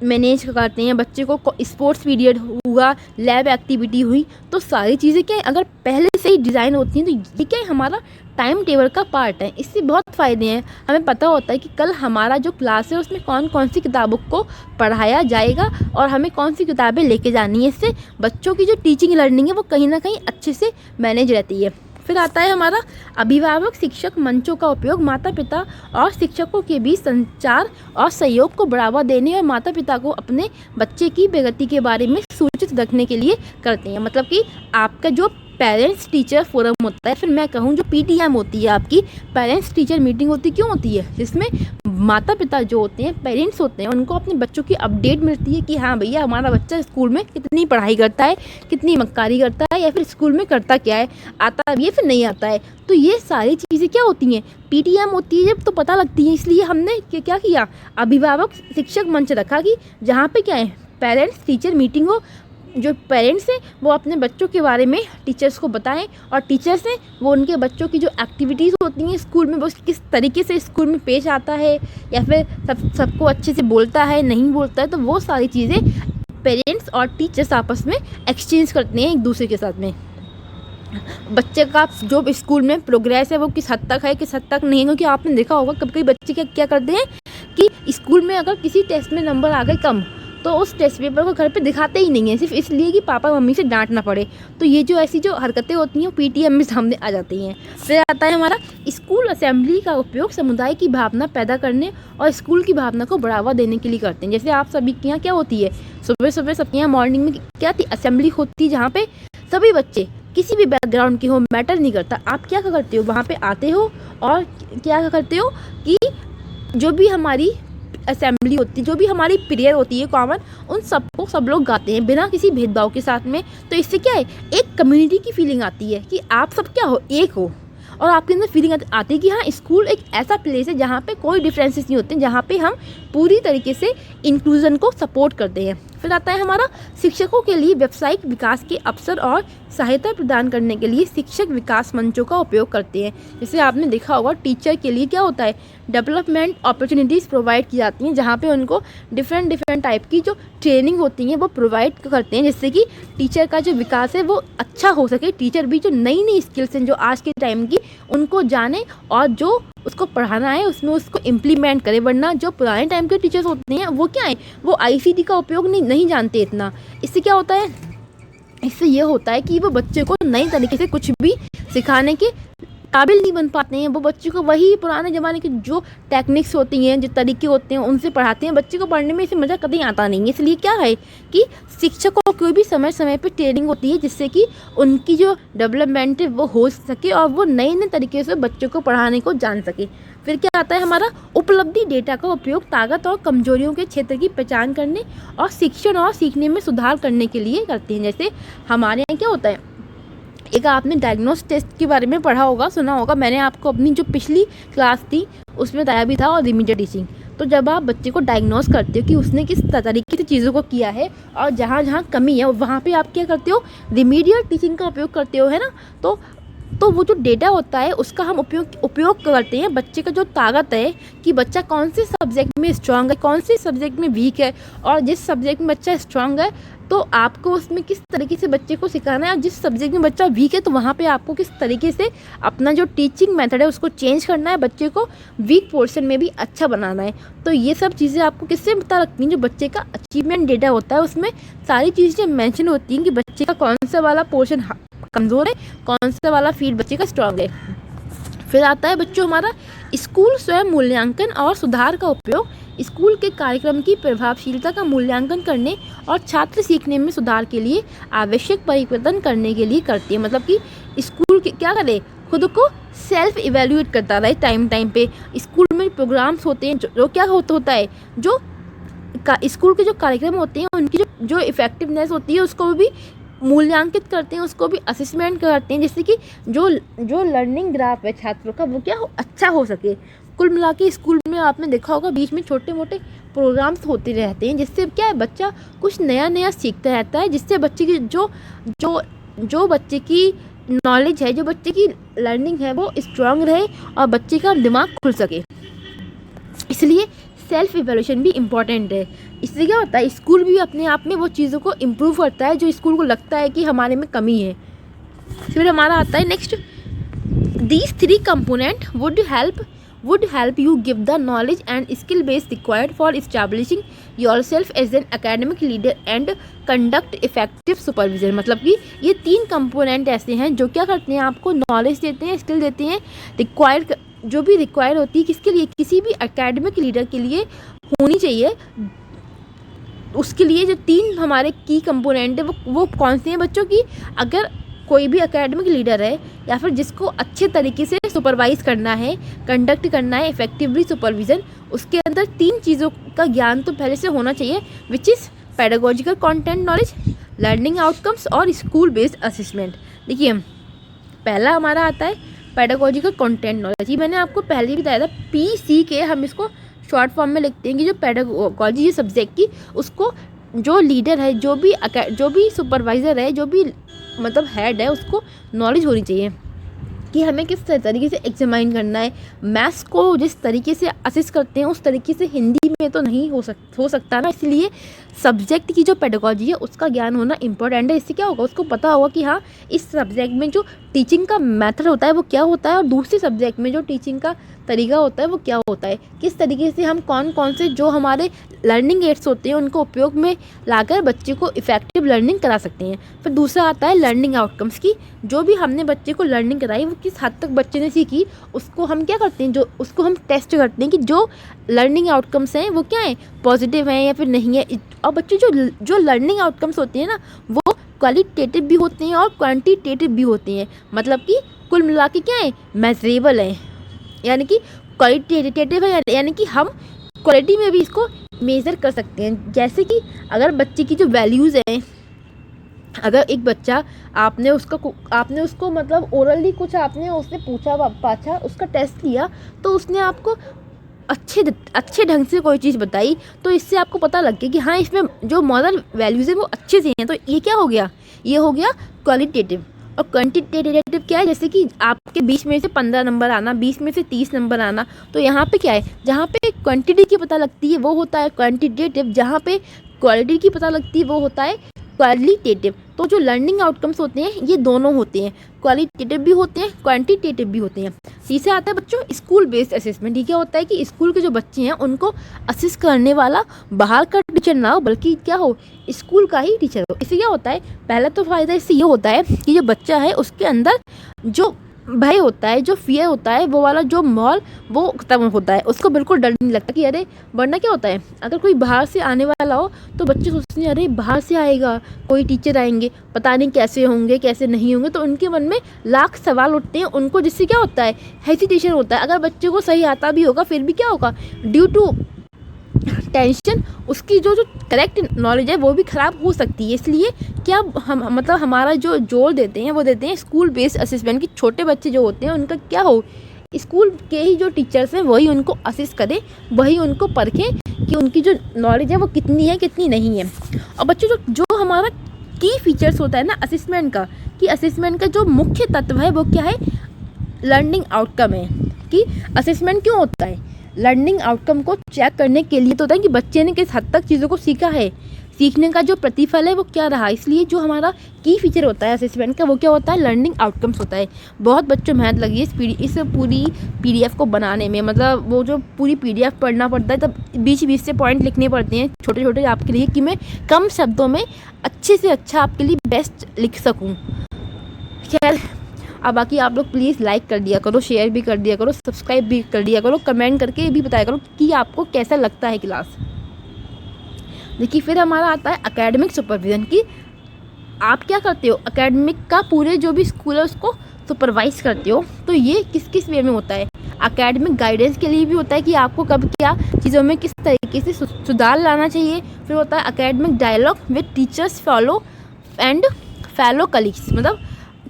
मैनेज करते हैं। बच्चे को स्पोर्ट्स पीरियड हुआ, लैब एक्टिविटी हुई, तो सारी चीज़ें क्या है, अगर पहले से ही डिज़ाइन होती हैं, तो ये क्या है, हमारा टाइम टेबल का पार्ट है। इससे बहुत फ़ायदे हैं, हमें पता होता है कि कल हमारा जो क्लास है उसमें कौन कौन सी किताबों को पढ़ाया जाएगा और हमें कौन सी किताबें लेके जानी है। इससे बच्चों की जो टीचिंग लर्निंग है वो कहीं ना कहीं अच्छे से मैनेज रहती है। फिर आता है हमारा अभिभावक शिक्षक मंचों का उपयोग माता पिता और शिक्षकों के बीच संचार और सहयोग को बढ़ावा देने और माता पिता को अपने बच्चे की प्रगति के बारे में सूचित रखने के लिए करते हैं। मतलब कि आपका जो पेरेंट्स टीचर फोरम होता है, फिर मैं कहूँ जो PTM होती है, आपकी पेरेंट्स टीचर मीटिंग होती क्यों होती है, जिसमें माता पिता जो होते हैं, पेरेंट्स होते हैं, उनको अपने बच्चों की अपडेट मिलती है कि हाँ भैया हमारा बच्चा स्कूल में कितनी पढ़ाई करता है, कितनी मक्कारी करता है, या फिर स्कूल में करता क्या है, आता है ये फिर नहीं आता है। तो ये सारी चीज़ें क्या होती हैं, PTM होती है जब, तो पता लगती है। इसलिए हमने क्या किया, अभिभावक शिक्षक मंच रखा कि जहाँ पे क्या है, पेरेंट्स टीचर मीटिंग हो, जो पेरेंट्स हैं वो अपने बच्चों के बारे में टीचर्स को बताएं, और टीचर्स हैं वो उनके बच्चों की जो एक्टिविटीज़ होती हैं स्कूल में, वो किस तरीके से स्कूल में पेश आता है, या फिर सबको अच्छे से बोलता है नहीं बोलता है, तो वो सारी चीज़ें पेरेंट्स और टीचर्स आपस में एक्सचेंज करते हैं एक दूसरे के साथ में। बच्चे का जो स्कूल में प्रोग्रेस है वो किस हद तक है, किस हद तक नहीं है, क्योंकि आपने देखा होगा कभी कभी बच्चे क्या करते हैं कि स्कूल में अगर किसी टेस्ट में नंबर आ गए कम, तो उस टेस्ट पेपर को घर पे दिखाते ही नहीं है, सिर्फ इसलिए कि पापा मम्मी से डांट ना पड़े। तो ये जो ऐसी जो हरकतें होती हैं पीटीएम में सामने आ जाती हैं। फिर आता है हमारा स्कूल असेंबली का उपयोग समुदाय की भावना पैदा करने और स्कूल की भावना को बढ़ावा देने के लिए करते हैं। जैसे आप सभी के यहाँ क्या होती है, सुबह सुबह सबके यहाँ मॉर्निंग में क्या थी, असेंबली होती है, जहाँ पे सभी बच्चे किसी भी बैकग्राउंड के हो, मैटर नहीं करता, आप क्या करते हो वहाँ पे आते हो और क्या करते हो कि जो भी हमारी असेंबली होती है, जो भी हमारी प्रेयर होती है कॉमन, उन सबको सब लोग गाते हैं बिना किसी भेदभाव के साथ में। तो इससे क्या है, एक कम्युनिटी की फीलिंग आती है कि आप सब क्या हो, एक हो, और आपके अंदर फीलिंग आती है कि हाँ स्कूल एक ऐसा प्लेस है जहाँ पे कोई डिफरेंसेस नहीं होते, जहाँ पे हम पूरी तरीके से इंक्लूजन को सपोर्ट करते हैं। फिर आता है हमारा शिक्षकों के लिए व्यावसायिक विकास के अवसर और सहायता प्रदान करने के लिए शिक्षक विकास मंचों का उपयोग करते हैं। जैसे आपने देखा होगा टीचर के लिए क्या होता है, डेवलपमेंट अपॉर्चुनिटीज़ प्रोवाइड की जाती हैं, जहाँ पे उनको डिफरेंट टाइप की जो ट्रेनिंग होती हैं वो प्रोवाइड करते हैं, जिससे कि टीचर का जो विकास है वो अच्छा हो सके। टीचर भी जो नई नई स्किल्स हैं जो आज के टाइम की, उनको जाने और जो उसको पढ़ाना है उसमें उसको इम्प्लीमेंट करे। वरना जो पुराने टाइम के टीचर्स होते हैं वो क्या है, वो आईसीटी का उपयोग नहीं जानते इतना। इससे क्या होता है, इससे ये होता है कि वो बच्चे को नई तरीके से कुछ भी सिखाने के काबिल नहीं बन पाते हैं। वो बच्चे को वही पुराने ज़माने की जो टेक्निक्स होती हैं, जो तरीके होते हैं, उनसे पढ़ाते हैं। बच्चे को पढ़ने में इसे मज़ा कभी आता नहीं है। इसलिए क्या है कि शिक्षकों को भी समय समय पर ट्रेनिंग होती है, जिससे कि उनकी जो डेवलपमेंट है वो हो सके और वो नए नए तरीके से बच्चों को पढ़ाने को जान सके। फिर क्या आता है हमारा उपलब्धि डेटा का उपयोग ताकत और कमजोरियों के क्षेत्र की पहचान करने और शिक्षण और सीखने में सुधार करने के लिए करते हैं। जैसे हमारे यहाँ क्या होता है, एक आपने डायग्नोस टेस्ट के बारे में पढ़ा होगा, सुना होगा, मैंने आपको अपनी जो पिछली क्लास थी उसमें बताया भी था, और रिमीडियल टीचिंग। तो जब आप बच्चे को डायग्नोस करते हो कि उसने किस तरीके से चीज़ों को किया है और जहाँ जहाँ कमी है वहाँ पे आप क्या करते हो, रिमीडियल टीचिंग का उपयोग करते हो, है ना। तो वो जो डेटा होता है उसका हम उपयोग करते हैं बच्चे का जो ताकत है कि बच्चा कौन से सब्जेक्ट में स्ट्रांग है, कौन से सब्जेक्ट में वीक है, और जिस सब्जेक्ट में बच्चा स्ट्रांग है तो आपको उसमें किस तरीके से बच्चे को सिखाना है, और जिस सब्जेक्ट में बच्चा वीक है तो वहाँ पे आपको किस तरीके से अपना जो टीचिंग मेथड है उसको चेंज करना है, बच्चे को वीक पोर्शन में भी अच्छा बनाना है। तो ये सब चीज़ें आपको किससे पता लगती हैं, जो बच्चे का अचीवमेंट डेटा होता है उसमें सारी चीज़ें मेंशन होती हैं कि बच्चे का कौन सा वाला पोर्शन कमज़ोर है, कौन सा वाला फील्ड बच्चे का स्ट्रांग है। फिर आता है बच्चों हमारा स्कूल स्वयं मूल्यांकन और सुधार का उपयोग स्कूल के कार्यक्रम की प्रभावशीलता का मूल्यांकन करने और छात्र सीखने में सुधार के लिए आवश्यक परिवर्तन करने के लिए करती है। मतलब कि स्कूल के क्या करे, खुद को सेल्फ इवेल्यूएट करता रहे टाइम पे। स्कूल में प्रोग्राम्स होते हैं जो क्या होता है, जो स्कूल के जो कार्यक्रम होते हैं उनकी जो इफेक्टिवनेस होती है उसको भी मूल्यांकित करते हैं, उसको भी असेसमेंट करते हैं, जिससे कि जो लर्निंग ग्राफ है छात्रों का वो क्या हो, अच्छा हो सके। कुल मिला के स्कूल में आपने देखा होगा बीच में छोटे मोटे प्रोग्राम्स होते रहते हैं, जिससे क्या है बच्चा कुछ नया सीखता रहता है, जिससे बच्चे की जो बच्चे की नॉलेज है, जो बच्चे की लर्निंग है वो स्ट्रांग रहे और बच्चे का दिमाग खुल सके। इसलिए सेल्फ इवैल्यूएशन भी इम्पॉर्टेंट है। इससे क्या होता है, स्कूल भी अपने आप में वो चीज़ों को इम्प्रूव करता है जो स्कूल को लगता है कि हमारे में कमी है। फिर हमारा आता है next, these 3 component would help you give the knowledge and skill base required for establishing yourself as an academic leader and conduct effective supervision। मतलब कि ये 3 कंपोनेंट ऐसे हैं जो क्या करते हैं, आपको नॉलेज देते हैं, स्किल देते हैं, जो भी रिक्वायर होती है किसके लिए, किसी भी एकेडमिक लीडर के लिए होनी चाहिए। उसके लिए जो 3 हमारे की कंपोनेंट है वो कौन से हैं बच्चों की, अगर कोई भी एकेडमिक लीडर है या फिर जिसको अच्छे तरीके से सुपरवाइज करना है, कंडक्ट करना है इफेक्टिवली सुपरविज़न, उसके अंदर 3 चीज़ों का ज्ञान तो पहले से होना चाहिए, which is pedagogical content knowledge, learning outcomes और स्कूल बेस्ड असेसमेंट। देखिए पहला हमारा आता है पेडागोजिकल कंटेंट नॉलेज। ये मैंने आपको पहले भी बताया था, PCK हम इसको शॉर्ट फॉर्म में लिखते हैं कि जो पेडागोजी सब्जेक्ट की उसको जो लीडर है, जो भी सुपरवाइज़र है, जो भी मतलब हेड है, उसको नॉलेज होनी चाहिए कि हमें किस तरीके से एग्जामाइन करना है। मैथ्स को जिस तरीके से असिस्ट करते हैं उस तरीके से हिंदी में तो नहीं हो सकता ना, इसलिए सब्जेक्ट की जो पेडागोजी है उसका ज्ञान होना इम्पोर्टेंट है। इससे क्या होगा, उसको पता होगा कि हाँ इस सब्जेक्ट में जो टीचिंग का मेथड होता है वो क्या होता है, और दूसरे सब्जेक्ट में जो टीचिंग का तरीका होता है वो क्या होता है, किस तरीके से हम कौन कौन से जो हमारे लर्निंग एड्स होते हैं उनको उपयोग में लाकर बच्चे को इफ़ेक्टिव लर्निंग करा सकते हैं। फिर दूसरा आता है लर्निंग आउटकम्स की, जो भी हमने बच्चे को लर्निंग कराई वो किस हद तक बच्चे ने सीखी, उसको हम क्या करते हैं, जो उसको हम टेस्ट करते हैं कि जो लर्निंग आउटकम्स हैं वो क्या हैं, पॉजिटिव हैं या फिर नहीं है। और बच्चे जो लर्निंग आउटकम्स होते हैं ना वो क्वालिटेटिव भी होते हैं और क्वांटिटेटिव भी होते हैं, मतलब कि कुल मिला के क्या है, मेजरेबल है, यानी कि क्वालिटेटिव है, यानी कि हम क्वालिटी में भी इसको मेज़र कर सकते हैं। जैसे कि अगर बच्चे की जो वैल्यूज़ हैं, अगर एक बच्चा आपने उसको मतलब ओरली कुछ आपने उसने पूछा पाछा उसका टेस्ट लिया, तो उसने आपको अच्छे ढंग से कोई चीज़ बताई, तो इससे आपको पता लग गया कि हाँ इसमें जो मॉरल वैल्यूज़ है वो अच्छे से हैं। तो ये क्या हो गया, ये हो गया क्वालिटेटिव। और क्वांटिटेटिव क्या है, जैसे कि आपके 20 में से 15 नंबर आना, 20 में से 30 नंबर आना, तो यहाँ पे क्या है, जहाँ पे क्वांटिटी की पता लगती है वो होता है क्वांटिटेटिव, जहाँ पे क्वालिटी की पता लगती है वो होता है क्वालिटेटिव। तो जो लर्निंग आउटकम्स होते हैं ये दोनों होते हैं, क्वालिटेटिव भी होते हैं, क्वांटिटेटिव भी होते हैं। तीसरा आता है बच्चों स्कूल बेस्ड असेसमेंट। ये क्या होता है कि स्कूल के जो बच्चे हैं उनको असिस्ट करने वाला बाहर का टीचर ना हो, बल्कि क्या हो, स्कूल का ही टीचर हो। इससे क्या होता है, पहला तो फ़ायदा इससे ये होता है कि जो बच्चा है उसके अंदर जो भय होता है, जो फियर होता है, वो वाला जो माहौल वो खत्म होता है, उसको बिल्कुल डर नहीं लगता कि अरे, वरना क्या होता है, अगर कोई बाहर से आने वाला हो तो बच्चे सोचते हैं अरे बाहर से आएगा, कोई टीचर आएंगे, पता नहीं कैसे होंगे कैसे नहीं होंगे, तो उनके मन में लाख सवाल उठते हैं उनको, जिससे क्या होता है, हेजिटेशन होता है। अगर बच्चे को सही आता भी होगा फिर भी क्या होगा, ड्यू टू टेंशन उसकी जो करेक्ट नॉलेज है वो भी ख़राब हो सकती है। इसलिए क्या हम मतलब हमारा जो जोर देते हैं वो देते हैं स्कूल बेस्ड असेसमेंट की। छोटे बच्चे जो होते हैं उनका क्या हो, स्कूल के ही जो टीचर्स हैं वही उनको असिस्ट करें, वही उनको परखें कि उनकी जो नॉलेज है वो कितनी है कितनी नहीं है। और बच्चों जो हमारा की फीचर्स होता है ना असेसमेंट का, कि असेसमेंट का जो मुख्य तत्व है वो क्या है, लर्निंग आउटकम है। कि असेसमेंट क्यों होता है, लर्निंग आउटकम को चेक करने के लिए तो होता है कि बच्चे ने किस हद तक चीज़ों को सीखा है, सीखने का जो प्रतिफल है वो क्या रहा। इसलिए जो हमारा की फीचर होता है असेसमेंट का वो क्या होता है, लर्निंग आउटकम्स होता है। बहुत बच्चों मेहनत लगी है इस पूरी पीडीएफ को बनाने में, मतलब वो जो पूरी पीडीएफ पढ़ना पड़ता है, तब बीच बीच से पॉइंट लिखने पड़ते हैं छोटे छोटे आपके लिए, कि मैं कम शब्दों में अच्छे से अच्छा आपके लिए बेस्ट लिख सकूँ। खैर, अब बाकी आप लोग प्लीज़ लाइक कर दिया करो, शेयर भी कर दिया करो, सब्सक्राइब भी कर दिया करो, कमेंट करके भी बताया करो कि आपको कैसा लगता है क्लास। देखिए फिर हमारा आता है एकेडमिक सुपरविज़न की। आप क्या करते हो, एकेडमिक का पूरे जो भी स्कूल है उसको सुपरवाइज करते हो। तो ये किस किस वे में होता है, एकेडमिक गाइडेंस के लिए भी होता है कि आपको कब क्या चीज़ों में किस तरीके से सुधार लाना चाहिए। फिर होता है academic dialogue with teachers fellow colleagues, मतलब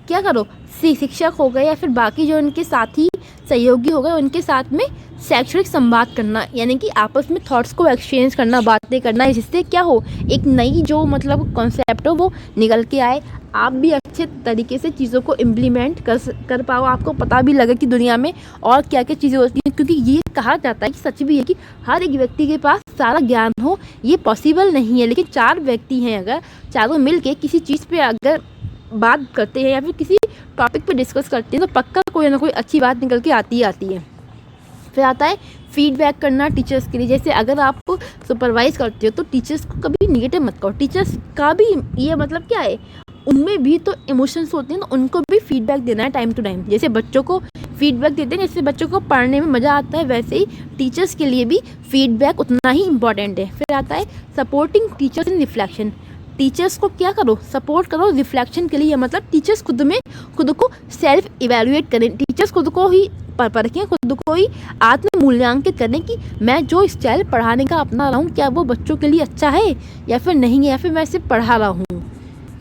क्या करो, शिक्षक हो गए या फिर बाकी जो उनके साथी सहयोगी हो गए उनके साथ में शैक्षणिक संवाद करना, यानी कि आपस में थॉट्स को एक्सचेंज करना, बातें करना, जिससे क्या हो, एक नई जो मतलब कॉन्सेप्ट हो वो निकल के आए, आप भी अच्छे तरीके से चीज़ों को इम्प्लीमेंट कर पाओ, आपको पता भी लगे कि दुनिया में और क्या क्या चीज़ें होती हैं। क्योंकि ये कहा जाता है कि सच भी है कि हर एक व्यक्ति के पास सारा ज्ञान हो ये पॉसिबल नहीं है, लेकिन 4 व्यक्ति हैं, अगर चारों मिल के किसी चीज़ पर अगर बात करते हैं या फिर किसी टॉपिक पे डिस्कस करते हैं तो पक्का कोई ना कोई अच्छी बात निकल के आती है। फिर आता है फीडबैक करना टीचर्स के लिए। जैसे अगर आप सुपरवाइज करते हो तो टीचर्स को कभी निगेटिव मत करो, टीचर्स का भी ये मतलब क्या है, उनमें भी तो इमोशंस होते हैं, तो उनको भी फीडबैक देना है टाइम टू टाइम। जैसे बच्चों को फीडबैक देते हैं, जैसे बच्चों को पढ़ने में मज़ा आता है, वैसे ही टीचर्स के लिए भी फीडबैक उतना ही इम्पॉर्टेंट है। फिर आता है supporting teachers in reflection. Teachers को क्या करो, सपोर्ट करो रिफ्लेक्शन के लिए, मतलब टीचर्स खुद को सेल्फ इवेल्युएट करें, टीचर्स खुद को ही परखें, खुद को ही आत्म मूल्यांकित करें कि मैं जो स्टाइल पढ़ाने का अपना रहा हूँ क्या वो बच्चों के लिए अच्छा है या फिर नहीं है, या फिर मैं सिर्फ पढ़ा रहा हूँ।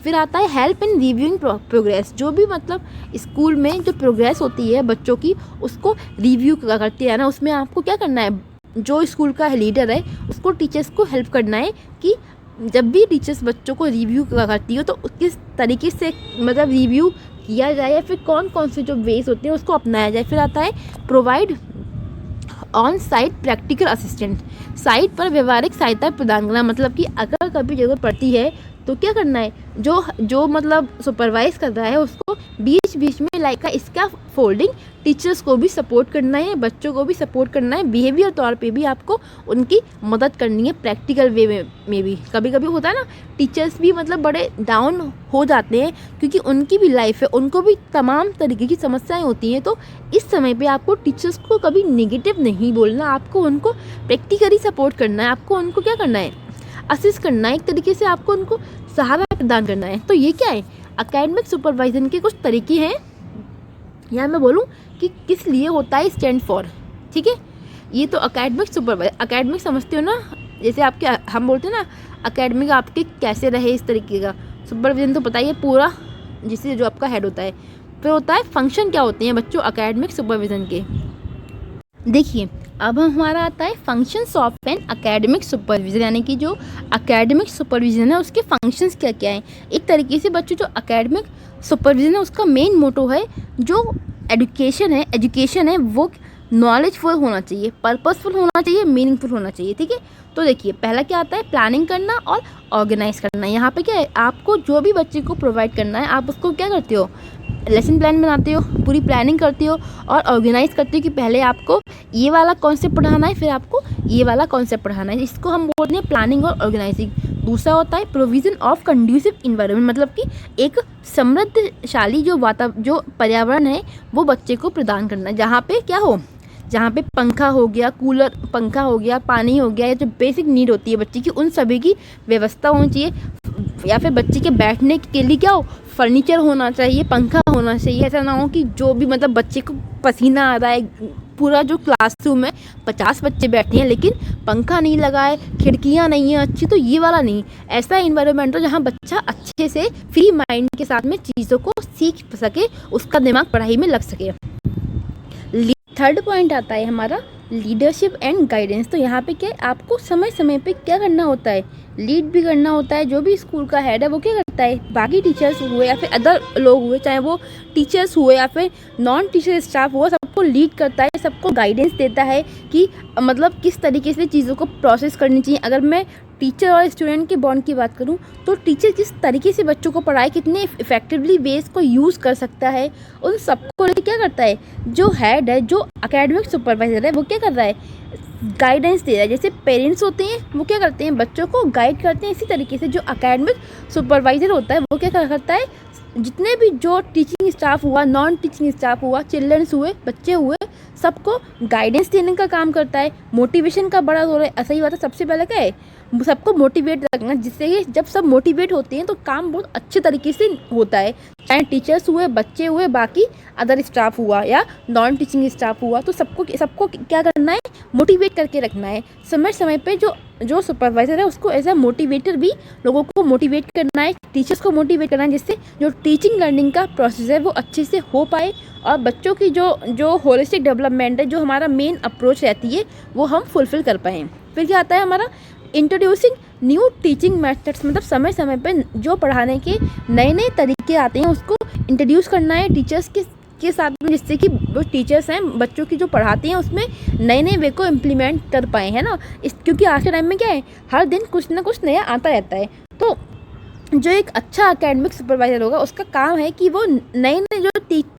फिर आता है हेल्प इन रिव्यूइंग प्रोग्रेस। जो भी मतलब स्कूल में जो प्रोग्रेस होती है बच्चों की उसको रिव्यू करते हैं ना, उसमें आपको क्या करना है, जो स्कूल का लीडर है उसको टीचर्स को हेल्प करना है कि जब भी टीचर्स बच्चों को रिव्यू करती हो तो किस तरीके से मतलब रिव्यू किया जाए या फिर कौन कौन से जो वेज होते हैं उसको अपनाया जाए। फिर आता है provide on site practical assistant, site पर व्यवहारिक सहायता प्रदान करना, मतलब कि अगर कभी ज़रूरत पड़ती है तो क्या करना है, जो मतलब सुपरवाइज कर रहा है उसको बीच बीच में लाइक इसका फोल्डिंग टीचर्स को भी सपोर्ट करना है, बच्चों को भी सपोर्ट करना है, बिहेवियर तौर पे भी आपको उनकी मदद करनी है, प्रैक्टिकल वे में भी। कभी कभी होता है ना टीचर्स भी मतलब बड़े डाउन हो जाते हैं क्योंकि उनकी भी लाइफ है, उनको भी तमाम तरीके की समस्याएं होती हैं। तो इस समय पे आपको टीचर्स को कभी नेगेटिव नहीं बोलना, आपको उनको प्रैक्टिकली सपोर्ट करना है, आपको उनको क्या करना है, असिस्ट करना है, एक तरीके से आपको उनको सहारा प्रदान करना है। तो ये क्या है, एकेडमिक सुपरवाइजन के कुछ तरीके हैं, या मैं बोलूँ कि किस लिए होता है स्टैंड फॉर। ठीक है, ये तो एकेडमिक सुपरवाइजर, एकेडमिक समझते हो ना, जैसे आपके हम बोलते हैं ना एकेडमिक आपके कैसे रहे, इस तरीके का। सुपरविजन तो पता ही है पूरा, जिससे जो आपका हेड होता है। फिर होता है फंक्शन, क्या होते हैं बच्चों एकेडमिक सुपरविजन के। देखिए अब हमारा आता है functions of an academic supervision, यानी कि जो एकेडमिक सुपरविजन है उसके फंक्शंस क्या क्या हैं। एक तरीके से बच्चों जो एकेडमिक सुपरविजन है उसका मेन मोटो है, जो एजुकेशन है वो नॉलेजफुल होना चाहिए, पर्पसफुल होना चाहिए, मीनिंगफुल होना चाहिए। ठीक है, तो देखिए पहला क्या आता है, प्लानिंग करना और ऑर्गेनाइज करना। यहाँ पे क्या है, आपको जो भी बच्चे को प्रोवाइड करना है आप उसको क्या करते हो, लेसन प्लान बनाते हो, पूरी प्लानिंग करते हो और ऑर्गेनाइज करते हो कि पहले आपको ये वाला कॉन्सेप्ट पढ़ाना है, फिर आपको ये वाला कॉन्सेप्ट पढ़ाना है। इसको हम बोलते हैं प्लानिंग और ऑर्गेनाइजिंग। दूसरा होता है प्रोविज़न ऑफ कंड्यूसिव इन्वायरमेंट, मतलब कि एक समृद्धशाली जो पर्यावरण है वो बच्चे को प्रदान करना है, जहाँ पे क्या हो, जहाँ पे पंखा हो गया, कूलर पंखा हो गया, पानी हो गया, या जो बेसिक नीड होती है बच्चे की उन सभी की व्यवस्था होनी चाहिए। या फिर बच्चे के बैठने के लिए क्या हो, फर्नीचर होना चाहिए, पंखा होना चाहिए। ऐसा ना हो कि जो भी मतलब बच्चे को पसीना आ रहा है, पूरा जो क्लासरूम है 50 बच्चे बैठे हैं लेकिन पंखा नहीं लगा है, खिड़कियाँ नहीं है अच्छी, तो ये वाला नहीं। ऐसा इन्वायरमेंट हो जहाँ बच्चा अच्छे से फ्री माइंड के साथ में चीज़ों को सीख सके, उसका दिमाग पढ़ाई में लग सके। थर्ड पॉइंट आता है हमारा लीडरशिप एंड गाइडेंस। तो यहाँ पे क्या है, आपको समय समय पे क्या करना होता है, लीड भी करना होता है। जो भी स्कूल का हेड है वो क्या करता है, बाकी टीचर्स हुए या फिर अदर लोग हुए, चाहे वो टीचर्स हुए या फिर नॉन टीचर स्टाफ हुआ, सबको लीड करता है, सबको गाइडेंस देता है कि मतलब किस तरीके से चीज़ों को प्रोसेस करनी चाहिए। अगर मैं टीचर और स्टूडेंट के बॉन्ड की बात करूं तो टीचर किस तरीके से बच्चों को पढ़ाए, कितने इफेक्टिवली वेज को यूज़ कर सकता है, उन सबको लेकर क्या करता है, जो हेड है, जो एकेडमिक सुपरवाइजर है वो क्या कर रहा है, गाइडेंस दे रहा है। जैसे पेरेंट्स होते हैं वो क्या करते हैं, बच्चों को गाइड करते हैं, इसी तरीके से जो एकेडमिक सुपरवाइजर होता है वो क्या करता है, जितने भी जो टीचिंग स्टाफ हुआ, नॉन टीचिंग स्टाफ हुआ, चिल्ड्रंस हुए, बच्चे हुए, सबको गाइडेंस देने का काम करता है। मोटिवेशन का बड़ा रोल है। ऐसा ही बात है, सबसे पहले क्या है, सबको मोटिवेट रखना, जिससे कि जब सब मोटिवेट होते हैं तो काम बहुत अच्छे तरीके से होता है। चाहे टीचर्स हुए, बच्चे हुए, बाकी अदर स्टाफ हुआ या नॉन टीचिंग स्टाफ हुआ, तो सबको क्या करना है, मोटिवेट करके रखना है। समय समय पे जो सुपरवाइजर है उसको एज अ मोटिवेटर भी लोगों को मोटिवेट करना है, टीचर्स को मोटिवेट करना है, जिससे जो टीचिंग लर्निंग का प्रोसेस है वो अच्छे से हो पाए और बच्चों की जो होलिस्टिक डेवलपमेंट है, जो हमारा मेन अप्रोच रहती है, वो हम फुलफिल कर पाएँ। फिर क्या आता है हमारा इंट्रोड्यूसिंग न्यू टीचिंग मेथड्स, मतलब समय समय पे जो पढ़ाने के नए नए तरीके आते हैं उसको इंट्रोड्यूस करना है टीचर्स के साथ में, जिससे कि वो टीचर्स हैं बच्चों की जो पढ़ाते हैं उसमें नए नए वे को इम्प्लीमेंट कर पाए, है ना। क्योंकि आज के टाइम में क्या है, हर दिन कुछ ना कुछ नया आता रहता है। तो जो एक अच्छा एकेडमिक सुपरवाइजर होगा उसका काम है कि वो नए नए जो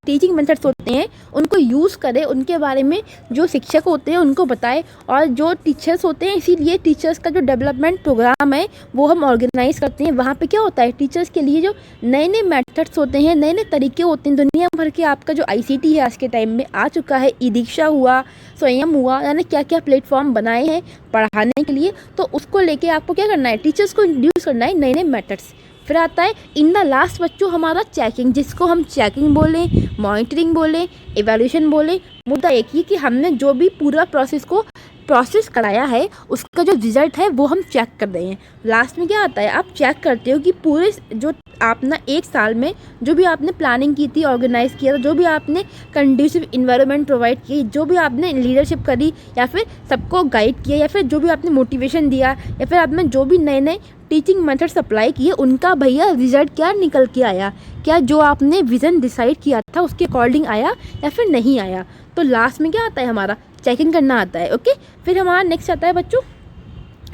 टीचिंग मेथड्स होते हैं उनको यूज़ करे, उनके बारे में जो शिक्षक होते हैं उनको बताए, और जो टीचर्स होते हैं, इसीलिए टीचर्स का जो डेवलपमेंट प्रोग्राम है वो हम ऑर्गेनाइज करते हैं। वहाँ पे क्या होता है, टीचर्स के लिए जो नए नए मेथड्स होते हैं, नए नए तरीके होते हैं, दुनिया भर के आपका जो ICT है आज के टाइम में आ चुका है, ई दीक्षा हुआ, स्वयं हुआ, यानी क्या क्या प्लेटफॉर्म बनाए हैं पढ़ाने के लिए, तो उसको लेके आपको क्या करना है, टीचर्स को इंट्रोड्यूस करना है नए नए मेथड्स। फिर आता है इन द लास्ट बच्चों हमारा चेकिंग, जिसको हम चेकिंग बोलें, मॉनिटरिंग बोलें, इवैल्यूएशन बोलें। मुद्दा एक ही कि हमने जो भी पूरा प्रोसेस कराया है उसका जो रिज़ल्ट है वो हम चेक कर रहे हैं। लास्ट में क्या आता है, आप चेक करते हो कि पूरे जो आपने एक साल में जो भी आपने प्लानिंग की थी, ऑर्गेनाइज़ किया था, जो भी आपने कंड्यूसिव इन्वायरमेंट प्रोवाइड की, जो भी आपने लीडरशिप करी या फिर सबको गाइड किया, या फिर जो भी आपने मोटिवेशन दिया, या फिर आपने जो भी नए नए टीचिंग मेथड्स अप्लाई किए, उनका भैया रिजल्ट क्या निकल के आया, क्या जो आपने विज़न डिसाइड किया था उसके अकॉर्डिंग आया या फिर नहीं आया। तो लास्ट में क्या आता है हमारा, चेकिंग करना आता है। ओके, फिर हमारा नेक्स्ट आता है बच्चों,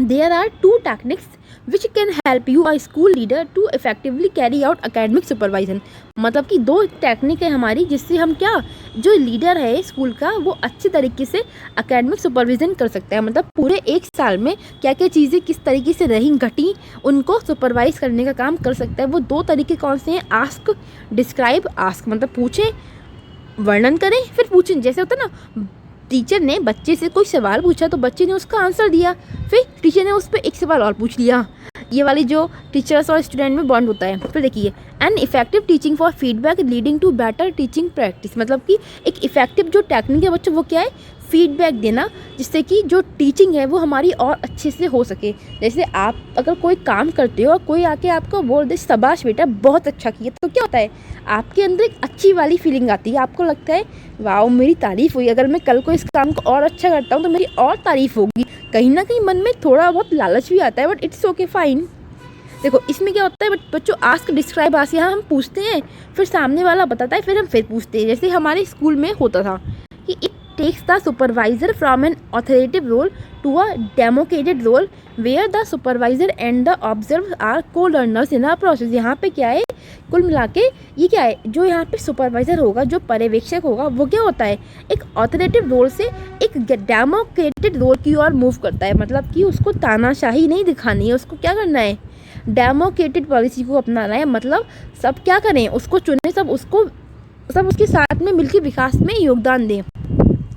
there are 2 techniques which can help you a school leader to effectively carry out academic supervision. मतलब कि 2 टेक्निक है हमारी जिससे हम क्या, जो लीडर है स्कूल का वो अच्छे तरीके से अकेडमिक सुपरविज़न कर सकता है। मतलब पूरे 1 साल में क्या क्या चीज़ें किस तरीके से रही घटी उनको सुपरवाइज करने का काम कर सकता है। वो 2 तरीके कौन से हैं, आस्क, डिस्क्राइब। आस्क मतलब पूछें, वर्णन करें, फिर पूछें। जैसे होता है ना, टीचर ने बच्चे से कोई सवाल पूछा तो बच्चे ने उसका आंसर दिया, फिर टीचर ने उस पर एक सवाल और पूछ लिया। ये वाली जो टीचर्स और स्टूडेंट में बॉन्ड होता है। फिर देखिए, an effective teaching for feedback leading to better teaching practice. मतलब कि एक इफेक्टिव जो टेक्निक है बच्चों वो क्या है, फीडबैक देना, जिससे कि जो टीचिंग है वो हमारी और अच्छे से हो सके। जैसे आप अगर कोई काम करते हो और कोई आके आपको बोल दे शाबाश बेटा बहुत अच्छा किया, तो क्या होता है, आपके अंदर एक अच्छी वाली फीलिंग आती है। आपको लगता है वाओ मेरी तारीफ़ हुई, अगर मैं कल को इस काम को और अच्छा करता हूँ तो मेरी और तारीफ़ होगी। कहीं ना कहीं मन में थोड़ा बहुत लालच भी आता है, बट इट्स ओके फाइन। देखो इसमें क्या होता है बच्चों, आस्क, डिस्क्राइब, आस्क, यहाँ हम पूछते हैं, फिर सामने वाला बताता है, फिर हम फिर पूछते हैं। जैसे हमारे स्कूल में होता था कि it takes the supervisor from an authoritative role to a democratic role where the supervisor and the observer are co-learners in a process। यहाँ पे क्या है, कुल मिला के ये क्या है, जो यहाँ पे सुपरवाइज़र होगा, जो पर्यवेक्षक होगा, वो क्या होता है, एक ऑथोरेटिव रोल से एक डेमोक्रेटिक रोल की ओर मूव करता है। मतलब कि उसको तानाशाही नहीं दिखानी है, उसको क्या करना है, डेमोक्रेटिक पॉलिसी को अपनाना है। मतलब सब क्या करें, उसको चुने, सब उसके साथ में मिलकर विकास में योगदान दें।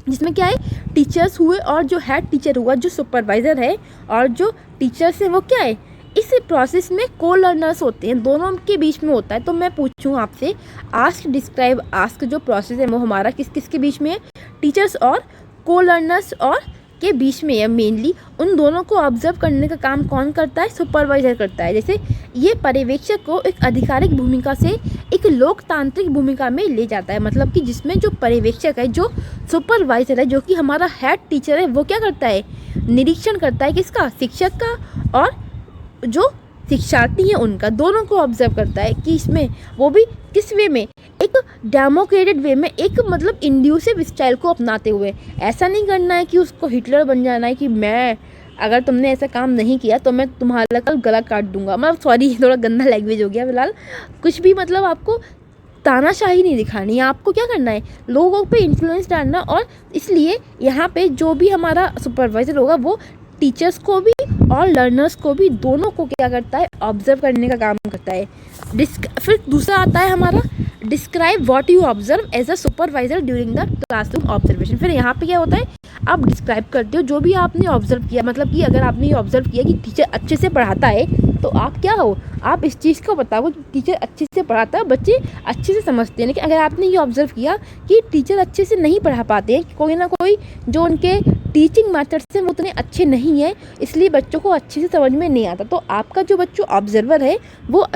जिसमें क्या है, टीचर्स हुए और जो हेड टीचर हुआ, जो सुपरवाइज़र है और जो टीचर्स है, वो क्या है, इस प्रोसेस में को लर्नर्स होते हैं, दोनों के बीच में होता है। तो मैं पूछूं आपसे, आस्क, डिस्क्राइब, आस्क जो प्रोसेस है वो हमारा किस किस के बीच में है, टीचर्स और को लर्नर्स और के बीच में है। मेनली उन दोनों को ऑब्जर्व करने का काम कौन करता है, सुपरवाइज़र करता है। जैसे ये पर्यवेक्षक को एक आधिकारिक भूमिका से एक लोकतांत्रिक भूमिका में ले जाता है। मतलब कि जिसमें जो पर्यवेक्षक है, जो सुपरवाइज़र है, जो कि हमारा हेड टीचर है, वो क्या करता है, निरीक्षण करता है किसका, शिक्षक का, और जो शिक्षार्थी हैं उनका, दोनों को ऑब्जर्व करता है कि इसमें वो भी किस वे में, एक डेमोक्रेटिक वे में, एक मतलब इंड्यूसिव स्टाइल को अपनाते हुए। ऐसा नहीं करना है कि उसको हिटलर बन जाना है कि मैं, अगर तुमने ऐसा काम नहीं किया तो मैं तुम्हारा कल गला काट दूंगा। मतलब सॉरी, थोड़ा गंदा लैंग्वेज हो गया फिलहाल। कुछ भी मतलब आपको तानाशाही नहीं दिखानी है, आपको क्या करना है, लोगों पे इन्फ्लुएंस डालना। और इसलिए यहाँ पे जो भी हमारा सुपरवाइज़र होगा वो टीचर्स को भी और लर्नर्स को भी, दोनों को क्या करता है, ऑब्जर्व करने का काम करता है। फिर दूसरा आता है हमारा, describe what you observe as a supervisor during the classroom observation. फिर यहाँ पे क्या होता है, आप डिस्क्राइब करते हो जो भी आपने ऑब्जर्व किया। मतलब कि अगर आपने ये ऑब्जर्व किया कि टीचर अच्छे से पढ़ाता है, तो आप क्या हो, आप इस चीज़ को बताओ कि टीचर अच्छे से पढ़ाता है, बच्चे अच्छे से समझते हैं। लेकिन अगर आपने ये ऑब्जर्व किया कि टीचर अच्छे से नहीं पढ़ा पाते हैं, कोई ना कोई जो उनके टीचिंग मेथड्स हैं वो उतने अच्छे नहीं हैं, इसलिए बच्चों को अच्छे से समझ में नहीं आता, तो आपका जो बच्चों ऑब्जर्वर है वो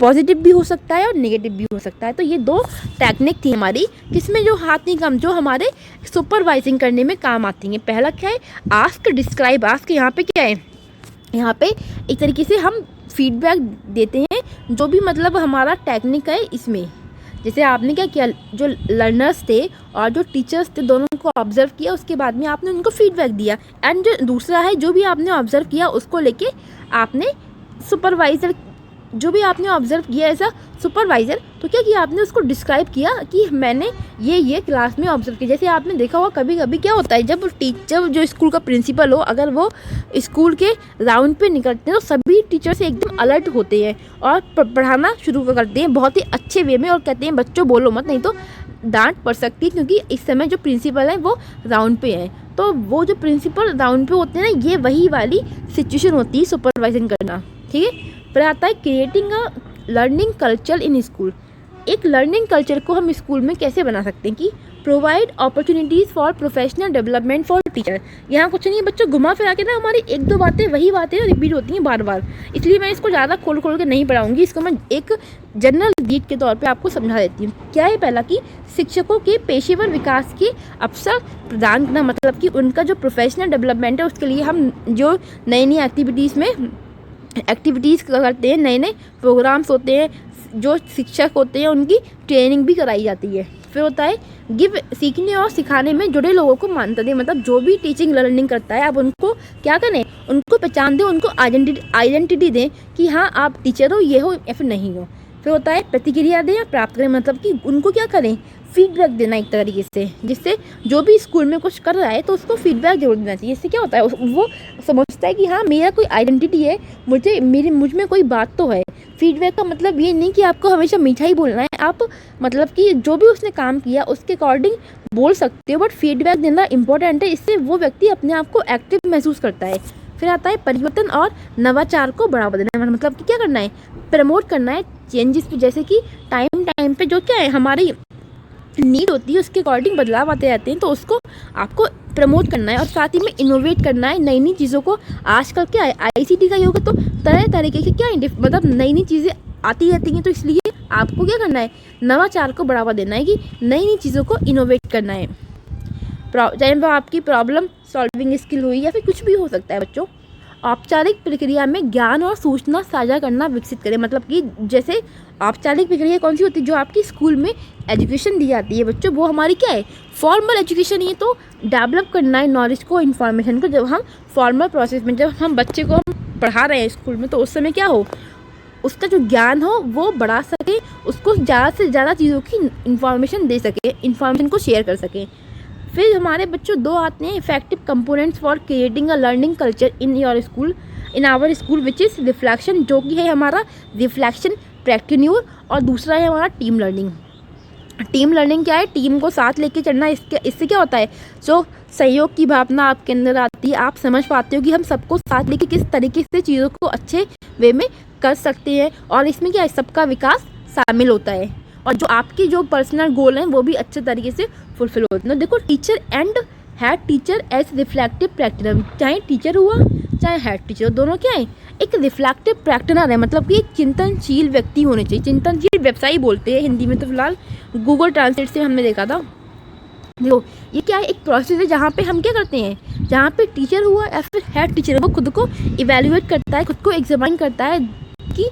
पॉजिटिव भी हो सकता है और नेगेटिव भी हो सकता है। तो ये 2 टेक्निक थी हमारी, जिसमें जो हाथ नहीं काम, जो हमारे सुपरवाइजिंग करने में काम आती हैं। पहला क्या है, आस्क, डिस्क्राइब, आस्क। यहाँ पे क्या है, यहाँ पे एक तरीके से हम फीडबैक देते हैं, जो भी मतलब हमारा टेक्निक है इसमें। जैसे आपने क्या किया, जो लर्नर्स थे और जो टीचर्स थे, दोनों को ऑब्जर्व किया, उसके बाद में आपने उनको फीडबैक दिया। एंड जो दूसरा है, जो भी आपने ऑब्जर्व किया उसको लेके आपने सुपरवाइज़र, जो भी आपने ऑब्जर्व किया एज अ सुपरवाइज़र, तो क्या किया आपने, उसको डिस्क्राइब किया कि मैंने ये क्लास में ऑब्जर्व किया। जैसे आपने देखा होगा कभी कभी क्या होता है, जब टीचर, जो स्कूल का प्रिंसिपल हो, अगर वो स्कूल के राउंड पे निकलते हैं तो सभी टीचर से एकदम अलर्ट होते हैं और पढ़ाना शुरू करते हैं बहुत ही अच्छे वे में, और कहते हैं बच्चों बोलो मत, नहीं तो डांट पड़ सकती है, क्योंकि इस समय जो प्रिंसिपल है वो राउंड पे है। तो वो जो प्रिंसिपल राउंड पे होते हैं ना, ये वही वाली सिचुएशन होती है सुपरवाइजिंग करना, ठीक है। फिर आता है creating a learning culture in school. एक लर्निंग कल्चर को हम स्कूल में कैसे बना सकते हैं कि provide opportunities for professional development for teacher. यहाँ कुछ नहीं है बच्चों, घुमा फिरा के ना हमारी 1-2 बातें, वही बातें रिपीट होती हैं बार बार, इसलिए मैं इसको ज़्यादा खोल के नहीं पढ़ाऊँगी। इसको मैं एक जनरल रीड के तौर पे आपको समझा देती हूँ। क्या है, पहला कि शिक्षकों के पेशेवर विकास के अवसर प्रदान करना। मतलब कि उनका जो प्रोफेशनल डेवलपमेंट है उसके लिए हम जो नई नई एक्टिविटीज़ में एक्टिविटीज़ करते हैं, नए नए प्रोग्राम्स होते हैं, जो शिक्षक होते हैं उनकी ट्रेनिंग भी कराई जाती है। फिर होता है गिव, सीखने और सिखाने में जुड़े लोगों को मान्यता दें, मतलब जो भी टीचिंग लर्निंग करता है आप उनको क्या करें, उनको पहचान दें, उनको आइडेंटिटी दें कि हाँ आप टीचर हो, ये हो या फिर नहीं हो। फिर होता है प्रतिक्रिया दें या प्राप्त करें, मतलब कि उनको क्या करें, फीडबैक देना एक तरीके से, जिससे जो भी स्कूल में कुछ कर रहा है तो उसको फीडबैक जरूर देना चाहिए। इससे क्या होता है वो समझता है कि हाँ मेरा कोई आइडेंटिटी है, मुझ में कोई बात तो है। फीडबैक का मतलब ये नहीं कि आपको हमेशा मीठा ही बोलना है, आप मतलब कि जो भी उसने काम किया उसके अकॉर्डिंग बोल सकते हो, बट फीडबैक देना इंपॉर्टेंट है। इससे वो व्यक्ति अपने आप को एक्टिव महसूस करता है। फिर आता है परिवर्तन और नवाचार को बढ़ावा देना, मतलब कि क्या करना है, प्रमोट करना है चेंजेस पे, जैसे कि टाइम पे जो क्या है हमारी नीड होती है उसके अकॉर्डिंग बदलाव आते रहते हैं, तो उसको आपको प्रमोट करना है। और साथ ही में इनोवेट करना है, नई नई चीज़ों को। आजकल क्या है आईसीटी का युग है, तो तरह तरीके के क्या है मतलब नई नई चीज़ें आती रहती हैं, तो इसलिए आपको क्या करना है, नवाचार को बढ़ावा देना है, कि नई नई चीज़ों को इनोवेट करना है। चाहे वो आपकी प्रॉब्लम सॉल्विंग स्किल हुई या फिर कुछ भी हो सकता है बच्चों। औपचारिक प्रक्रिया में ज्ञान और सूचना साझा करना विकसित करें, मतलब कि जैसे औपचारिक प्रक्रिया कौन सी होती है, जो आपकी स्कूल में एजुकेशन दी जाती है बच्चों, वो हमारी क्या है, फॉर्मल एजुकेशन। ये तो डेवलप करना है नॉलेज को, इन्फॉर्मेशन को। जब हम फॉर्मल प्रोसेस में जब हम बच्चे को हम पढ़ा रहे हैं स्कूल में, तो उस समय क्या हो, उसका जो ज्ञान हो वो बढ़ा सके, उसको ज़्यादा से ज़्यादा चीज़ों की इन्फॉर्मेशन दे सके, इन्फॉर्मेशन को शेयर कर सकें। फिर हमारे बच्चों दो आते हैं effective components for creating a learning culture in your school, in our school, which is reflection, जो कि है हमारा रिफ्लेक्शन प्रैक्टिन्यूर, और दूसरा है हमारा टीम लर्निंग। टीम लर्निंग क्या है, टीम को साथ लेके चलना। इससे क्या होता है, जो सहयोग की भावना आपके अंदर आती है, आप समझ पाते हो कि हम सबको साथ लेके किस तरीके से चीज़ों को अच्छे वे में कर सकते हैं, और इसमें क्या है, सबका विकास शामिल होता है, और जो आपकी जो पर्सनल गोल हैं वो भी अच्छे तरीके से फुलफिल होते हैं। देखो teacher and head teacher as reflective practitioner, चाहे टीचर हुआ चाहे हेड टीचर, दोनों क्या है, एक रिफ्लेक्टिव प्रैक्टिनर है, मतलब कि एक चिंतनशील व्यक्ति होने चाहिए। चिंतनशील व्यवसायी बोलते हैं हिंदी में, तो फिलहाल गूगल ट्रांसलेट से हमने देखा था। देखो ये क्या है, एक प्रोसेस है जहाँ पे हम क्या करते हैं, जहाँ पे टीचर हुआ या फिर हेड टीचर, वो खुद को इवेल्युएट करता है, खुद को एग्जामिन करता है कि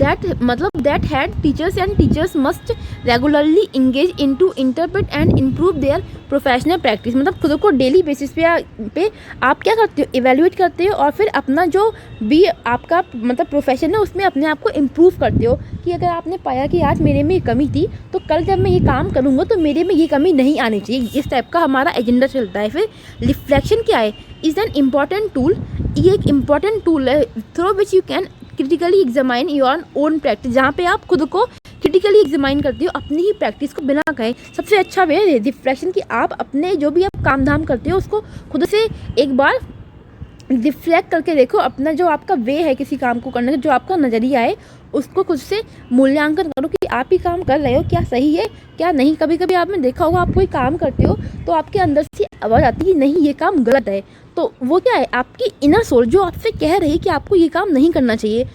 that head teachers and teachers must regularly engage into interpret and improve their professional practice, मतलब खुद को डेली बेसिस पे आप क्या करते हो, इवेल्युएट करते हो, और फिर अपना जो भी आपका मतलब प्रोफेशन है उसमें अपने आप को इम्प्रूव करते हो, कि अगर आपने पाया कि आज मेरे में ये कमी थी, तो कल जब मैं ये काम करूँगा तो मेरे में ये कमी नहीं आनी चाहिए। इस टाइप का हमारा एजेंडा चलता है। फिर रिफ्लेक्शन क्या है, इज़ एन इम्पॉर्टेंट टूल, ये एक इम्पॉर्टेंट टूल है through which you can critically examine your own practice, जहाँ पे आप खुद को क्रिटिकली एग्जामाइन करते हो अपनी ही प्रैक्टिस को बिना कहे। सबसे अच्छा वे है रिफ्लेक्शन, कि आप अपने जो भी आप काम धाम करते हो उसको खुद से एक बार रिफ्लेक्ट करके देखो, अपना जो आपका वे है किसी काम को करने का, जो आपका नज़रिया है, उसको खुद से मूल्यांकन करो कि आप ही काम कर रहे हो क्या सही है क्या नहीं। कभी कभी आपने देखा होगा, आप कोई काम करते हो तो आपके अंदर से आवाज़ आती है कि नहीं ये काम गलत है, तो वो क्या है, आपकी इनर सोल जो आपसे कह रही है कि आपको ये काम नहीं करना चाहिए।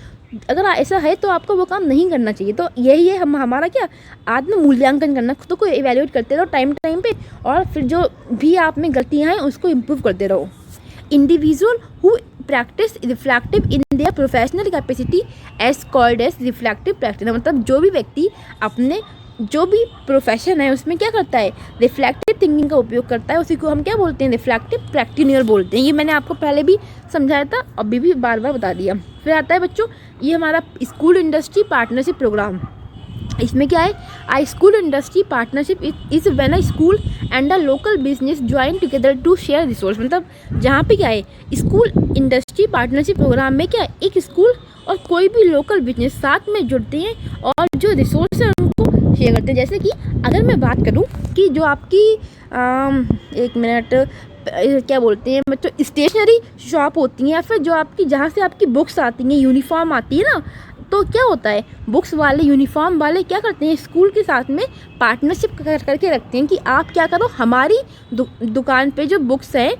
अगर ऐसा है तो आपको वो काम नहीं करना चाहिए। तो यही है हमारा क्या, आत्म मूल्यांकन करना, खुद को इवेल्युएट करते रहो टाइम पे, और फिर जो भी आप में गलतियाँ हैं उसको इम्प्रूव करते रहो। Individual who practice reflective in their professional capacity as called as reflective practitioner, मतलब जो भी व्यक्ति अपने जो भी प्रोफेशन है उसमें क्या करता है, रिफ्लेक्टिव थिंकिंग का उपयोग करता है, उसी को हम क्या बोलते हैं, रिफ्लेक्टिव प्रैक्टिनर बोलते हैं। ये मैंने आपको पहले भी समझाया था, अभी भी बार बार बता दिया। फिर आता है बच्चों ये हमारा स्कूल इंडस्ट्री पार्टनरशिप प्रोग्राम। इसमें क्या है, I school industry partnership is when a school and a local business join together to share resource, मतलब जहाँ पे क्या है, स्कूल इंडस्ट्री पार्टनरशिप प्रोग्राम में क्या है, एक स्कूल और कोई भी लोकल बिजनेस साथ में जुड़ते हैं और जो रिसोर्स है उनको शेयर करते हैं। जैसे कि अगर मैं बात करूं कि जो आपकी एक मिनट क्या बोलते हैं बच्चों, स्टेशनरी शॉप होती हैं, या फिर जो आपकी जहाँ से आपकी बुक्स आती हैं, यूनिफॉर्म आती है ना, तो क्या होता है, बुक्स वाले यूनिफॉर्म वाले क्या करते हैं, स्कूल के साथ में पार्टनरशिप करके रखते हैं कि आप क्या करो, हमारी दुकान पे जो बुक्स हैं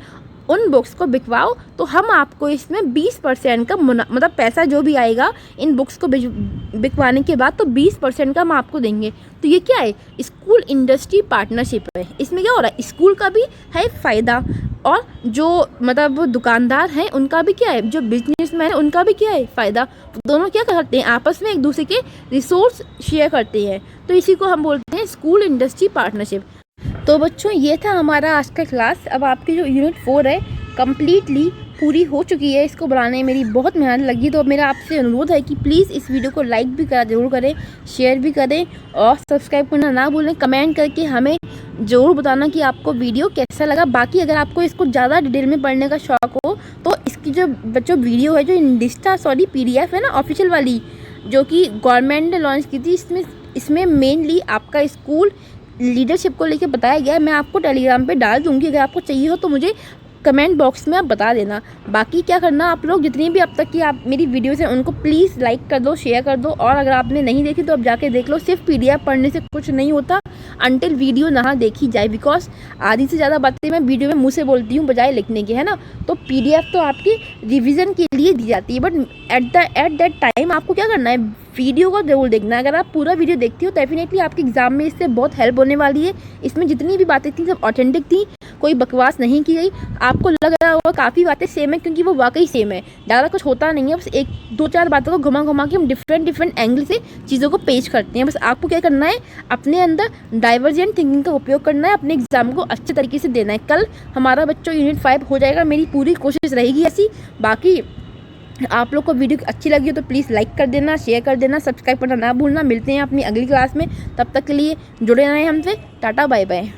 उन बुक्स को बिकवाओ, तो हम आपको इसमें 20% का मतलब पैसा जो भी आएगा इन बुक्स को बिकवाने के बाद, तो 20% का हम आपको देंगे। तो ये क्या है, स्कूल इंडस्ट्री पार्टनरशिप है। इसमें क्या हो रहा है, स्कूल का भी है फ़ायदा, और जो मतलब दुकानदार हैं उनका भी क्या है, जो बिजनेस बिजनेसमैन है उनका भी क्या है फ़ायदा, दोनों क्या करते हैं आपस में एक दूसरे के रिसोर्स शेयर करते हैं। तो इसी को हम बोलते हैं स्कूल इंडस्ट्री पार्टनरशिप। तो बच्चों ये था हमारा आज का क्लास। अब आपकी जो यूनिट 4 है कम्प्लीटली पूरी हो चुकी है। इसको बनाने में मेरी बहुत मेहनत लगी। तो मेरा आपसे अनुरोध है कि प्लीज़ इस वीडियो को लाइक भी करा ज़रूर करें, शेयर भी करें और सब्सक्राइब करना ना भूलें। कमेंट करके हमें ज़रूर बताना कि आपको वीडियो कैसा लगा। बाकी अगर आपको इसको ज़्यादा डिटेल में पढ़ने का शौक़ हो तो इसकी जो बच्चों वीडियो है, जो इंडिस्टा PDF है ना ऑफिशियल वाली, जो कि गवर्नमेंट ने लॉन्च की थी, इसमें मेनली आपका स्कूल लीडरशिप को लेकर बताया गया है। मैं आपको टेलीग्राम पे डाल दूँगी, अगर आपको चाहिए हो तो मुझे कमेंट बॉक्स में आप बता देना। बाकी क्या करना, आप लोग जितनी भी अब तक की आप मेरी वीडियोस हैं उनको प्लीज़ लाइक कर दो, शेयर कर दो। और अगर आपने नहीं देखी तो अब जाके देख लो। सिर्फ PDF पढ़ने से कुछ नहीं होता अनटिल वीडियो ना देखी जाए, बिकॉज आधी से ज़्यादा बातें मैं वीडियो में मुँह से बोलती हूँ बजाय लिखने के, है ना। तो PDF तो आपकी रिविज़न के लिए दी जाती है, बट एट दैट टाइम आपको क्या करना है, वीडियो को जरूर देखना है। अगर आप पूरा वीडियो देखती हो तो डेफिनेटली आपके एग्जाम में इससे बहुत हेल्प होने वाली है। इसमें जितनी भी बातें थी सब ऑथेंटिक थी, कोई बकवास नहीं की गई। आपको लग रहा होगा काफ़ी बातें सेम है, क्योंकि वो वाकई सेम है, ज़्यादा कुछ होता नहीं है। बस 1-2-4 बातों को घुमा के हम डिफरेंट एंगल से चीज़ों को पेश करते हैं। बस आपको क्या करना है, अपने अंदर डाइवर्जेंट थिंकिंग का उपयोग करना है, अपने एग्जाम को अच्छे तरीके से देना है। कल हमारा बच्चों यूनिट 5 हो जाएगा, मेरी पूरी कोशिश रहेगी ऐसी। बाकी आप लोग को वीडियो अच्छी लगी हो तो प्लीज़ लाइक कर देना, शेयर कर देना, सब्सक्राइब करना ना भूलना। मिलते हैं अपनी अगली क्लास में, तब तक के लिए जुड़े रहें हमसे। Tata bye bye.